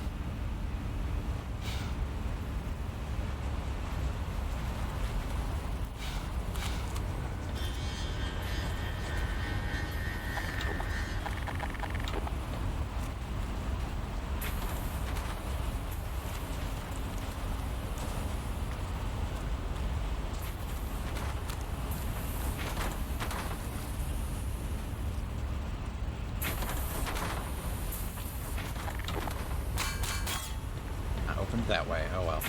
That way. Oh well.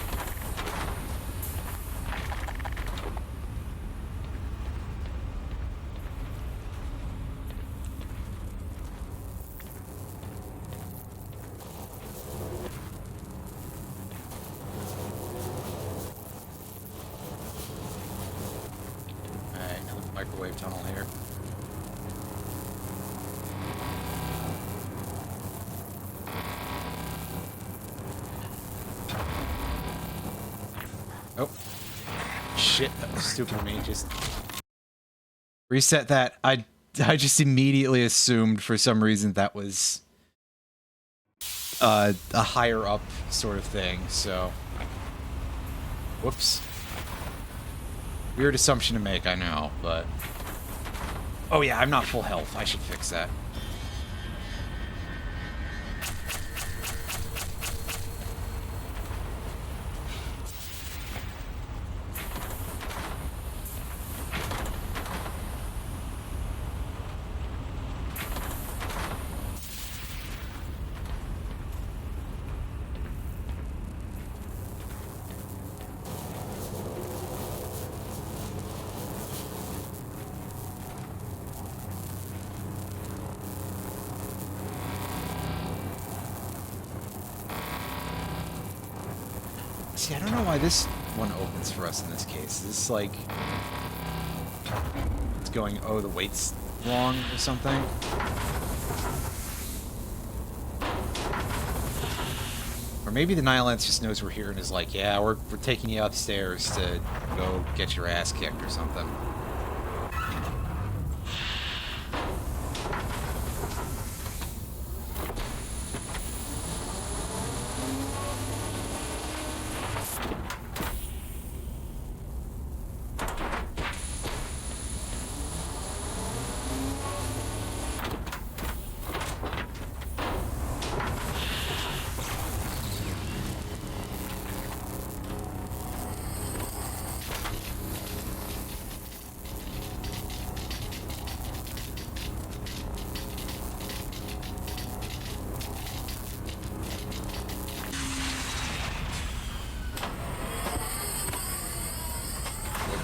Alright, another microwave tunnel here. Oh. Shit, that was stupid of me. Just reset that. I I just immediately assumed for some reason that was a higher up sort of thing, so... Whoops. Weird assumption to make, I know, but... Oh yeah, I'm not full health. I should fix that. See, I don't know why this one opens for us in this case. This is like... It's going, oh, the weight's wrong or something. Or maybe the Nihilance just knows we're here and is like, yeah, we're taking you upstairs to go get your ass kicked or something.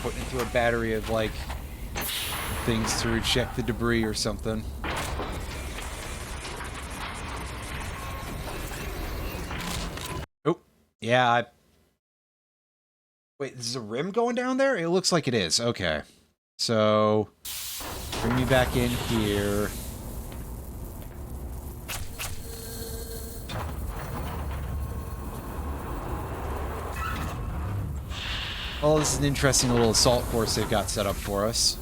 Putting into a battery of, like, things to reject the debris or something. Oh, yeah, Wait, is a rim going down there? It looks like it is. Okay. So, bring me back in here. Well, this is an interesting little assault course they've got set up for us.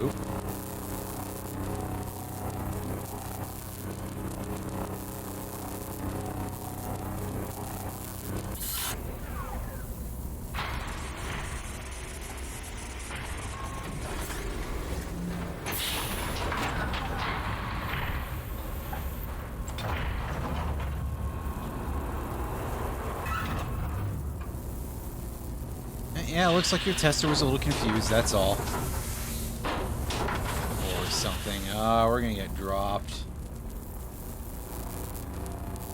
Oop. Yeah, it looks like your tester was a little confused, that's all. Or something. We're gonna get dropped.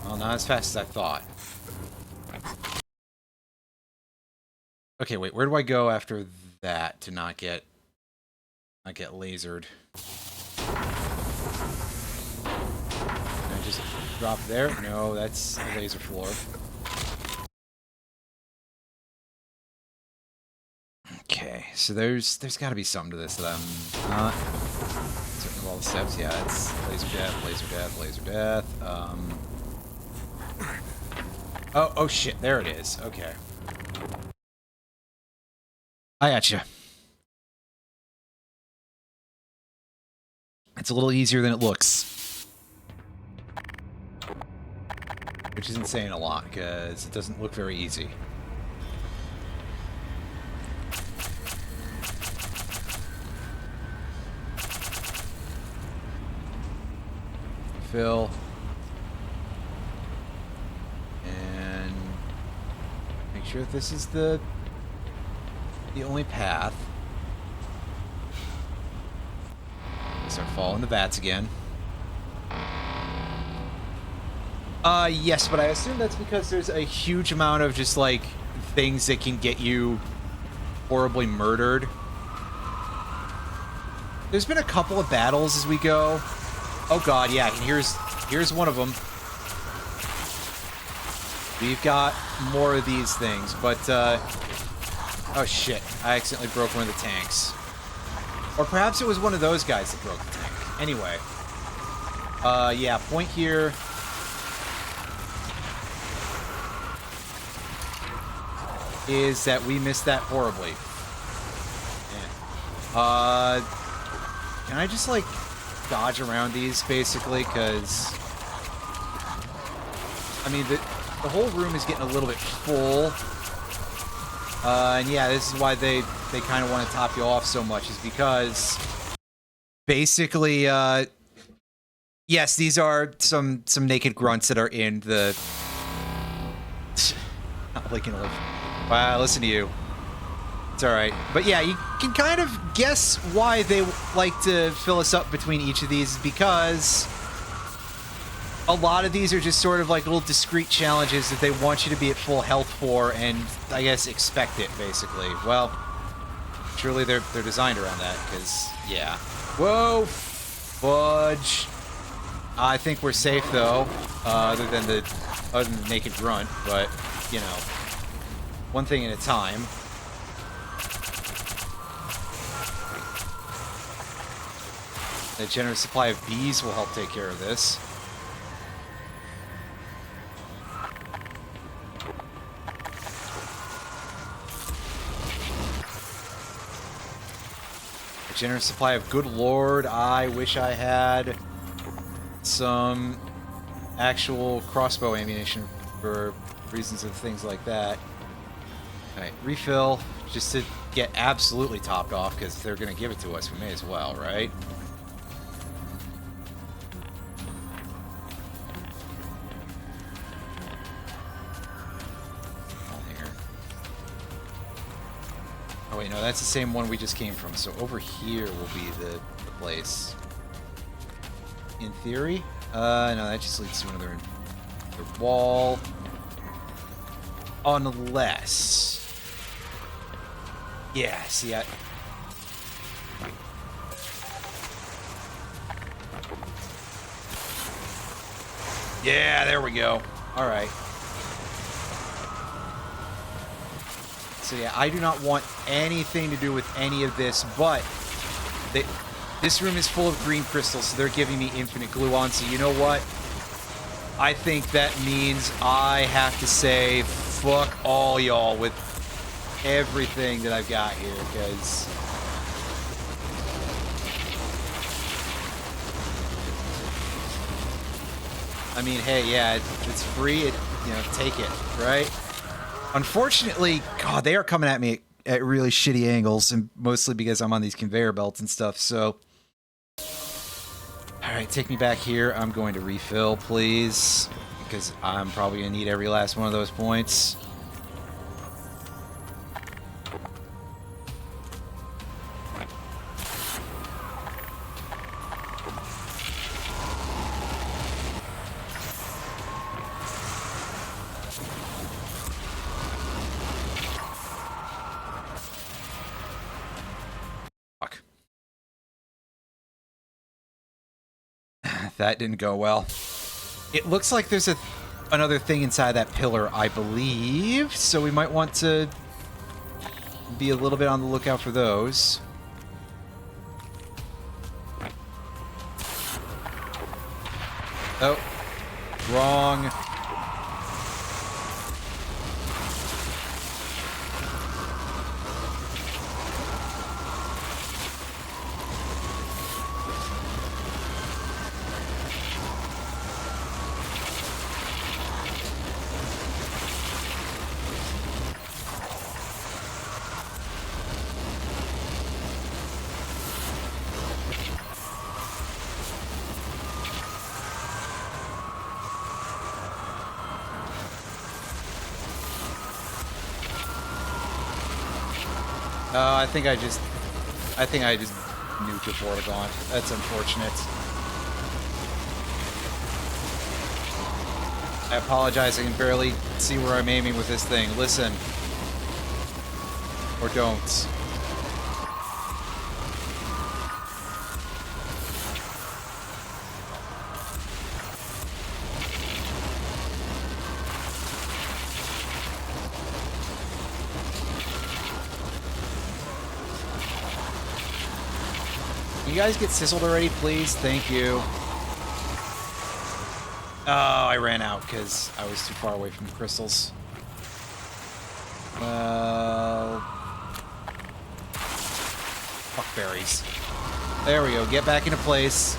Well, not as fast as I thought. Okay, wait, where do I go after that to not get lasered? Can I just drop there? No, that's a laser floor. Okay, so there's got to be something to this that I'm not certain of all the steps. Yeah, it's laser death, laser death, laser death. Oh shit, there it is. Okay. I gotcha. It's a little easier than it looks. Which isn't saying a lot, because it doesn't look very easy. Fill. And Sure if this is the only path. Start following the bats again. Yes, but I assume that's because there's a huge amount of just, like, things that can get you horribly murdered. There's been a couple of battles as we go. Oh god, yeah, and here's one of them. We've got more of these things, but, oh shit, I accidentally broke one of the tanks. Or perhaps it was one of those guys that broke the tank. Anyway. Yeah, point here. Is that we missed that horribly. Yeah. Can I just, like, dodge around these, basically? Because, I mean, the whole room is getting a little bit full. And yeah, this is why they kind of want to top you off so much, is because basically, yes, these are some naked grunts that are in the... Not like, wow, listen to you. It's alright. But yeah, you can kind of guess why they like to fill us up between each of these, because a lot of these are just sort of like little discrete challenges that they want you to be at full health for, and I guess expect it, basically. Well, surely they're designed around that, because, yeah. Whoa! Fudge! I think we're safe, though, other than the naked grunt, but, you know, one thing at a time. A generous supply of bees will help take care of this. A generous supply of good lord. I wish I had some actual crossbow ammunition for reasons of things like that. Alright, refill, just to get absolutely topped off, because if they're going to give it to us, we may as well, right? Oh wait, no, that's the same one we just came from, so over here will be the place. In theory? No, that just leads to another wall. Unless... Yeah, see, yeah, there we go. Alright. So yeah, I do not want anything to do with any of this, but this room is full of green crystals, so they're giving me infinite gluon, so you know what? I think that means I have to say fuck all y'all with everything that I've got here, because... I mean, hey, yeah, it's free, you know, take it, right? Unfortunately, God, they are coming at me at really shitty angles, and mostly because I'm on these conveyor belts and stuff, so... Alright, take me back here. I'm going to refill, please, because I'm probably going to need every last one of those points. That didn't go well. It looks like there's another thing inside that pillar, I believe, so we might want to be a little bit on the lookout for those. Oh, wrong. I think I just nuked the Vortigaunt. That's unfortunate. I apologize, I can barely see where I'm aiming with this thing. Listen. Or don't. Can you guys get sizzled already, please? Thank you. Oh, I ran out because I was too far away from the crystals. Fuck berries. There we go. Get back into place.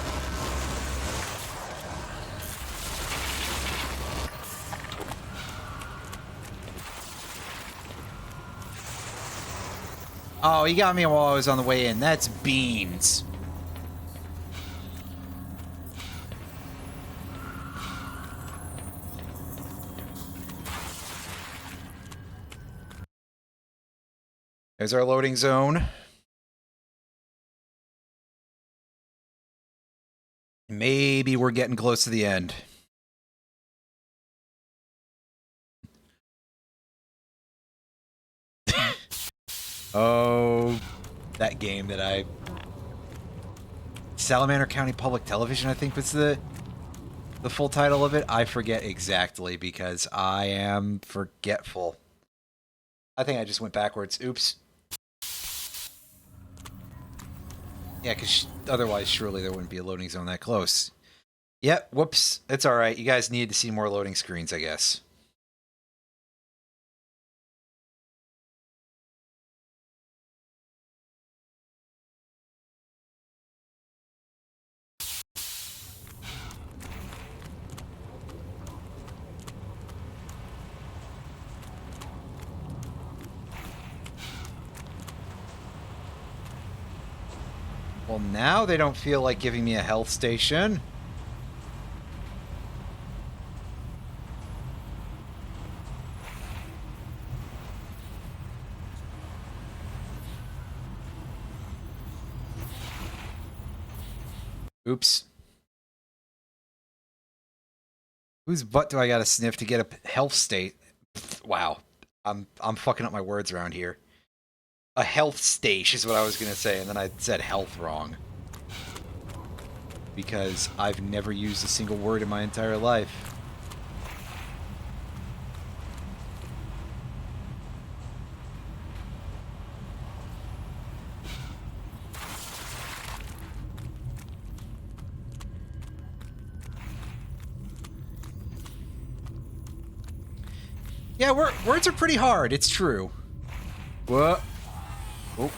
Oh, he got me while I was on the way in. That's beans. There's our loading zone. Maybe we're getting close to the end. Oh, that game that I... Salamander County Public Television, I think was the full title of it. I forget exactly because I am forgetful. I think I just went backwards. Oops. Yeah, because otherwise, surely there wouldn't be a loading zone that close. Yep, whoops. It's alright. You guys needed to see more loading screens, I guess. Well, now they don't feel like giving me a health station. Oops. Whose butt do I gotta sniff to get a health state? Wow. I'm fucking up my words around here. A health stage is what I was gonna say, and then I said health wrong. Because I've never used a single word in my entire life. Yeah, words are pretty hard, it's true. What? Oh.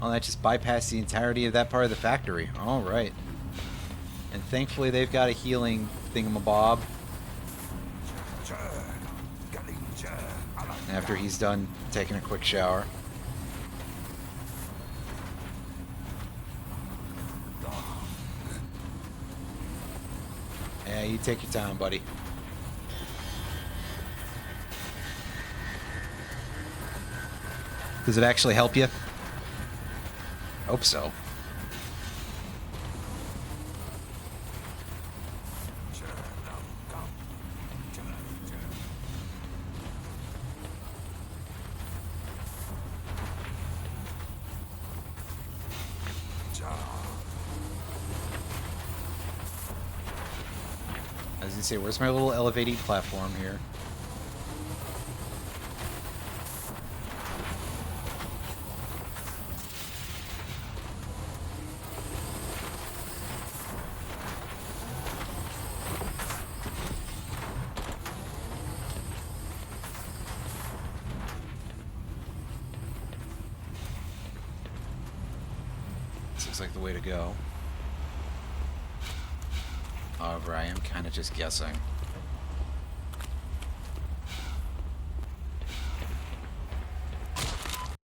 Oh, that just bypassed the entirety of that part of the factory. Alright. And thankfully they've got a healing thingamabob. After he's done taking a quick shower. Yeah, you take your time, buddy. Does it actually help you? Hope so. I was gonna say, where's my little elevating platform here? This looks like the way to go. However, I am kind of just guessing.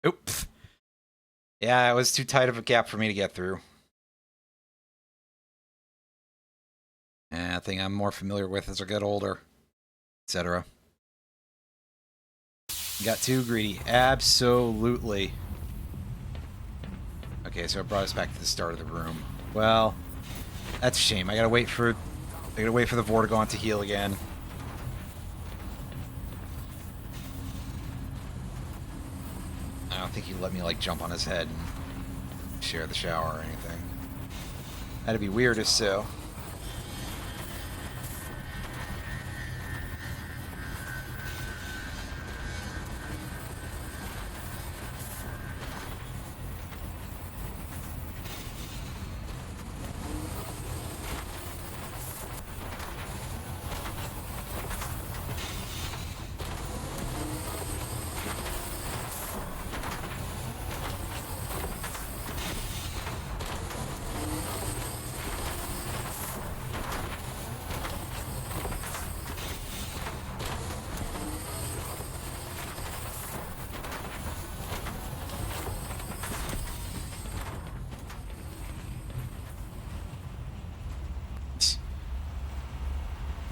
Oops. Yeah, it was too tight of a gap for me to get through. A thing I'm more familiar with as I get older, etc. Got too greedy. Absolutely. Okay, so it brought us back to the start of the room. Well, that's a shame. I gotta wait for the Vortigaunt to heal again. I don't think he'd let me, like, jump on his head and share the shower or anything. That'd be weird as so.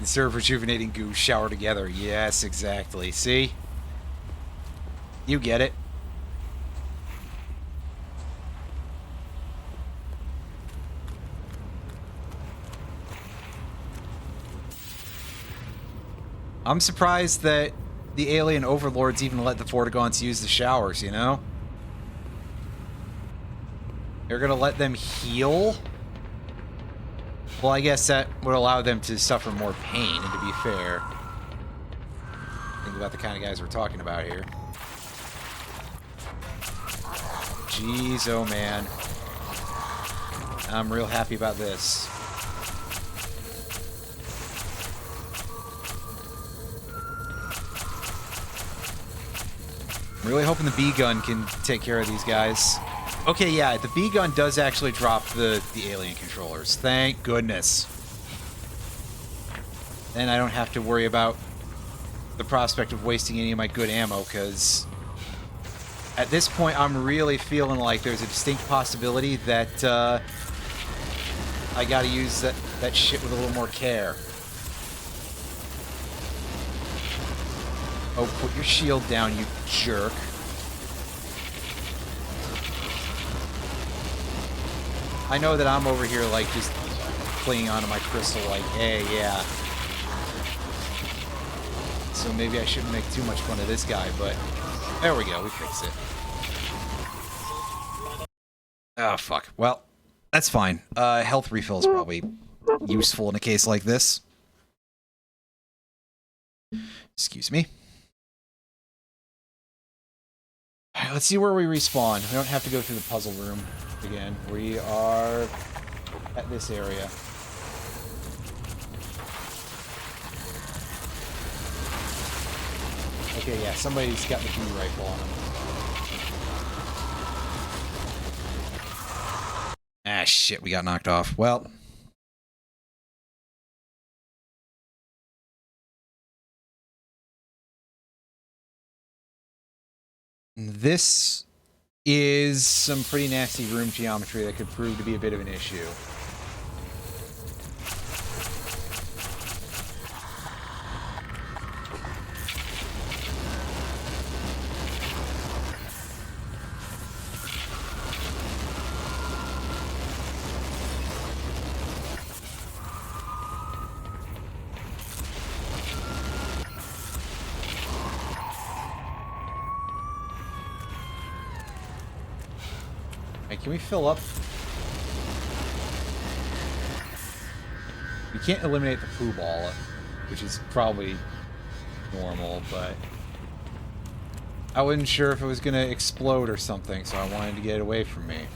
Serve rejuvenating goo, shower together. Yes, exactly. See? You get it. I'm surprised that the alien overlords even let the Vortigaunts use the showers, you know? They're gonna let them heal? Well, I guess that would allow them to suffer more pain, and to be fair. Think about the kind of guys we're talking about here. Jeez, oh man. I'm real happy about this. I'm really hoping the B-gun can take care of these guys. Okay, yeah, the B-gun does actually drop the alien controllers. Thank goodness. Then I don't have to worry about the prospect of wasting any of my good ammo, because at this point I'm really feeling like there's a distinct possibility that I gotta use that shit with a little more care. Oh, put your shield down, you jerk. I know that I'm over here, like, just clinging onto my crystal, like, hey, yeah. So maybe I shouldn't make too much fun of this guy, but there we go, we fixed it. Oh, fuck. Well, that's fine. Health refill is probably useful in a case like this. Excuse me. Alright, let's see where we respawn. We don't have to go through the puzzle room again. We are at this area. Okay, yeah, somebody's got the B rifle on him. Ah, shit, we got knocked off. Well. This is some pretty nasty room geometry that could prove to be a bit of an issue. Can we fill up? We can't eliminate the poo ball, which is probably normal, but I wasn't sure if it was going to explode or something, so I wanted to get it away from me.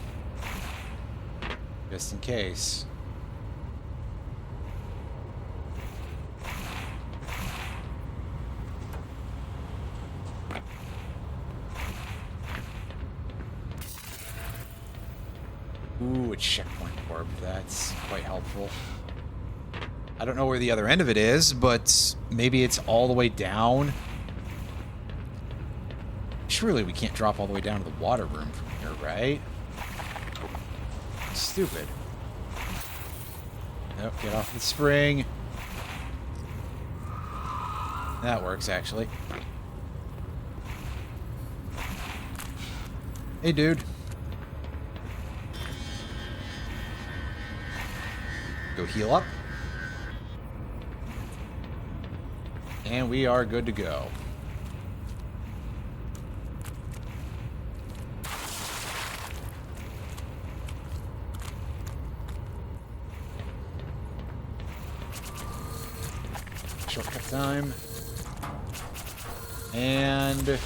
Just in case. Ooh, a checkpoint orb. That's quite helpful. I don't know where the other end of it is, but maybe it's all the way down. Surely we can't drop all the way down to the water room from here, right? Stupid. Nope, get off the spring. That works, actually. Hey, dude. Go heal up. And we are good to go. Shortcut time. And...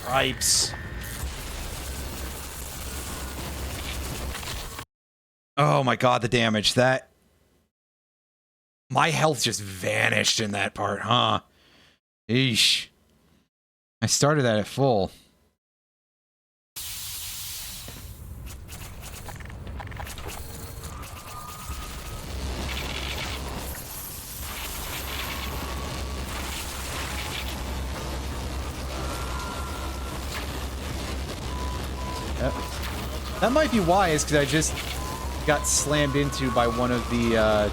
Pipes. Oh my god, the damage. That... My health just vanished in that part, huh? Eesh. I started that at full. Yep. That might be why, is because I just got slammed into by one of the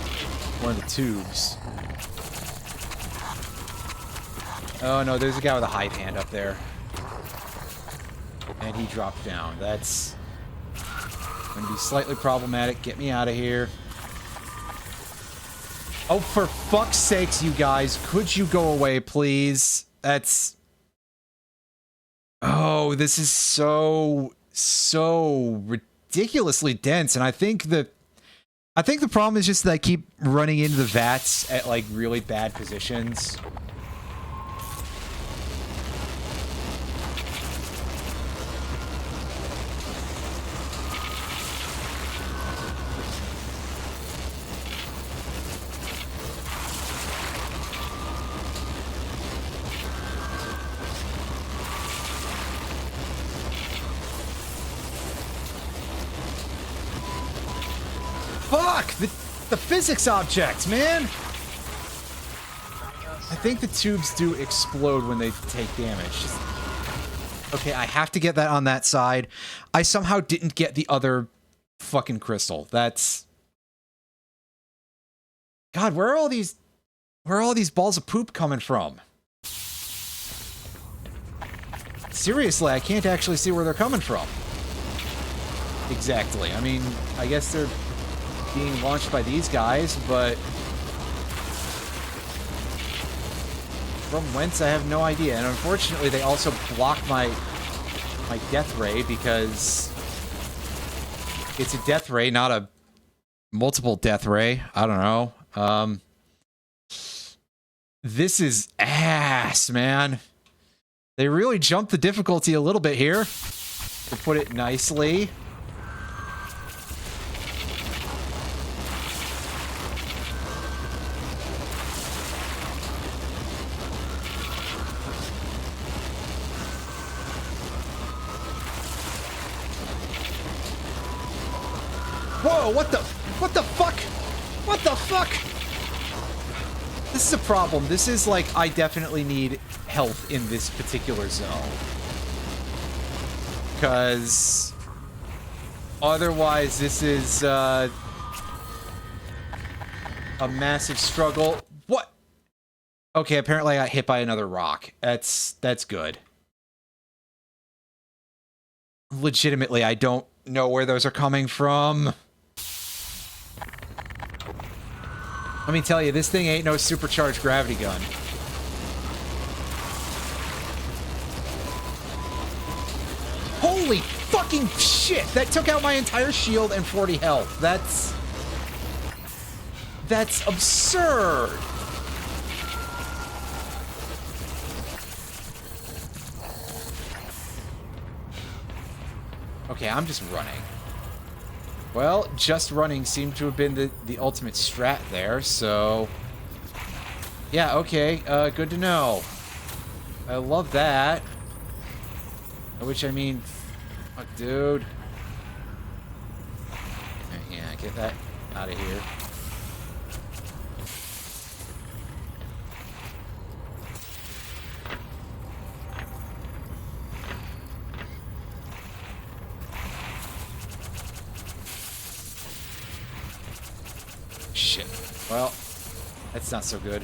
tubes. Oh no, there's a guy with a hive hand up there. And he dropped down. That's going to be slightly problematic. Get me out of here. Oh, for fuck's sakes, you guys. Could you go away, please? That's... Oh, this is so ridiculously dense. And I think the problem is just that I keep running into the vats at, like, really bad positions. Fuck! The physics objects, man! I think the tubes do explode when they take damage. Just... Okay, I have to get that on that side. I somehow didn't get the other fucking crystal. That's... God, where are all these balls of poop coming from? Seriously, I can't actually see where they're coming from. Exactly. I mean, I guess they're being launched by these guys, but from whence I have no idea. And unfortunately, they also block my death ray because it's a death ray, not a multiple death ray. I don't know. This is ass, man. They really jumped the difficulty a little bit here, to put it nicely. Whoa, what the fuck? What the fuck? This is a problem. This is like, I definitely need health in this particular zone. Because otherwise this is a massive struggle. What? Okay, apparently I got hit by another rock. That's good. Legitimately, I don't know where those are coming from. Let me tell you, this thing ain't no supercharged gravity gun. Holy fucking shit! That took out my entire shield and 40 health. That's absurd! Okay, I'm just running. Well, just running seemed to have been the ultimate strat there, so... Yeah, okay, good to know. I love that. Which, I mean... Fuck, dude. Yeah, get that out of here. shit. Well, that's not so good.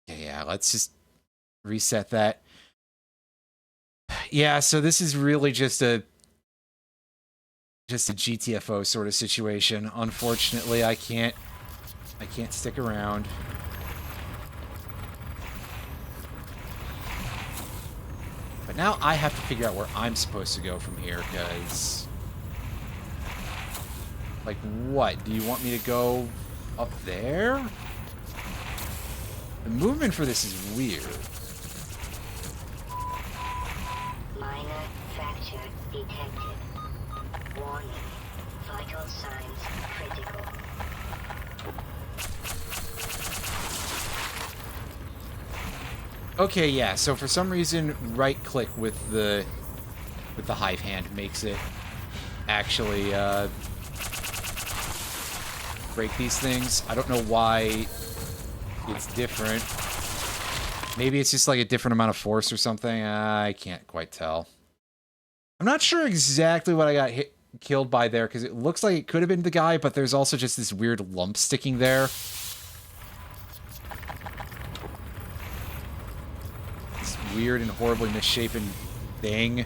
Yeah, let's just reset that. Yeah, so this is really just a GTFO sort of situation. Unfortunately, I can't stick around. But now I have to figure out where I'm supposed to go from here, because... Like, what? Do you want me to go up there? The movement for this is weird. Minor fracture detected. Warning. Vital signs critical. Okay, yeah, so for some reason, right-click with the hive hand makes it actually break these things. I don't know why it's different. Maybe it's just like a different amount of force or something. I can't quite tell. I'm not sure exactly what I got killed by there, because it looks like it could have been the guy, but there's also just this weird lump sticking there. This weird and horribly misshapen thing.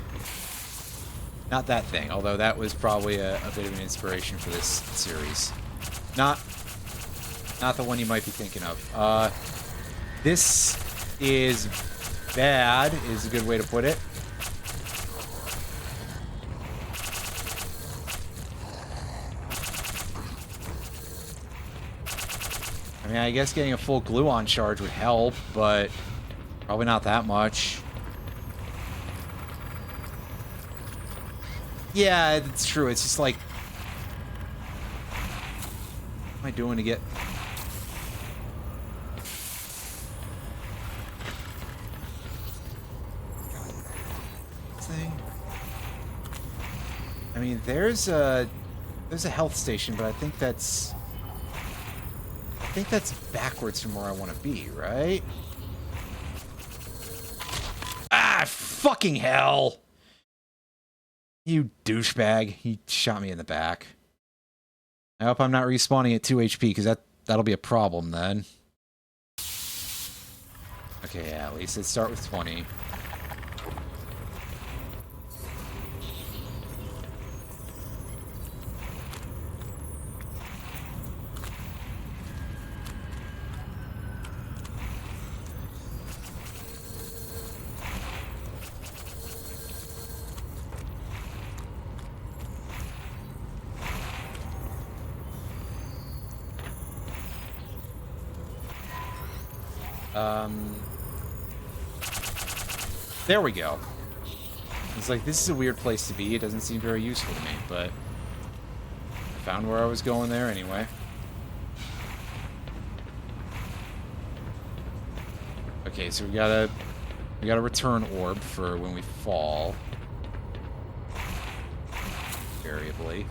Not that thing, although that was probably a bit of an inspiration for this series. Not the one you might be thinking of. This is bad, is a good way to put it. I mean, I guess getting a full glue-on charge would help, but probably not that much. Yeah, it's true. It's just like... What am I doing to get... thing? I mean, there's a health station, but I think that's backwards from where I want to be, right? Ah, fucking hell! You douchebag. He shot me in the back. I hope I'm not respawning at 2 HP, because that'll be a problem then. Okay, yeah, at least let's start with 20. There we go. It's like, this is a weird place to be. It doesn't seem very useful to me, but I found where I was going there anyway. Okay, so we got a return orb for when we fall. Variably.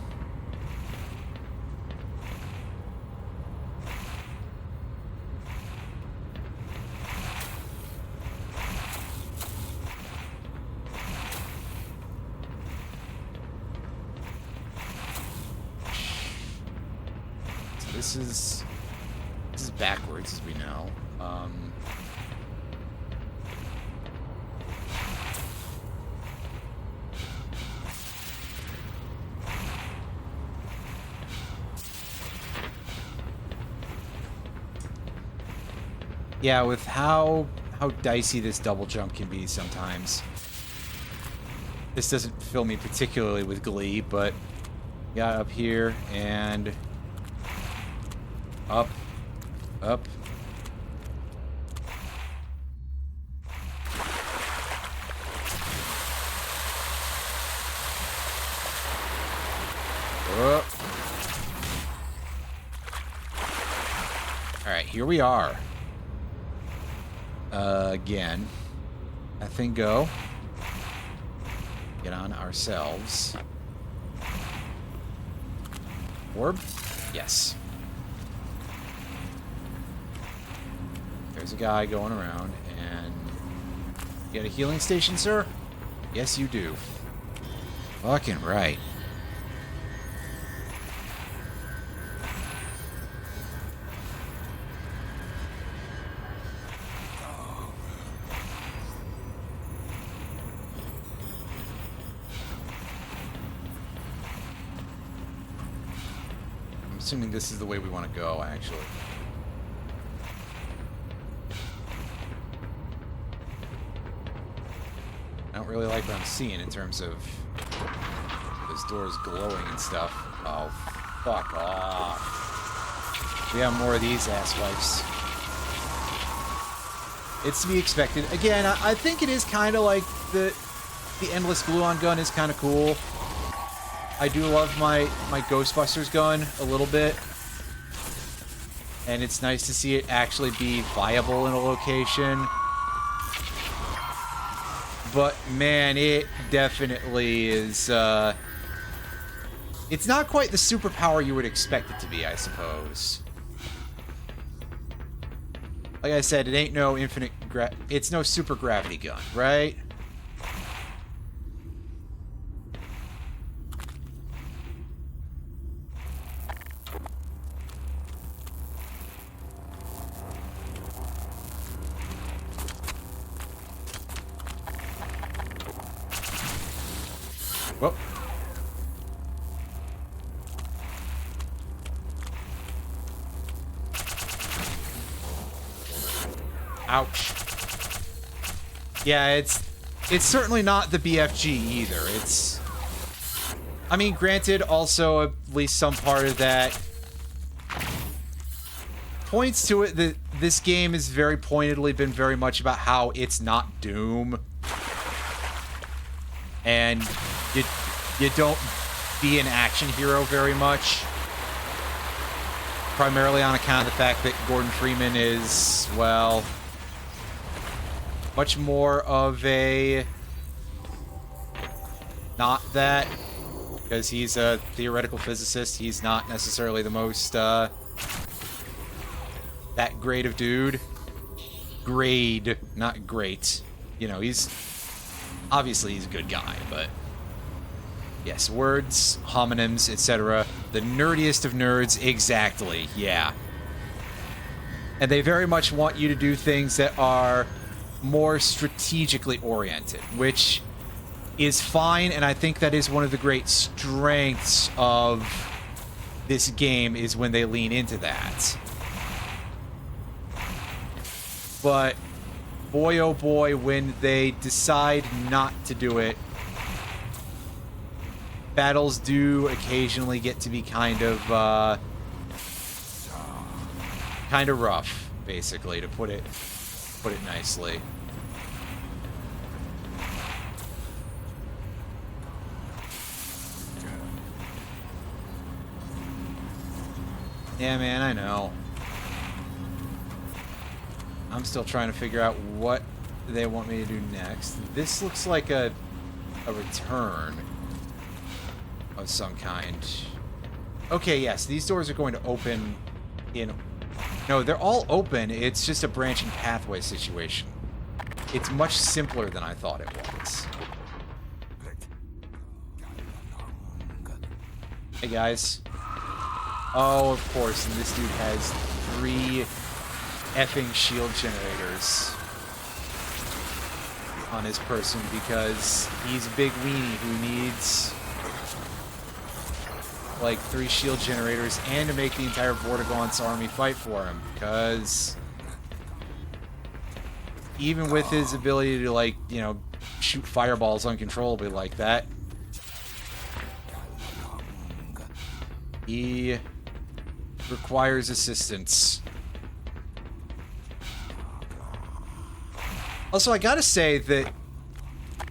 This is backwards, as we know. Yeah, with how dicey this double jump can be sometimes. This doesn't fill me particularly with glee, but got up here and up, up. Up. All right, here we are. Again. That thing go. Get on ourselves. Orb? Yes. There's a guy going around, and... You got a healing station, sir? Yes, you do. Fucking right. I'm assuming this is the way we want to go, actually. I don't really like what I'm seeing in terms of those doors glowing and stuff. Oh, fuck off. We have more of these ass wipes. It's to be expected. Again, I think it is kind of like the endless glue-on gun is kind of cool. I do love my Ghostbusters gun a little bit. And it's nice to see it actually be viable in a location. But, man, it definitely is, it's not quite the superpower you would expect it to be, I suppose. Like I said, it ain't no it's no super gravity gun, right? Whoop. Ouch. Yeah, it's certainly not the BFG either. It's, I mean, granted, also at least some part of that points to it that this game has very pointedly been very much about how it's not Doom. And you don't be an action hero very much. Primarily on account of the fact that Gordon Freeman is, well, much more of a not that, because he's a theoretical physicist. He's not necessarily the most that great of dude. Grade, not great. You know, he's obviously he's a good guy, but yes, words, homonyms, etc. The nerdiest of nerds, exactly, yeah. And they very much want you to do things that are more strategically oriented, which is fine, and I think that is one of the great strengths of this game, is when they lean into that. But boy oh boy, when they decide not to do it, battles do occasionally get to be kind of rough, basically, to put it nicely. Yeah, man, I know. I'm still trying to figure out what they want me to do next. This looks like a return of some kind. Okay, yes, these doors are going to open in... No, they're all open. It's just a branching pathway situation. It's much simpler than I thought it was. Hey, guys. Oh, of course, and this dude has 3 effing shield generators on his person because he's a big weenie who needs like 3 shield generators and to make the entire Vortigaunt's army fight for him, because even with his ability to, like, you know, shoot fireballs uncontrollably like that, he requires assistance. Also, I gotta say that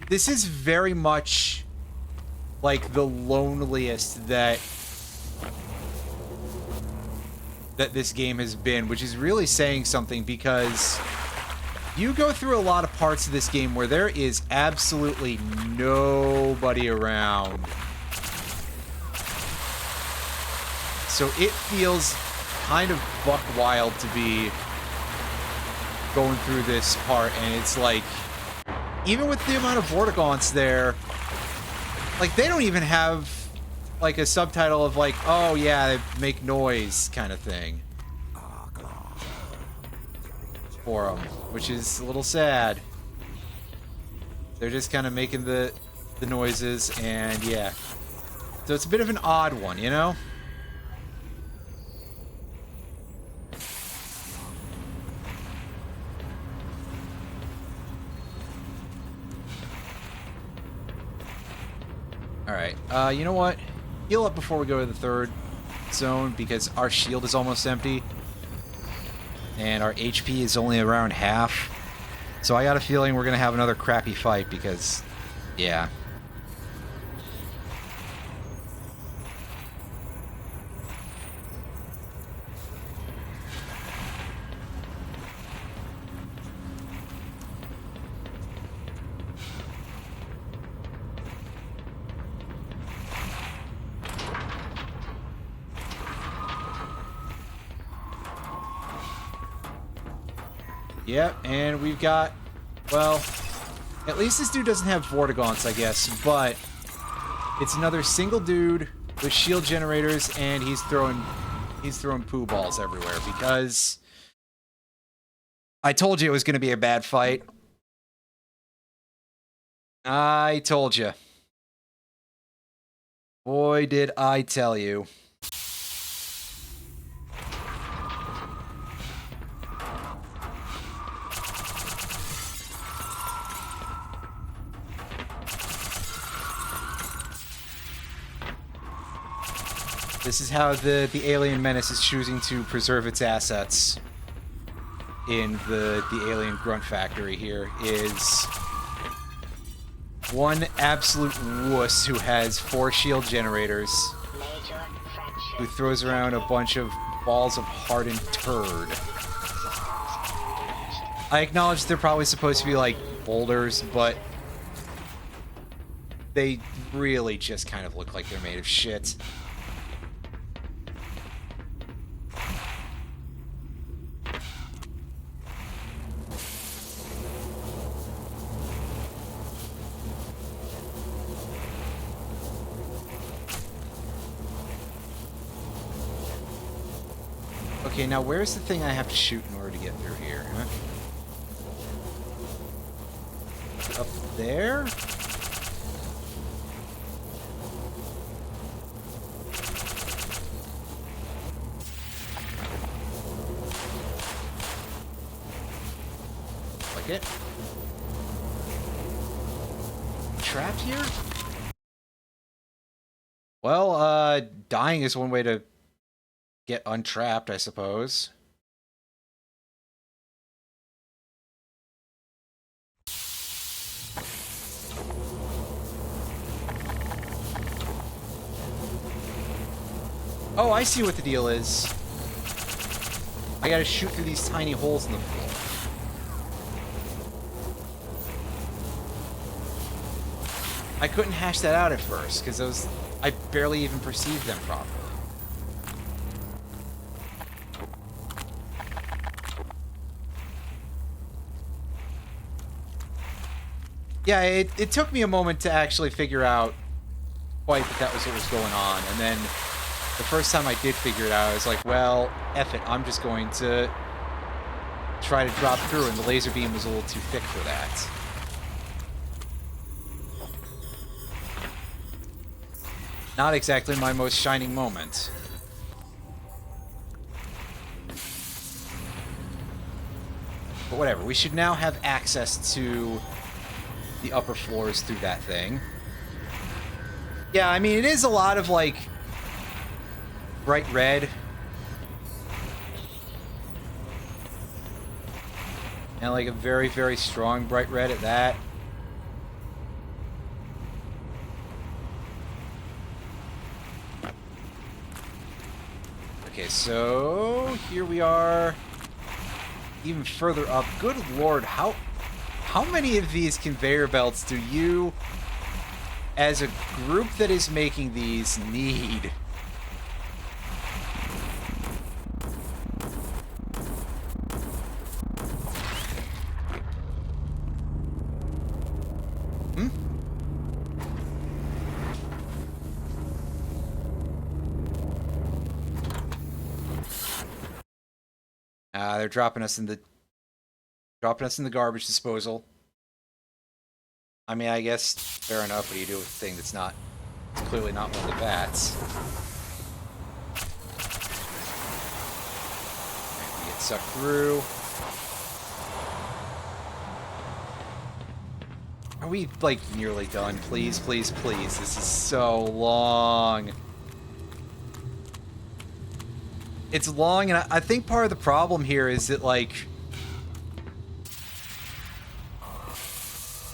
this is very much like the loneliest that this game has been, which is really saying something, because you go through a lot of parts of this game where there is absolutely nobody around. So it feels kind of buck wild to be going through this part, and it's like, even with the amount of Vortigaunts there, Like, they don't even have, like, a subtitle of, like, oh, yeah, they make noise kind of thing for them, which is a little sad. They're just kind of making the noises, and yeah. So it's a bit of an odd one, you know? Alright, you know what? Heal up before we go to the third zone, because our shield is almost empty. And our HP is only around half. So I got a feeling we're going to have another crappy fight, because, yeah. Yep, and we've got, well, at least this dude doesn't have Vortigaunts, I guess, but it's another single dude with shield generators, and he's throwing poo balls everywhere, because I told you it was going to be a bad fight. I told you. Boy, did I tell you. This is how the alien menace is choosing to preserve its assets in the alien grunt factory here, is one absolute wuss who has 4 shield generators, who throws around a bunch of balls of hardened turd. I acknowledge they're probably supposed to be like boulders, but they really just kind of look like they're made of shit. Okay, now where's the thing I have to shoot in order to get through here, huh? Is it up there? Like it? Trapped here? Well, dying is one way to get untrapped, I suppose. Oh, I see what the deal is. I gotta shoot through these tiny holes in the floor. I couldn't hash that out at first, because I barely even perceived them properly. Yeah, it took me a moment to actually figure out quite that was what was going on, and then the first time I did figure it out, I was like, well, F it, I'm just going to try to drop through, and the laser beam was a little too thick for that. Not exactly my most shining moment. But whatever, we should now have access to the upper floors through that thing. Yeah, I mean, it is a lot of, like, bright red. And, like, a very, very strong bright red at that. Okay, so here we are. Even further up. Good lord, how many of these conveyor belts do you, as a group that is making these, need? They're dropping us in the garbage disposal. I mean, I guess fair enough. What do you do with a thing that's not clearly not one of the bats? We get sucked through. Are we, like, nearly done? Please, please, please. This is so long. It's long, and I think part of the problem here is that, like,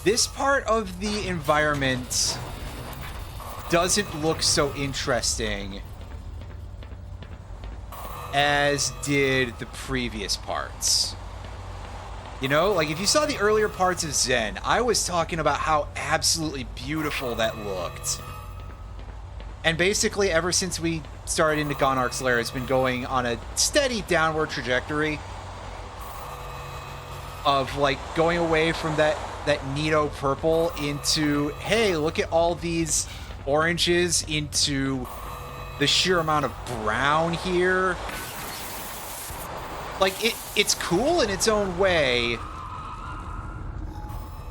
this part of the environment doesn't look so interesting as did the previous parts. You know, like, if you saw the earlier parts of Zen, I was talking about how absolutely beautiful that looked. And basically, ever since we started into Gonarch's Lair, it's been going on a steady downward trajectory of, like, going away from that neato purple into, hey, look at all these oranges, into the sheer amount of brown here. Like, it's cool in its own way.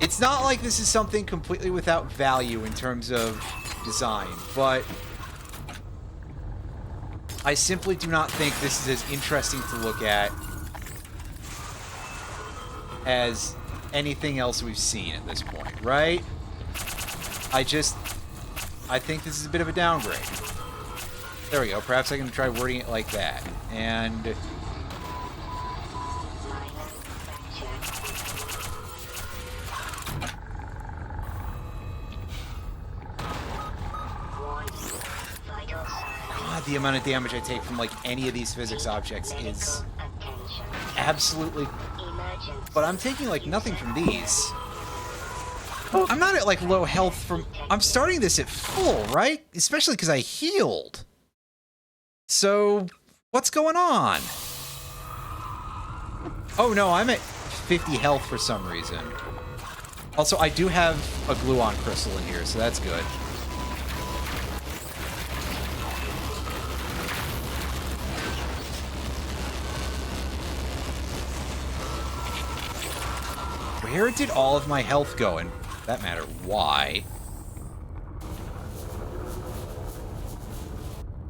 It's not like this is something completely without value in terms of design, but I simply do not think this is as interesting to look at as anything else we've seen at this point, right? I think this is a bit of a downgrade. There we go. Perhaps I can try wording it like that. And God, the amount of damage I take from, like, any of these physics objects is absolutely... But I'm taking, like, nothing from these. I'm not at, like, low health from... I'm starting this at full, right? Especially because I healed. So, what's going on? Oh, no, I'm at 50 health for some reason. Also, I do have a gluon crystal in here, so that's good. Where did all of my health go, and for that matter, why?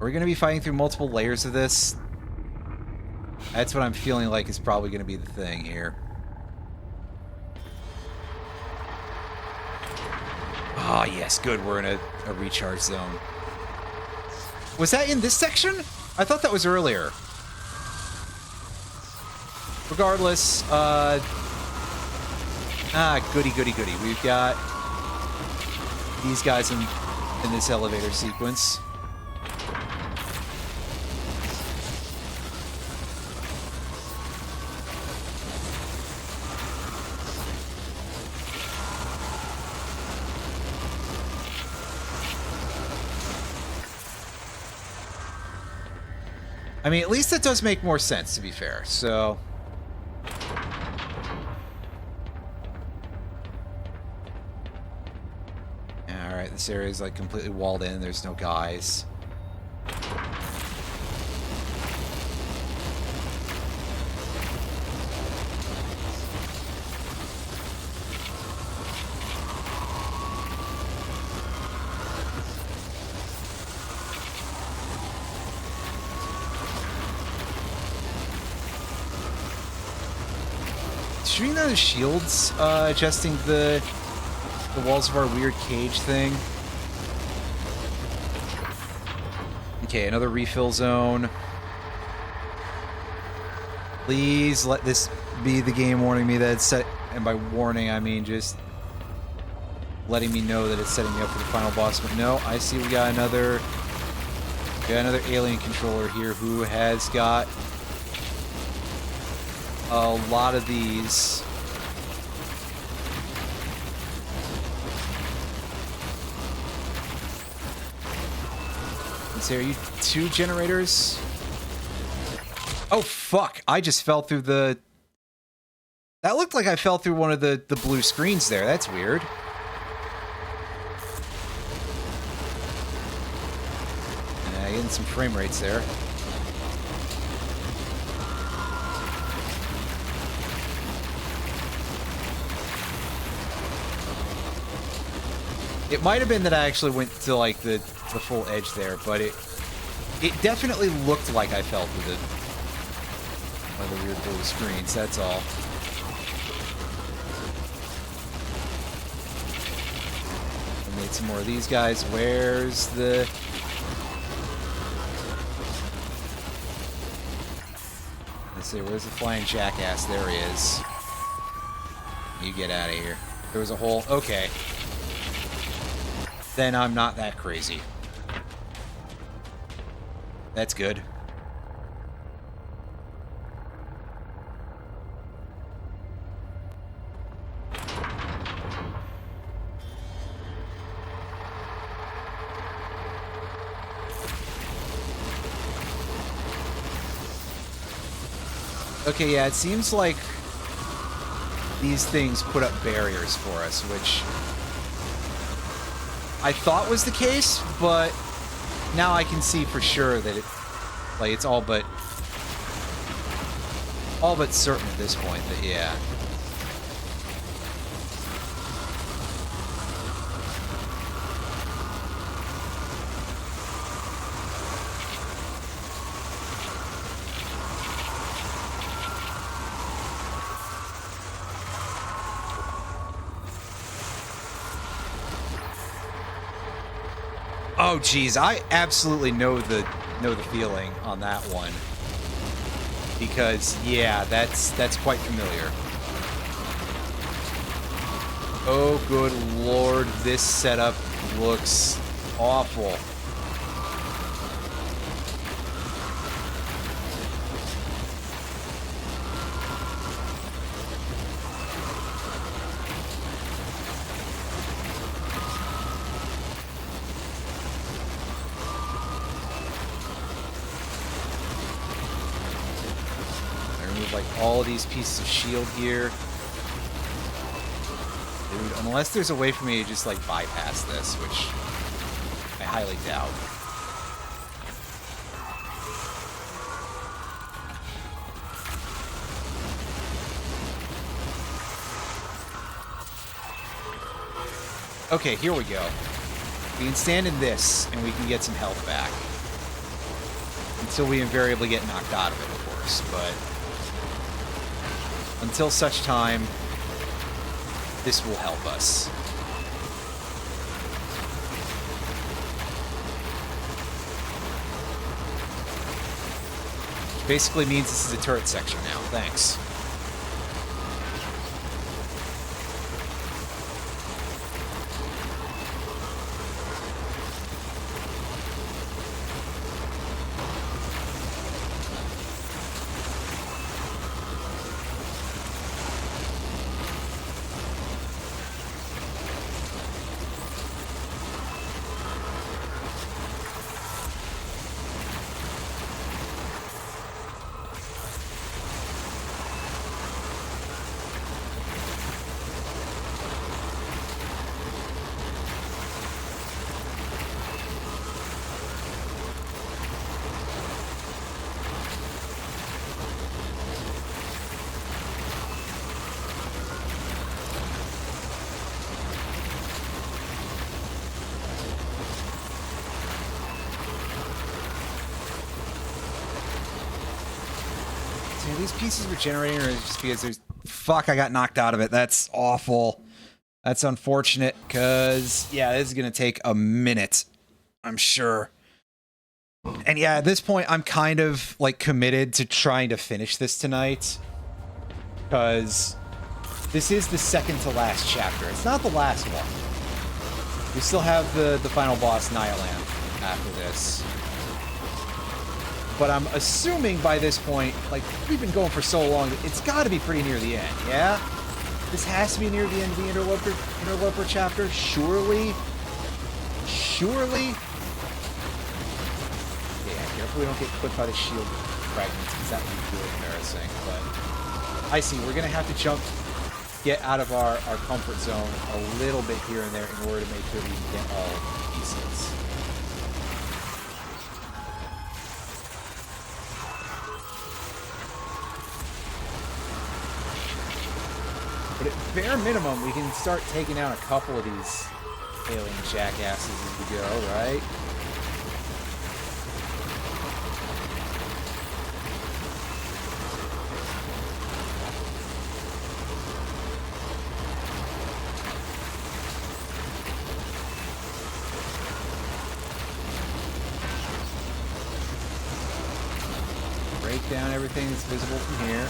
Are we going to be fighting through multiple layers of this? That's what I'm feeling like is probably going to be the thing here. Ah, yes, good. We're in a recharge zone. Was that in this section? I thought that was earlier. Regardless, goody, goody, goody. We've got these guys in this elevator sequence. I mean, at least that does make more sense, to be fair, so... Alright, this area is, like, completely walled in. There's no guys. Shooting those shields, adjusting the walls of our weird cage thing. Okay, another refill zone. Please let this be the game warning me that it's set, and by warning I mean just letting me know that it's setting me up for the final boss. But no, I see we got another alien controller here who has got a lot of these. Let's see, are you 2 generators? Oh, fuck. I just fell through the... That looked like I fell through one of the blue screens there. That's weird. Getting some frame rates there. It might have been that I actually went to, like, the full edge there, but it definitely looked like I fell through one of the weird blue screens, that's all. I made some more of these guys. Where's the... Let's see, where's the flying jackass? There he is. You get out of here. There was a hole. Okay. Then I'm not that crazy. That's good. Okay, yeah, it seems like these things put up barriers for us, which I thought was the case, but now I can see for sure that it's all but certain at this point that, yeah. Oh, geez, I absolutely know the feeling on that one. Because, yeah, that's quite familiar. Oh, good lord, this setup looks awful. All of these pieces of shield here. Dude, unless there's a way for me to just, like, bypass this, which I highly doubt. Okay, here we go. We can stand in this, and we can get some health back. Until we invariably get knocked out of it, of course, but... until such time, this will help us. Which basically means this is a turret section now. Thanks. These pieces were generating, or just because there's... Fuck, I got knocked out of it. That's awful. That's unfortunate, because, yeah, this is going to take a minute, I'm sure. And yeah, at this point, I'm kind of, like, committed to trying to finish this tonight. Because this is the second to last chapter. It's not the last one. We still have the final boss, Nyaland, after this. But I'm assuming by this point, like, we've been going for so long, it's got to be pretty near the end, yeah? This has to be near the end of the Interloper chapter, surely? Surely? Yeah, careful we don't get clipped by the shield fragments, because that would be really embarrassing. But I see, we're going to have to get out of our comfort zone a little bit here and there in order to make sure we can get all the pieces. But at bare minimum, we can start taking out a couple of these alien jackasses as we go, right? Break down everything that's visible from here.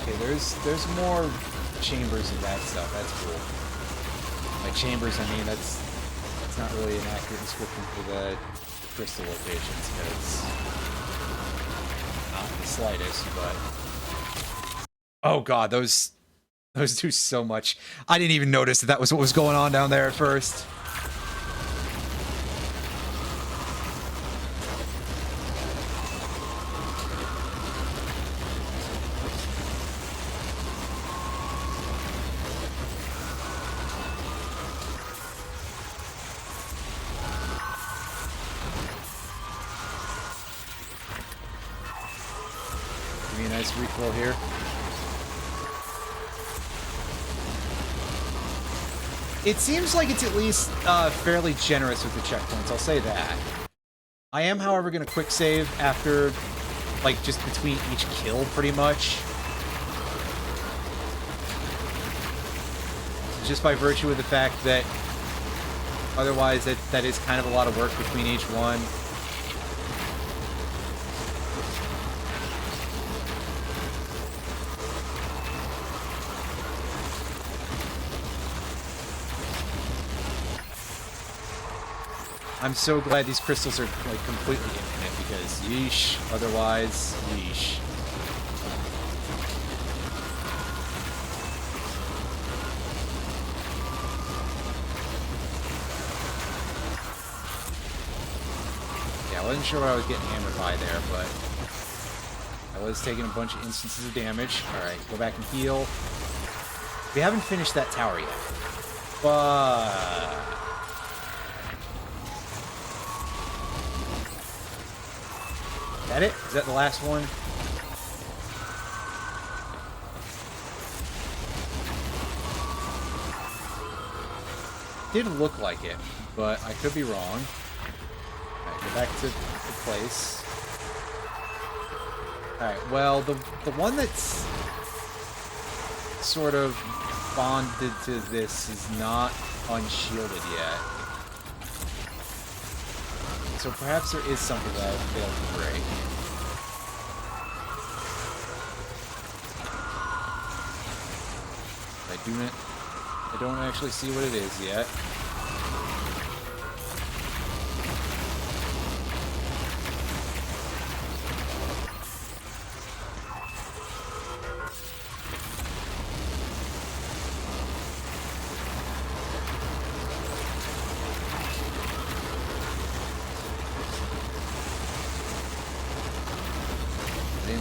Okay, there's more chambers of that stuff. That's cool. By chambers, I mean that's not really an accurate description for the crystal locations, because not the slightest. But oh god, those do so much. I didn't even notice that was what was going on down there at first. Nice recoil here. It seems like it's at least fairly generous with the checkpoints, I'll say that. I am, however, going to quick save after, like, just between each kill, pretty much. Just by virtue of the fact that otherwise that is kind of a lot of work between each one. I'm so glad these crystals are, like, completely infinite, because yeesh, otherwise, yeesh. Yeah, I wasn't sure what I was getting hammered by there, but I was taking a bunch of instances of damage. Alright, go back and heal. We haven't finished that tower yet, but... Is that it? Is that the last one? Didn't look like it, but I could be wrong. Alright, go back to the place. Alright, well, the one that's sort of bonded to this is not unshielded yet. So perhaps there is something that I failed to break. I don't actually see what it is yet.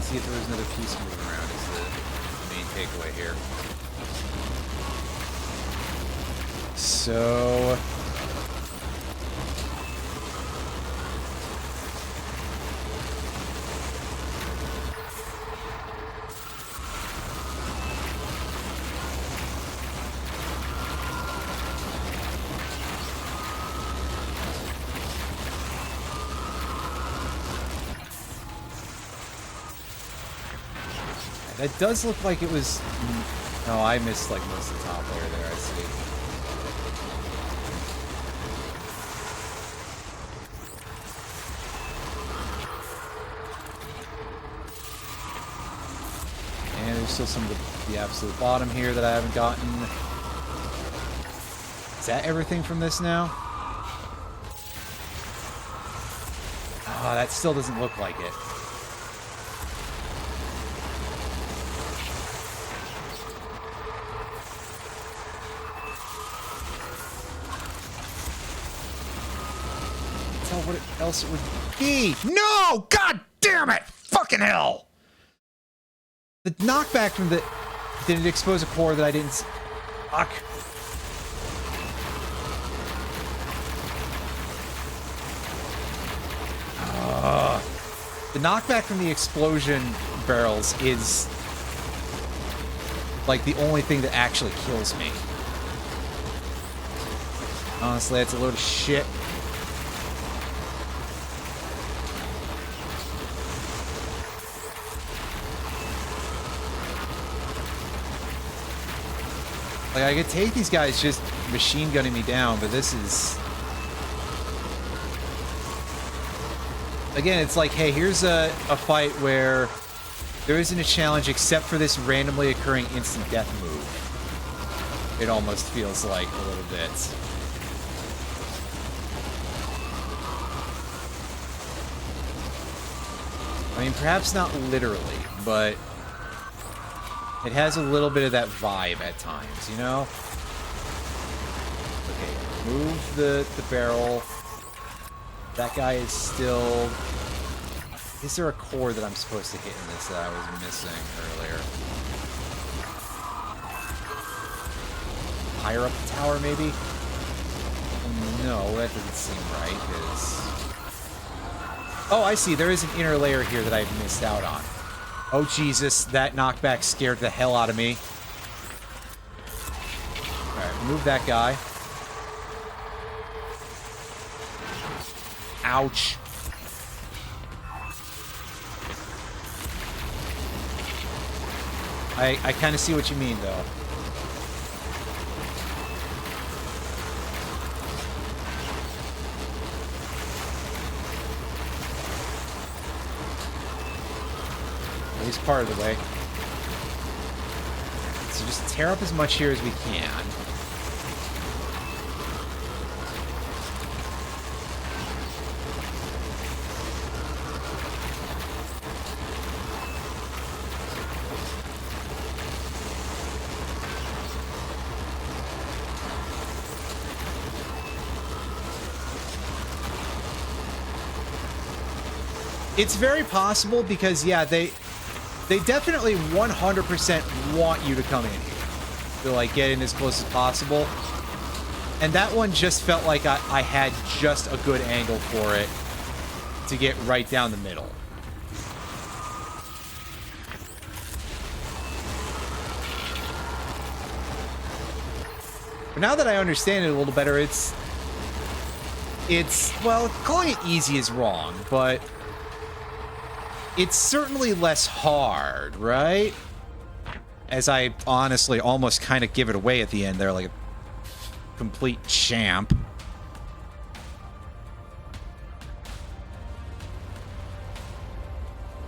See if there was another piece moving around is the main takeaway here. So... That does look like it was... Oh, I missed, like, most of the top layer there, I see. And there's still some of the absolute bottom here that I haven't gotten. Is that everything from this now? Oh, that still doesn't look like it. What else it would be? No! God damn it! Fucking hell! The knockback from the... Did it expose a core that I didn't... Fuck. The knockback from the explosion barrels is... like the only thing that actually kills me. Honestly, that's a load of shit. Like, I could take these guys just machine gunning me down, but this is... Again, it's like, hey, here's a fight where there isn't a challenge except for this randomly occurring instant death move. It almost feels like a little bit. I mean, perhaps not literally, but it has a little bit of that vibe at times, you know? Okay, move the barrel. That guy is still... Is there a core that I'm supposed to hit in this that I was missing earlier? Higher up the tower, maybe? No, that doesn't seem right, 'cause... Oh, I see. There is an inner layer here that I've missed out on. Oh, Jesus. That knockback scared the hell out of me. Alright, remove that guy. Ouch. I kind of see what you mean, though. At least part of the way. So just tear up as much here as we can. It's very possible because, yeah, they definitely 100% want you to come in here. To, like, get in as close as possible. And that one just felt like I had just a good angle for it to get right down the middle. But now that I understand it a little better, it's well, calling it easy is wrong, but it's certainly less hard, right? As I honestly almost kind of give it away at the end there, like a complete champ.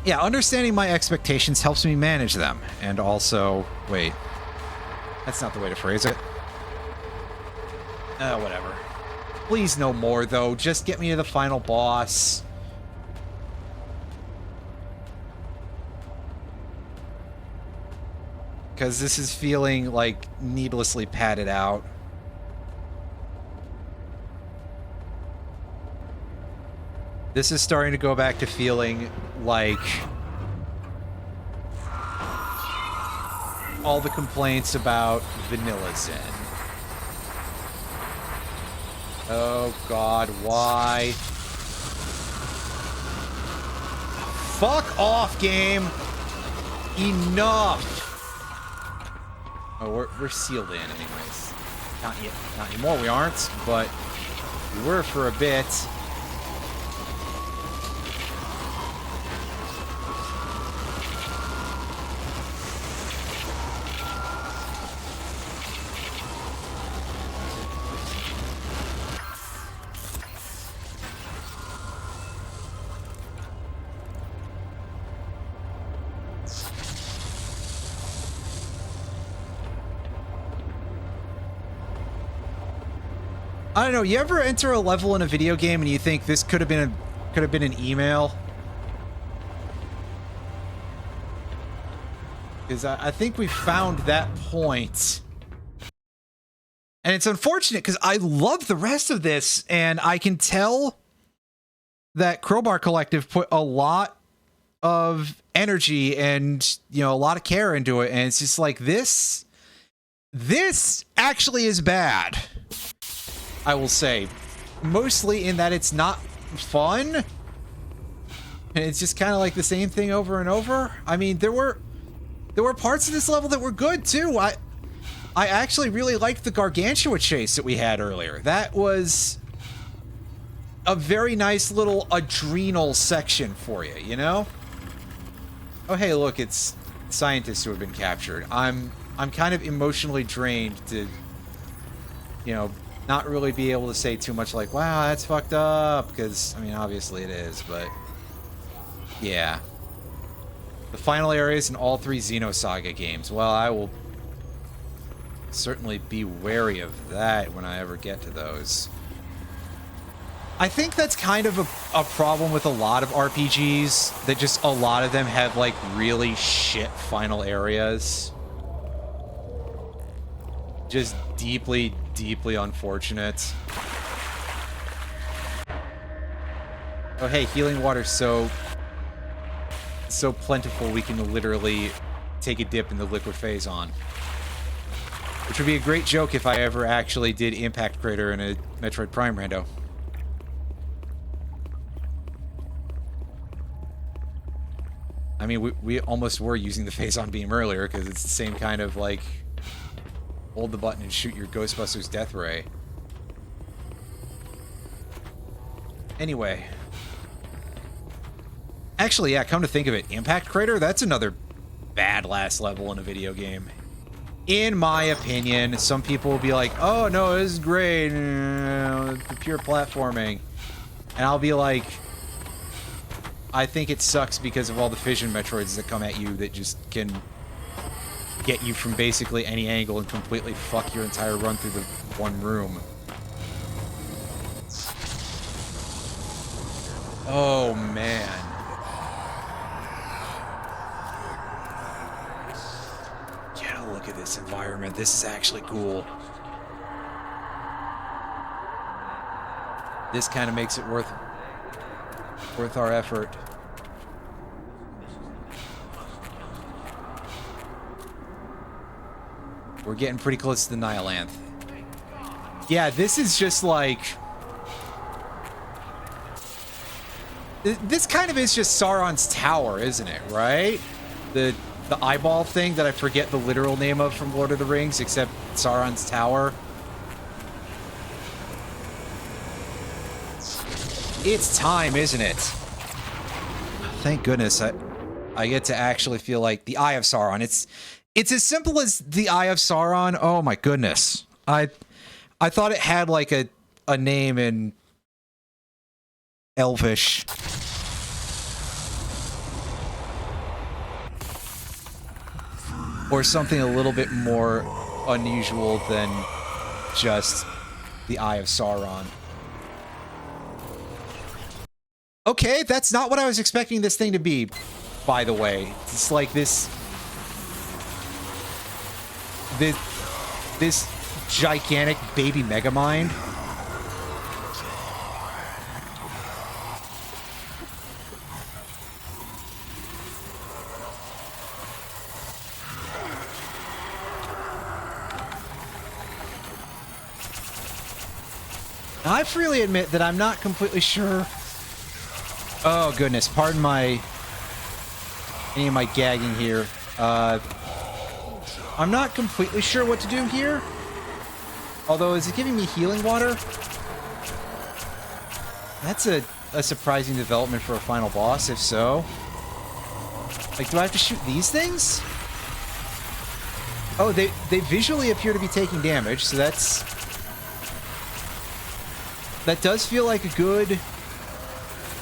Yeah, understanding my expectations helps me manage them. And also, wait, that's not the way to phrase it. Whatever. Please no more, though. Just get me to the final boss. Because this is feeling, like, needlessly padded out. This is starting to go back to feeling like all the complaints about Vanilla Zen. Oh, God, why? Fuck off, game! Enough! Oh, we're sealed in anyways. Not yet. Not anymore, we aren't, but we were for a bit. I don't know. You ever enter a level in a video game and you think this could have been an email? Because I think we found that point, and it's unfortunate because I love the rest of this, and I can tell that Crowbar Collective put a lot of energy and, you know, a lot of care into it, and it's just like this actually is bad. I will say, mostly in that it's not fun, and it's just kind of like the same thing over and over. I mean, there were There were parts of this level that were good, too. I actually really liked the Gargantua chase that we had earlier. That was a very nice little adrenal section for you, you know? Oh, hey, look, it's scientists who have been captured. I'm kind of emotionally drained to, you know, not really be able to say too much like, wow, that's fucked up, because, I mean, obviously it is, but yeah. The final areas in all 3 Xenosaga games. Well, I will certainly be wary of that when I ever get to those. I think that's kind of a problem with a lot of RPGs, that just a lot of them have, like, really shit final areas. Just deeply, deeply unfortunate. Oh, hey, healing water's so plentiful we can literally take a dip in the liquid phase on. Which would be a great joke if I ever actually did Impact Crater in a Metroid Prime rando. I mean, we almost were using the phase-on beam earlier, because it's the same kind of, like, hold the button and shoot your Ghostbusters death ray. Anyway. Actually, yeah, come to think of it, Impact Crater, that's another bad last level in a video game. In my opinion, some people will be like, oh, no, this is great, pure platforming. And I'll be like, I think it sucks because of all the fission Metroids that come at you that just can get you from basically any angle and completely fuck your entire run through the one room. Oh, man. Get a look at this environment. This is actually cool. This kind of makes it worth our effort. We're getting pretty close to the Nihilanth. Yeah, this is just like... This kind of is just Sauron's Tower, isn't it, right? The eyeball thing that I forget the literal name of from Lord of the Rings, except Sauron's Tower. It's time, isn't it? Thank goodness I get to actually feel like the Eye of Sauron. It's as simple as the Eye of Sauron. Oh my goodness. I thought it had like a name in Elvish. Or something a little bit more unusual than just the Eye of Sauron. Okay, that's not what I was expecting this thing to be, by the way. It's like this gigantic baby Megamind. Now, I freely admit that I'm not completely sure. Oh goodness, pardon any of my gagging here. I'm not completely sure what to do here. Although, is it giving me healing water? That's a surprising development for a final boss, if so. Like, do I have to shoot these things? Oh, they visually appear to be taking damage, so that does feel like a good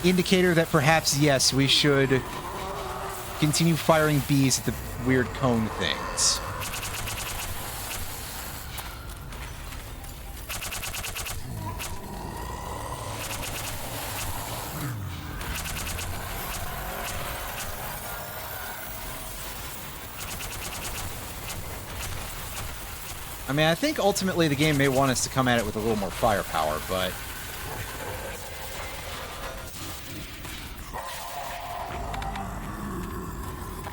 indicator that perhaps, yes, we should continue firing bees at the weird cone things. I mean, I think ultimately the game may want us to come at it with a little more firepower, but...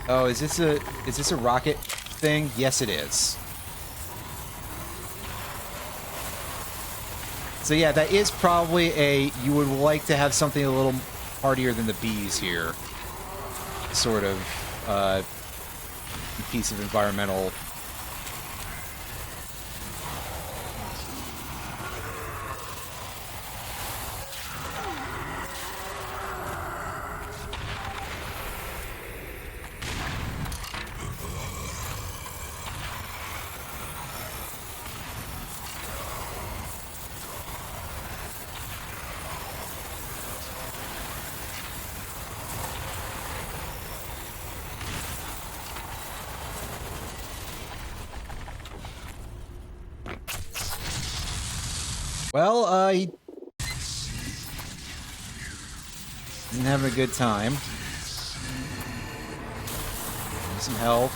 Oh, is this a rocket thing? Yes, it is. So yeah, that is probably you would like to have something a little hardier than the bees here. Sort of, piece of environmental. Well, he isn't having a good time. Need some health.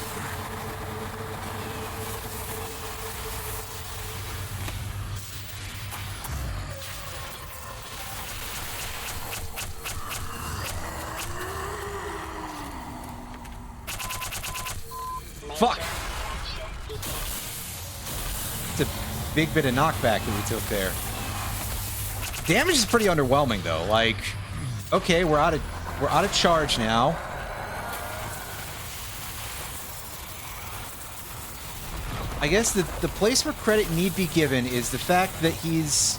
Fuck! It's a big bit of knockback that we took there. Damage is pretty underwhelming though. Like, okay, we're out of charge now. I guess the place where credit need be given is the fact that he's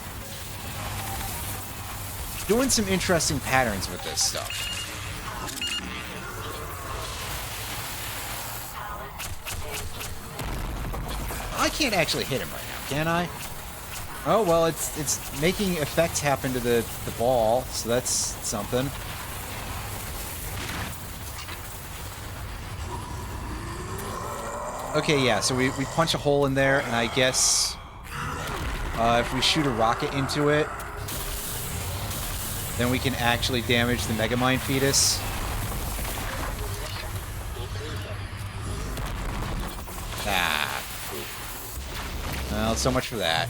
doing some interesting patterns with this stuff. I can't actually hit him right now, can I? Oh, well, it's making effects happen to the ball, so that's something. Okay, yeah, so we punch a hole in there, and I guess if we shoot a rocket into it, then we can actually damage the Megamind fetus. Ah. Well, so much for that.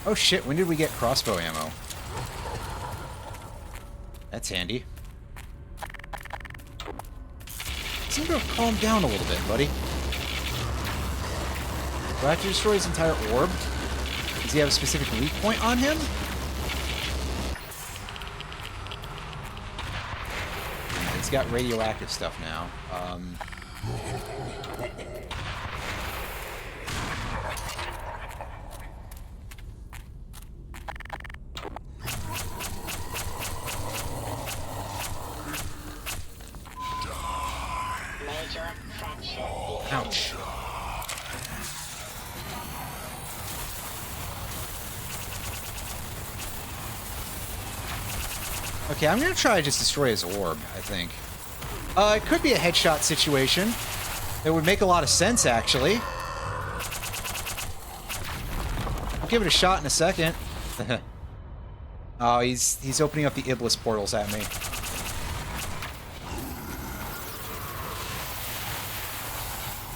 Oh shit, when did we get crossbow ammo? That's handy. Seem to have calmed down a little bit, buddy. Do I have to destroy his entire orb? Does he have a specific weak point on him? He's got radioactive stuff now. Ouch. Okay, I'm gonna try to just destroy his orb, I think. It could be a headshot situation. It would make a lot of sense, actually. I'll give it a shot in a second. Oh, he's opening up the Iblis portals at me.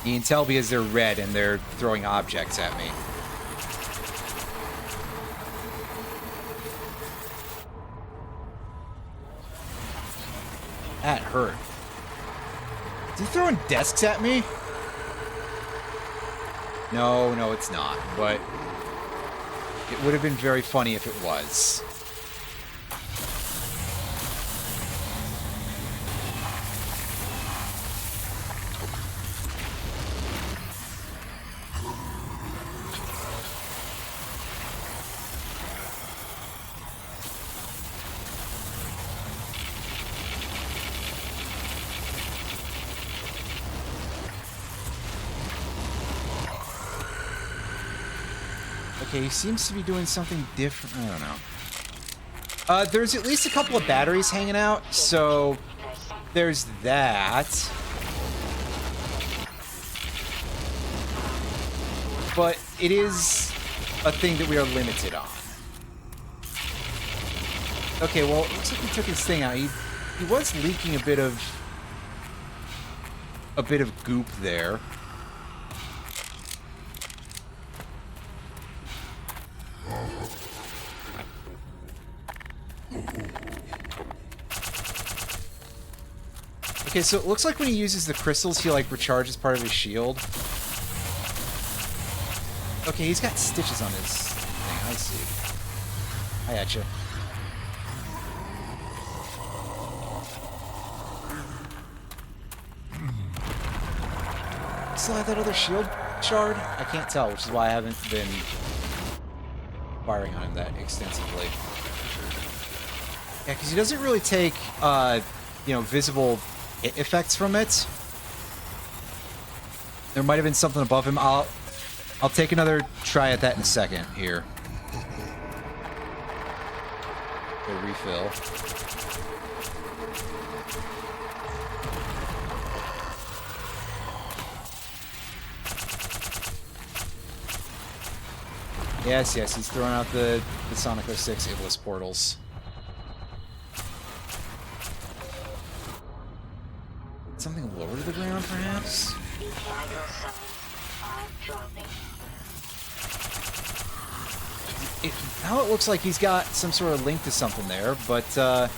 You can tell because they're red and they're throwing objects at me. That hurt. Is he throwing desks at me? No, no, it's not. But it would have been very funny if it was. Okay, he seems to be doing something different. I don't know. There's at least a couple of batteries hanging out, so there's that. But it is a thing that we are limited on. Okay, well, it looks like he took his thing out. He was leaking a bit of goop there. Okay, so it looks like when he uses the crystals, he, like, recharges part of his shield. Okay, he's got stitches on his thing. I see. I gotcha. Still have that other shield shard? I can't tell, which is why I haven't been firing on him that extensively. Yeah, because he doesn't really take, you know, visible effects from it. There might have been something above him. I'll take another try at that in a second here. A refill. Yes, yes, he's throwing out the Sonic 06 Iblis portals. Something lower to the ground, perhaps? Vital signs are dropping. Now it looks like he's got some sort of link to something there, but, kind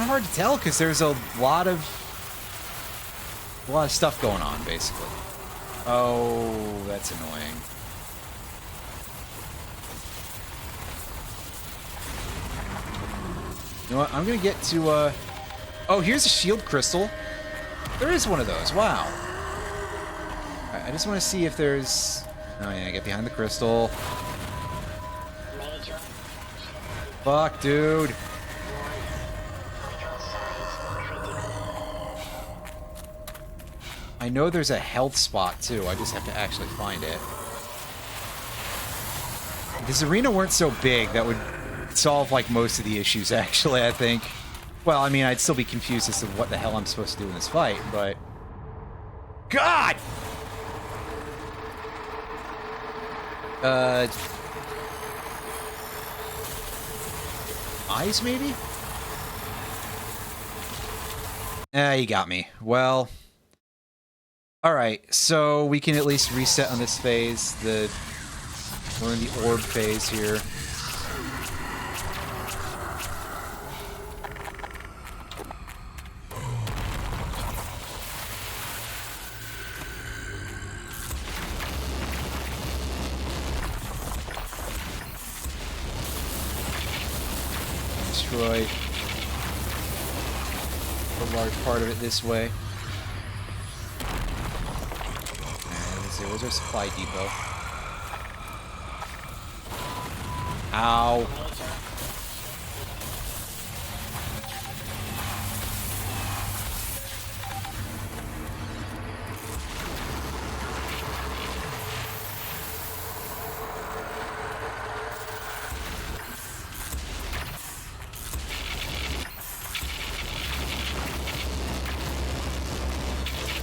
of hard to tell, because there's a lot of stuff going on, basically. Oh, that's annoying. You know what? I'm gonna get to, oh, here's a shield crystal. There is one of those. Wow. Alright, I just want to see if there's... Oh, yeah, get behind the crystal. Major. Fuck, dude. Vital signs critical. I know there's a health spot, too. I just have to actually find it. If this arena weren't so big, that would solve, like, most of the issues, actually, I think. Well, I mean, I'd still be confused as to what the hell I'm supposed to do in this fight, but... God! Eyes, maybe? You got me. Well... Alright, so we can at least reset on this phase. We're in the orb phase here. Destroy a large part of it this way. And there's our supply depot. Ow.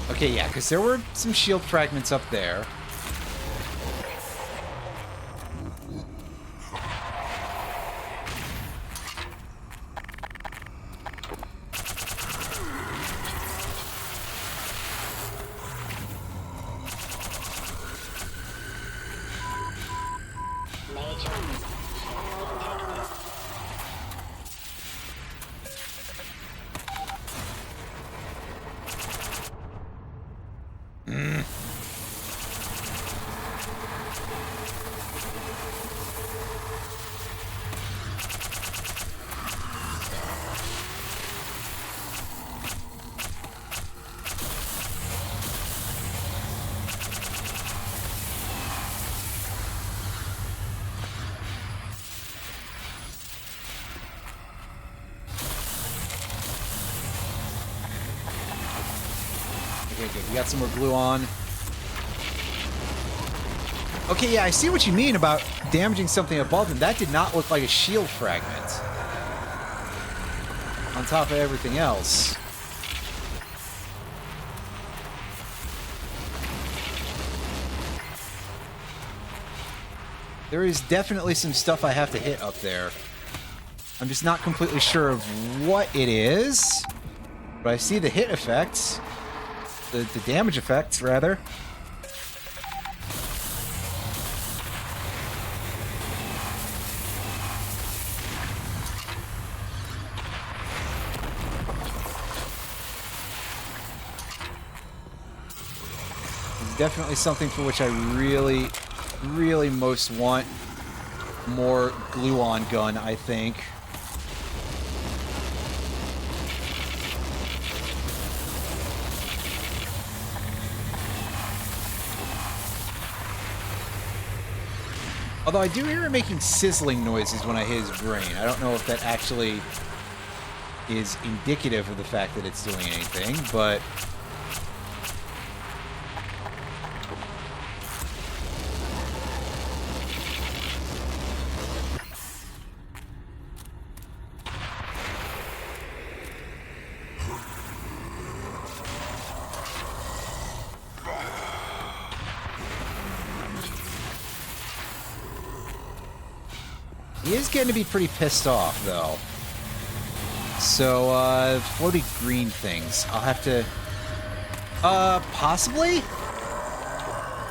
Okay, yeah, because there were some shield fragments up there. Major. Okay, good. We got some more glue on. Okay, yeah, I see what you mean about damaging something above him. That did not look like a shield fragment. On top of everything else. There is definitely some stuff I have to hit up there. I'm just not completely sure of what it is. But I see the hit effects. The damage effects, rather. definitely something for which I really, really most want more glue-on gun, I think. Although I do hear it making sizzling noises when I hit his brain. I don't know if that actually is indicative of the fact that it's doing anything, but... He is getting to be pretty pissed off, though. So, floaty green things. I'll have to... possibly?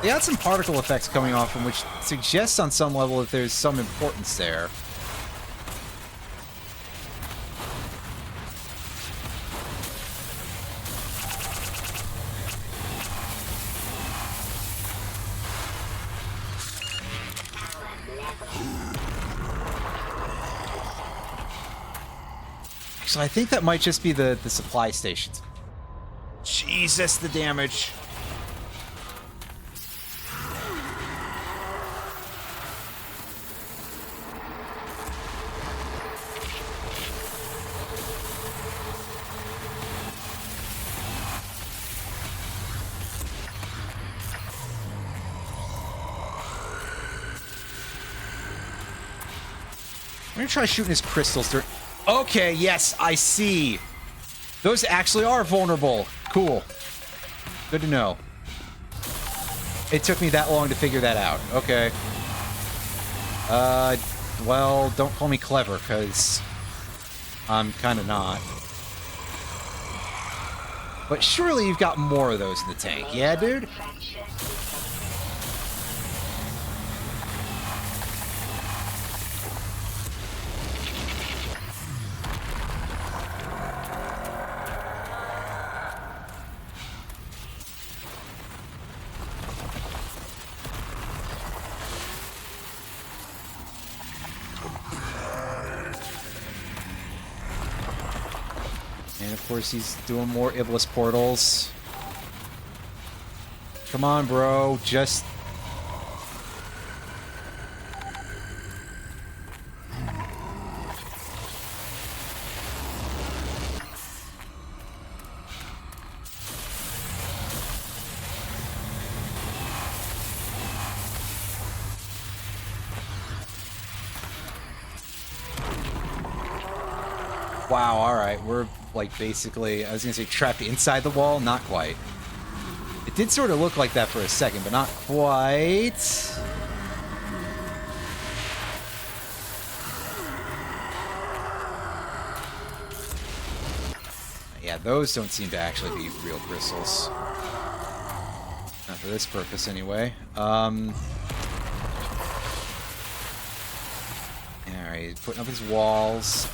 They had some particle effects coming off them, which suggests on some level that there's some importance there. So I think that might just be the supply stations. Jesus, the damage. I'm gonna try shooting his crystals through. Okay, yes, I see. Those actually are vulnerable. Cool. Good to know. It took me that long to figure that out. Okay. Well, don't call me clever, because I'm kind of not. But surely you've got more of those in the tank. Yeah, dude? And of course he's doing more Iblis portals. Come on, bro. Just... Wow, alright. We're, like, basically... I was gonna say trapped inside the wall. Not quite. It did sort of look like that for a second, but not quite. Yeah, those don't seem to actually be real crystals. Not for this purpose, anyway. Alright, he's putting up his walls.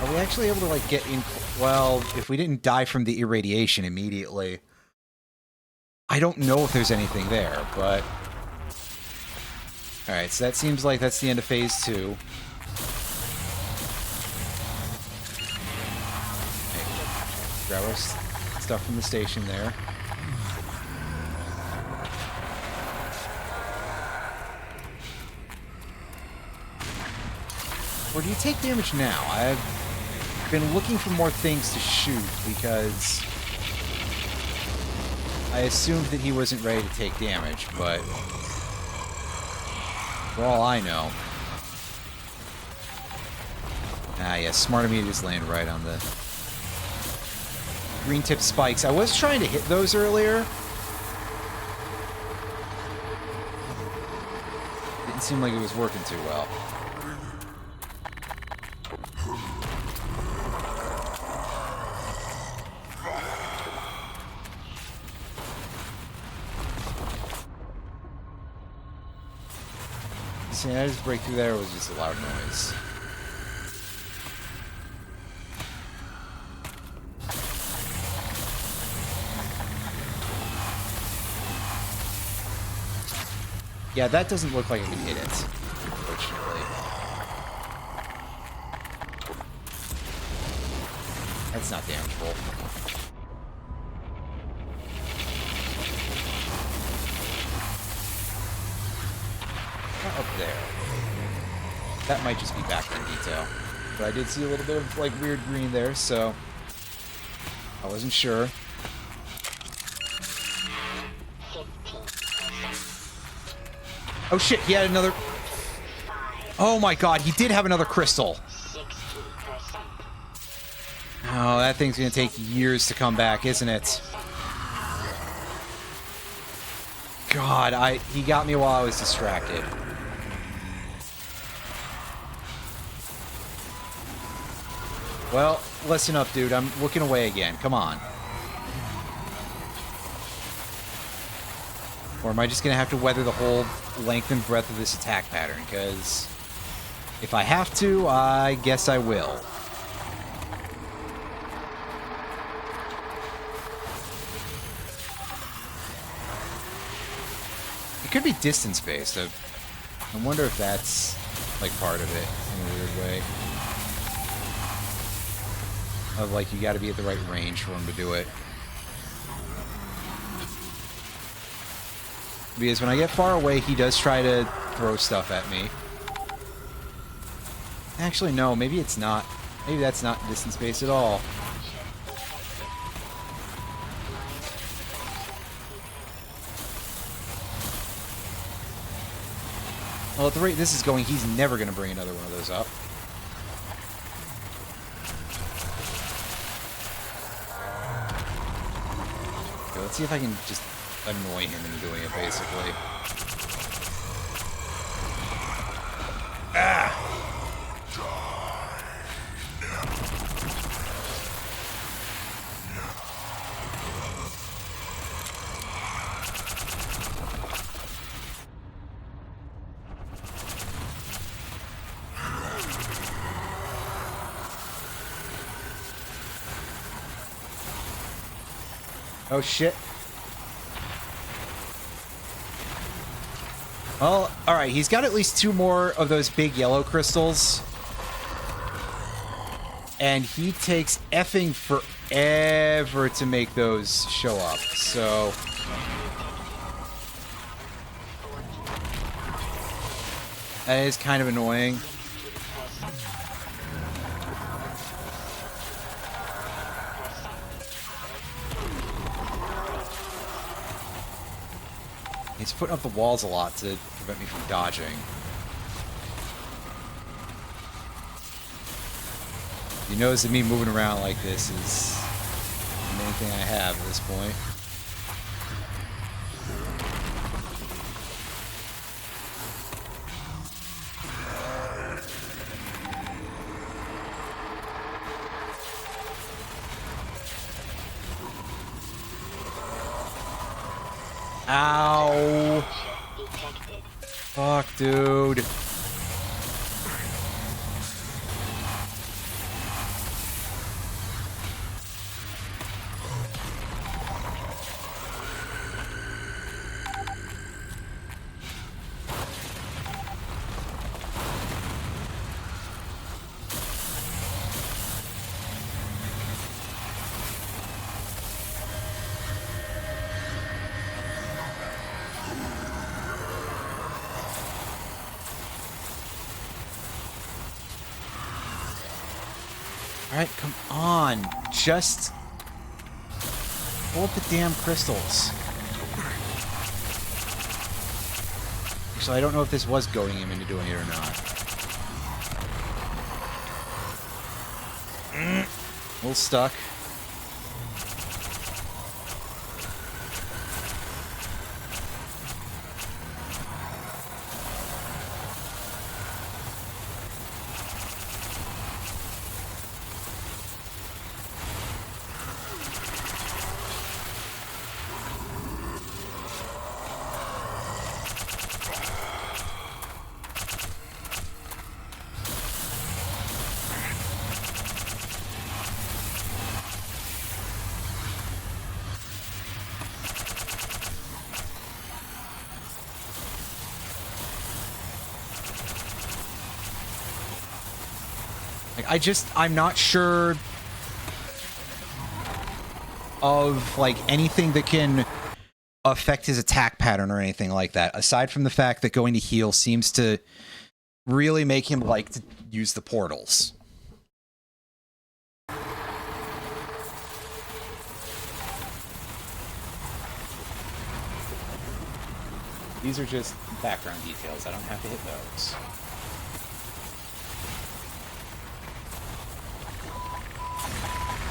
Are we actually able to, like, get in... Well, if we didn't die from the irradiation immediately... I don't know if there's anything there, but... Alright, so that seems like that's the end of Phase 2. Okay. Grab our stuff from the station there. Or do you take damage now? I've been looking for more things to shoot because I assumed that he wasn't ready to take damage, but for all I know. Ah, yeah, smart of me to just land right on the green tip spikes. I was trying to hit those earlier. Didn't seem like it was working too well. Did I just break through there, or was it just a loud noise? Yeah, that doesn't look like I can hit it, unfortunately. That's not damageable. Not up there. That might just be background detail. But I did see a little bit of, like, weird green there, so I wasn't sure. 15%. Oh shit, he had another... 5. Oh my god, he did have another crystal. 60%. Oh, that thing's gonna take years to come back, isn't it? God, he got me while I was distracted. Well, listen up, dude. I'm looking away again. Come on. Or am I just gonna have to weather the whole length and breadth of this attack pattern? Because if I have to, I guess I will. It could be distance-based. I wonder if that's, like, part of it in a weird way. Of, like, you gotta be at the right range for him to do it. Because when I get far away, he does try to throw stuff at me. Actually, no, maybe it's not. Maybe that's not distance-based at all. Well, at the rate this is going, he's never going to bring another one of those up. Okay, let's see if I can just annoy him into doing it, basically. Ah! Oh, shit. Well, alright, he's got at least 2 more of those big yellow crystals. And he takes effing forever to make those show up, so... that is kind of annoying. He's putting up the walls a lot to prevent me from dodging. You notice that me moving around like this is the main thing I have at this point. Ow! Detected. Fuck, dude. Alright, come on. Just pull up the damn crystals. Actually, I don't know if this was goading him into doing it or not. A little stuck. I'm not sure of, like, anything that can affect his attack pattern or anything like that, aside from the fact that going to heal seems to really make him like to use the portals. These are just background details. I don't have to hit those.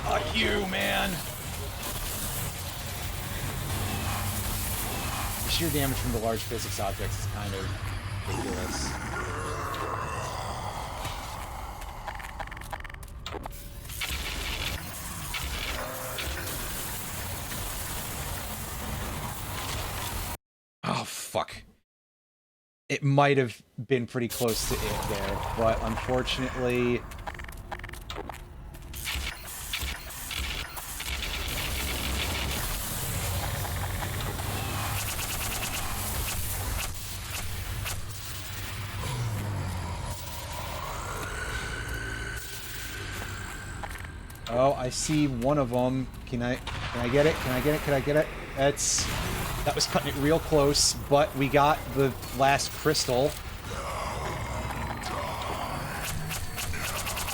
Fuck you, man! The sheer damage from the large physics objects is kind of ridiculous. Oh, fuck. It might have been pretty close to it there, but unfortunately... Oh, I see one of them. Can I get it? Can I get it? Can I get it? That was cutting it real close, but we got the last crystal.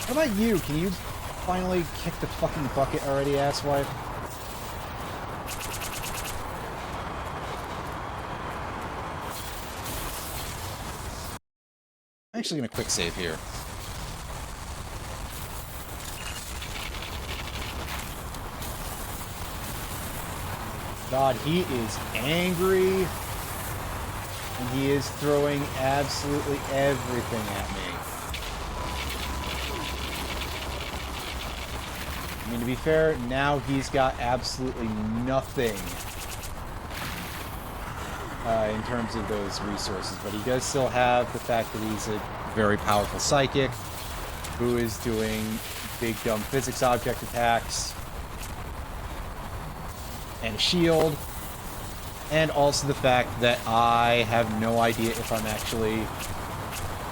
How about you? Can you finally kick the fucking bucket already, asswipe? I'm actually gonna quick save here. God, he is angry, and he is throwing absolutely everything at me. I mean, to be fair, now he's got absolutely nothing in terms of those resources, but he does still have the fact that he's a very powerful psychic who is doing big, dumb physics object attacks. And a shield, and also the fact that I have no idea if I'm actually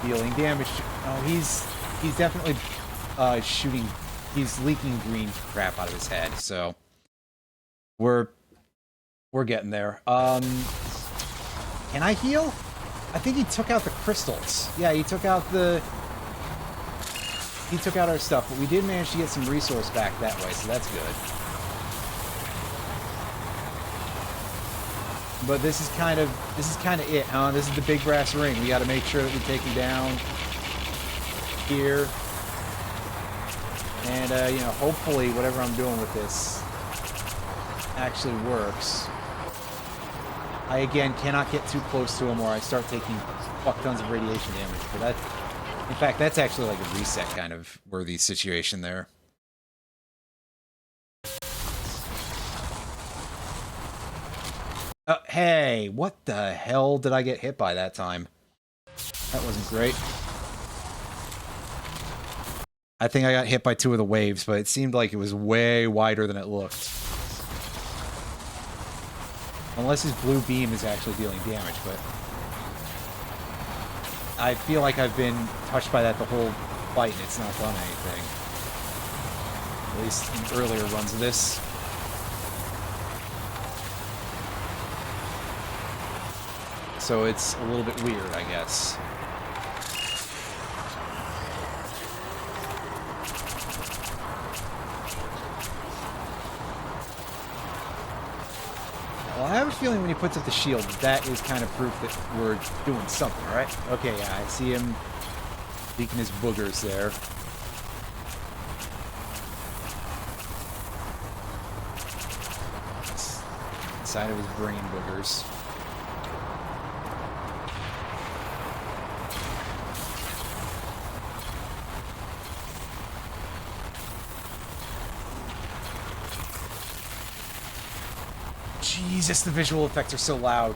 dealing damage. Oh, he's definitely shooting. He's leaking green crap out of his head. So we're getting there. Can I heal? I think he took out the crystals. Yeah, he took out our stuff, but we did manage to get some resource back that way, so that's good. But this is kind of it, huh? This is the big brass ring. We got to make sure that we take him down here, and you know, hopefully, whatever I'm doing with this actually works. I again cannot get too close to him, or I start taking fuck tons of radiation damage. But that, in fact, that's actually like a reset kind of worthy situation there. Hey, what the hell did I get hit by that time? That wasn't great. I think I got hit by two of the waves, but it seemed like it was way wider than it looked. Unless his blue beam is actually dealing damage, but... I feel like I've been touched by that the whole fight and it's not done anything. At least in earlier runs of this. So it's a little bit weird, I guess. Well, I have a feeling when he puts up the shield, that is kind of proof that we're doing something, right? Okay, yeah, I see him leaking his boogers there. Inside of his brain boogers. Jesus, the visual effects are so loud.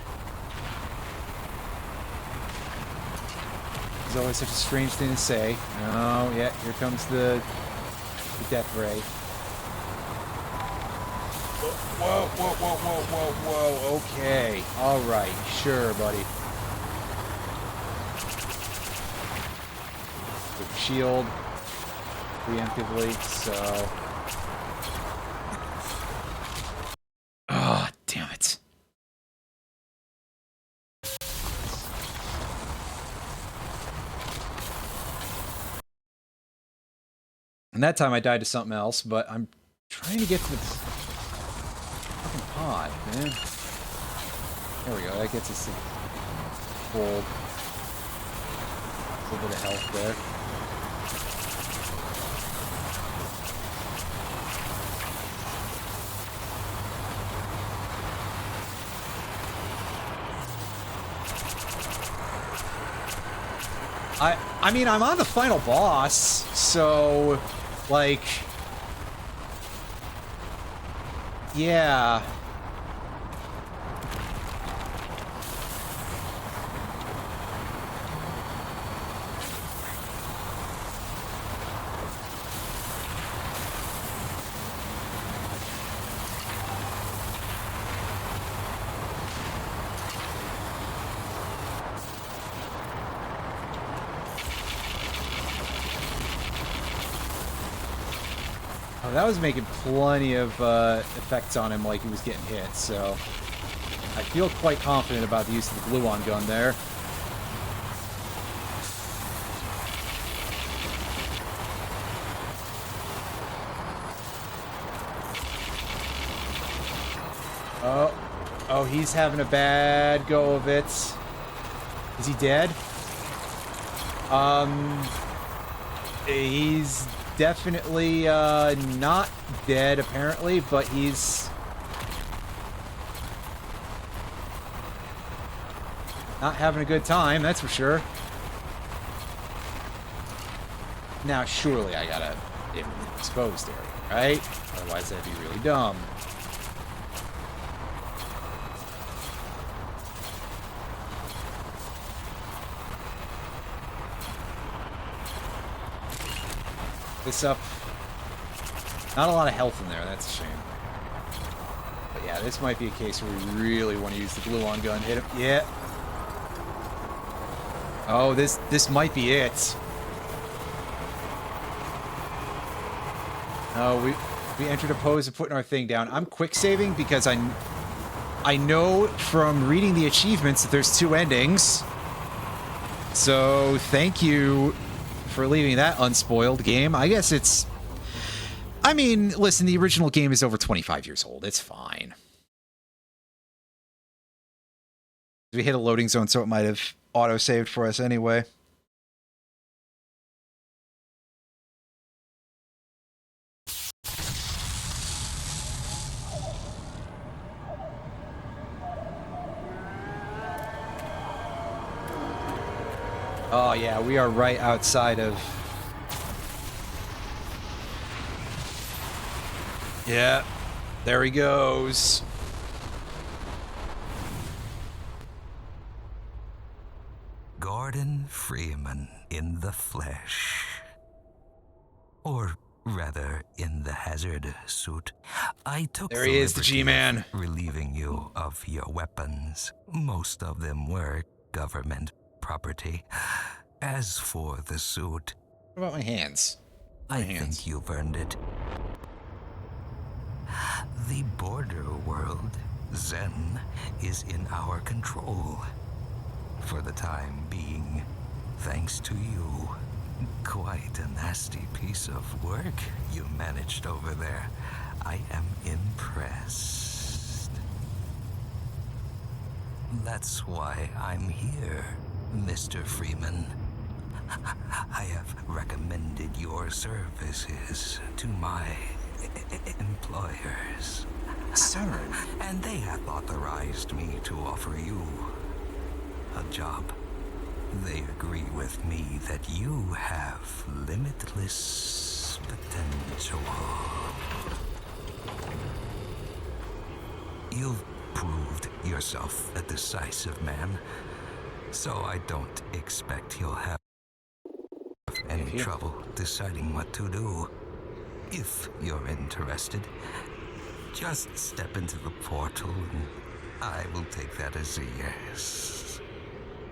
It's always such a strange thing to say. Oh, yeah, here comes the death ray. Whoa, whoa, whoa, whoa, whoa, whoa. Okay. Alright, sure, buddy. Quick shield. preemptively, so... Oh, damn it. And that time I died to something else, but I'm trying to get to the fucking pod, man. There we go, that gets us to full... a little bit of health there. I mean, I'm on the final boss, so, like, yeah. Oh, that was making plenty of effects on him like he was getting hit, so I feel quite confident about the use of the gluon gun there. Oh, he's having a bad go of it. Is he dead? He's definitely not dead, apparently, but he's not having a good time, that's for sure. Now, surely I gotta get him in the exposed area, right? Otherwise, that'd be really dumb. This up. Not a lot of health in there, that's a shame. But yeah, this might be a case where we really want to use the gluon gun. Hit him. Yeah. Oh, this might be it. Oh, we entered a pose of putting our thing down. I'm quick saving because I know from reading the achievements that there's 2 endings. So thank you for leaving that unspoiled, game. I guess it's... I mean, listen, the original game is over 25 years old. It's fine. We hit a loading zone, so it might have auto-saved for us anyway. Oh yeah, we are right outside of... Yeah, there he goes. Gordon Freeman in the flesh. Or rather, in the hazard suit. I took There he is, the G-Man. Relieving you of your weapons. Most of them were government property. As for the suit... What about my hands? I think you've earned it. The border world, Zen, is in our control. For the time being, thanks to you. Quite a nasty piece of work you managed over there. I am impressed. That's why I'm here, Mr. Freeman. I have recommended your services to my employers. Sir. And they have authorized me to offer you a job. They agree with me that you have limitless potential. You've proved yourself a decisive man, so I don't expect you'll have any trouble deciding what to do. If you're interested, just step into the portal and I will take that as a yes.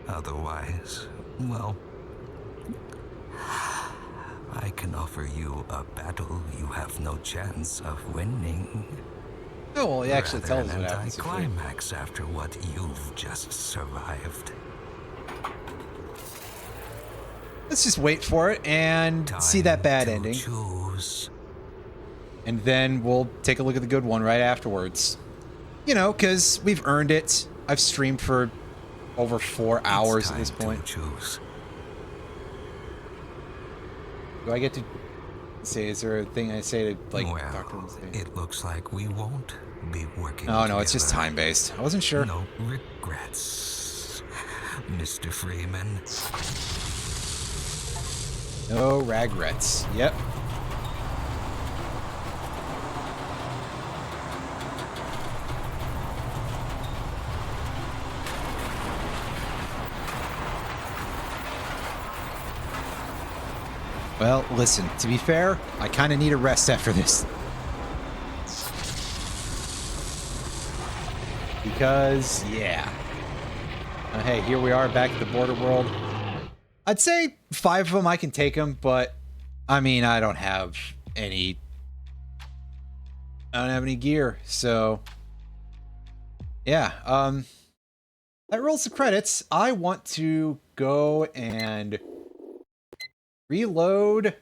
Otherwise, well, I can offer you a battle you have no chance of winning. Oh, well, he actually Rather tells us an what happens if we... anticlimax after what you've just survived. Let's just wait for it and see that bad Time to ending. Choose. And then we'll take a look at the good one right afterwards. You know, because we've earned it. I've streamed for over 4 hours at this point. Choose. Do I get to say, is there a thing I say to, like, Well, Dr. Wednesday? it looks like we won't be working Oh, no, it's just together. time-based. I wasn't sure. No regrets, Mr. Freeman. No regrets. Yep. Well, listen, to be fair, I kind of need a rest after this. Because, yeah. Hey, here we are back at the border world. I'd say 5 of them I can take them, but I mean, I don't have any gear, so yeah. That rolls the credits. I want to go and reload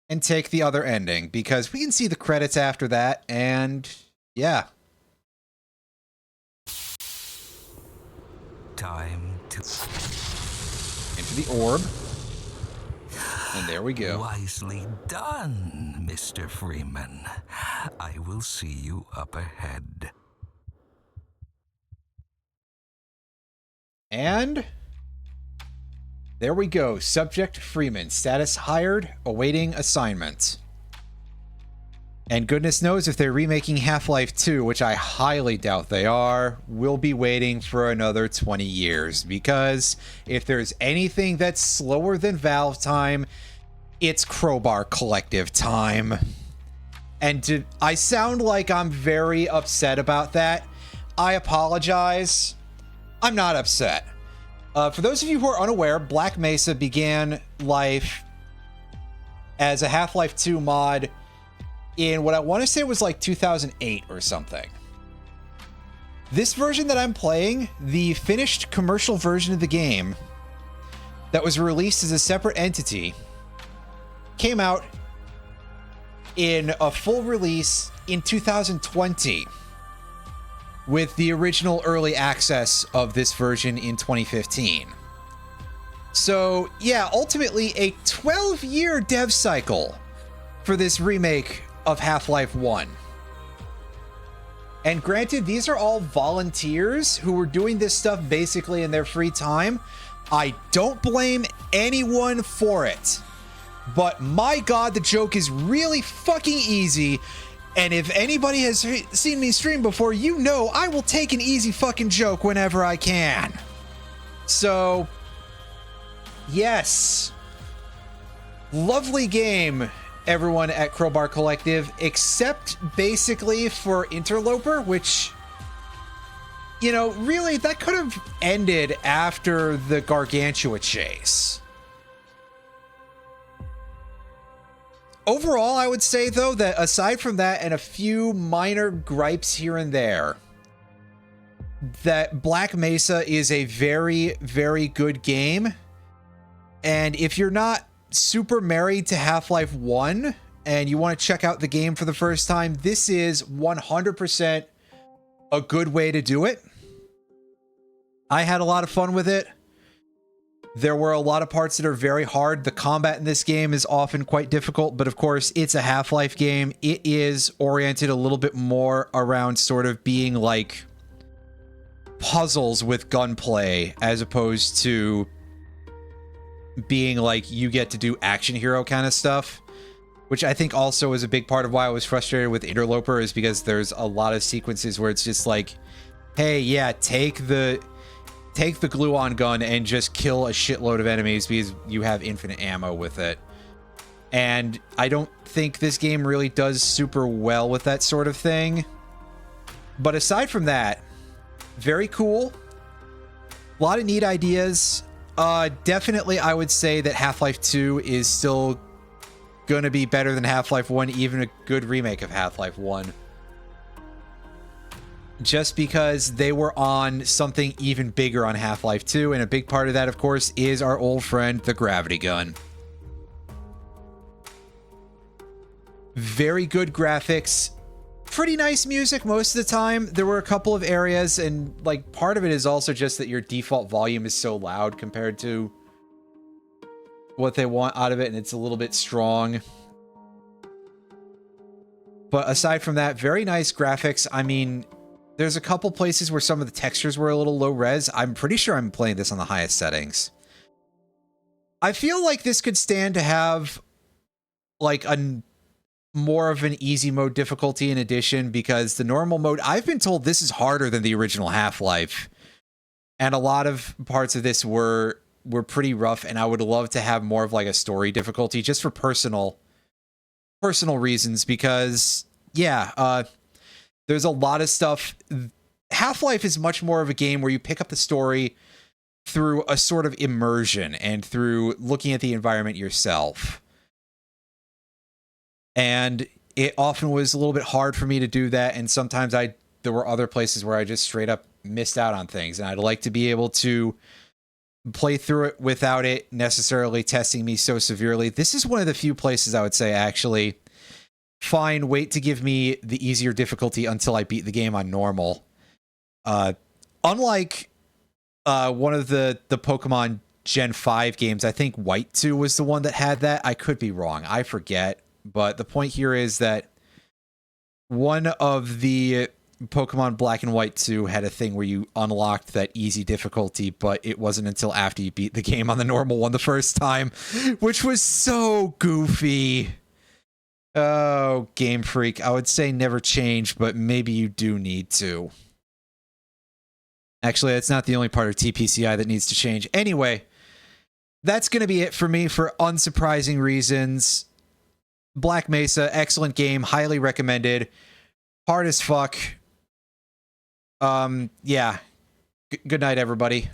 and take the other ending because we can see the credits after that, and yeah. Time to Into the orb. And there we go. Wisely done, Mr. Freeman. I will see you up ahead. And there we go. Subject Freeman. Status hired. Awaiting assignment. And goodness knows if they're remaking Half-Life 2, which I highly doubt they are, we'll be waiting for another 20 years. Because if there's anything that's slower than Valve time, it's Crowbar Collective time. And I sound like I'm very upset about that. I apologize. I'm not upset. For those of you who are unaware, Black Mesa began life as a Half-Life 2 mod in what I want to say was like 2008 or something. This version that I'm playing, the finished commercial version of the game that was released as a separate entity, came out in a full release in 2020 with the original early access of this version in 2015. So yeah, ultimately a 12-year dev cycle for this remake of Half-Life 1. And granted, these are all volunteers who were doing this stuff basically in their free time. I don't blame anyone for it. But my god, the joke is really fucking easy. And if anybody has seen me stream before, you know I will take an easy fucking joke whenever I can. So, yes. Lovely game, everyone at Crowbar Collective, except basically for Interloper, which, you know, really, that could have ended after the Gargantua chase. Overall, I would say, though, that aside from that and a few minor gripes here and there, that Black Mesa is a very, very good game. And if you're not super married to Half-Life 1 and you want to check out the game for the first time, this is 100% a good way to do it. I had a lot of fun with it. There were a lot of parts that are very hard. The combat in this game is often quite difficult, but of course, it's a Half-Life game. It is oriented a little bit more around sort of being like puzzles with gunplay as opposed to being like you get to do action hero kind of stuff, which I think also is a big part of why I was frustrated with Interloper, is because there's a lot of sequences where it's just like, hey, yeah, take the glue-on gun and just kill a shitload of enemies because you have infinite ammo with it. And I don't think this game really does super well with that sort of thing. But aside from that, very cool. A lot of neat ideas. Definitely, I would say that Half-Life 2 is still gonna be better than Half-Life 1, even a good remake of Half-Life 1. Just because they were on something even bigger on Half-Life 2, and a big part of that, of course, is our old friend, the gravity gun. Very good graphics. Pretty nice music most of the time. There were a couple of areas, and like part of it is also just that your default volume is so loud compared to what they want out of it, and it's a little bit strong. But aside from that, very nice graphics. I mean, there's a couple places where some of the textures were a little low res. I'm pretty sure I'm playing this on the highest settings. I feel like this could stand to have like a more of an easy mode difficulty in addition, because the normal mode, I've been told this is harder than the original Half-Life. And a lot of parts of this were pretty rough, and I would love to have more of like a story difficulty just for personal reasons, because yeah, there's a lot of stuff. Half-Life is much more of a game where you pick up the story through a sort of immersion and through looking at the environment yourself. And it often was a little bit hard for me to do that, and sometimes there were other places where I just straight up missed out on things, and I'd like to be able to play through it without it necessarily testing me so severely. This is one of the few places I would say, actually, fine, wait to give me the easier difficulty until I beat the game on normal. Unlike one of the Pokemon Gen 5 games, I think White 2 was the one that had that. I could be wrong. I forget. But the point here is that one of the Pokemon Black and White 2 had a thing where you unlocked that easy difficulty, but it wasn't until after you beat the game on the normal one the first time, which was so goofy. Oh, Game Freak. I would say never change, but maybe you do need to. Actually, that's not the only part of TPCI that needs to change. Anyway, that's going to be it for me for unsurprising reasons. Black Mesa, excellent game, highly recommended. Hard as fuck. Yeah. Good night, everybody.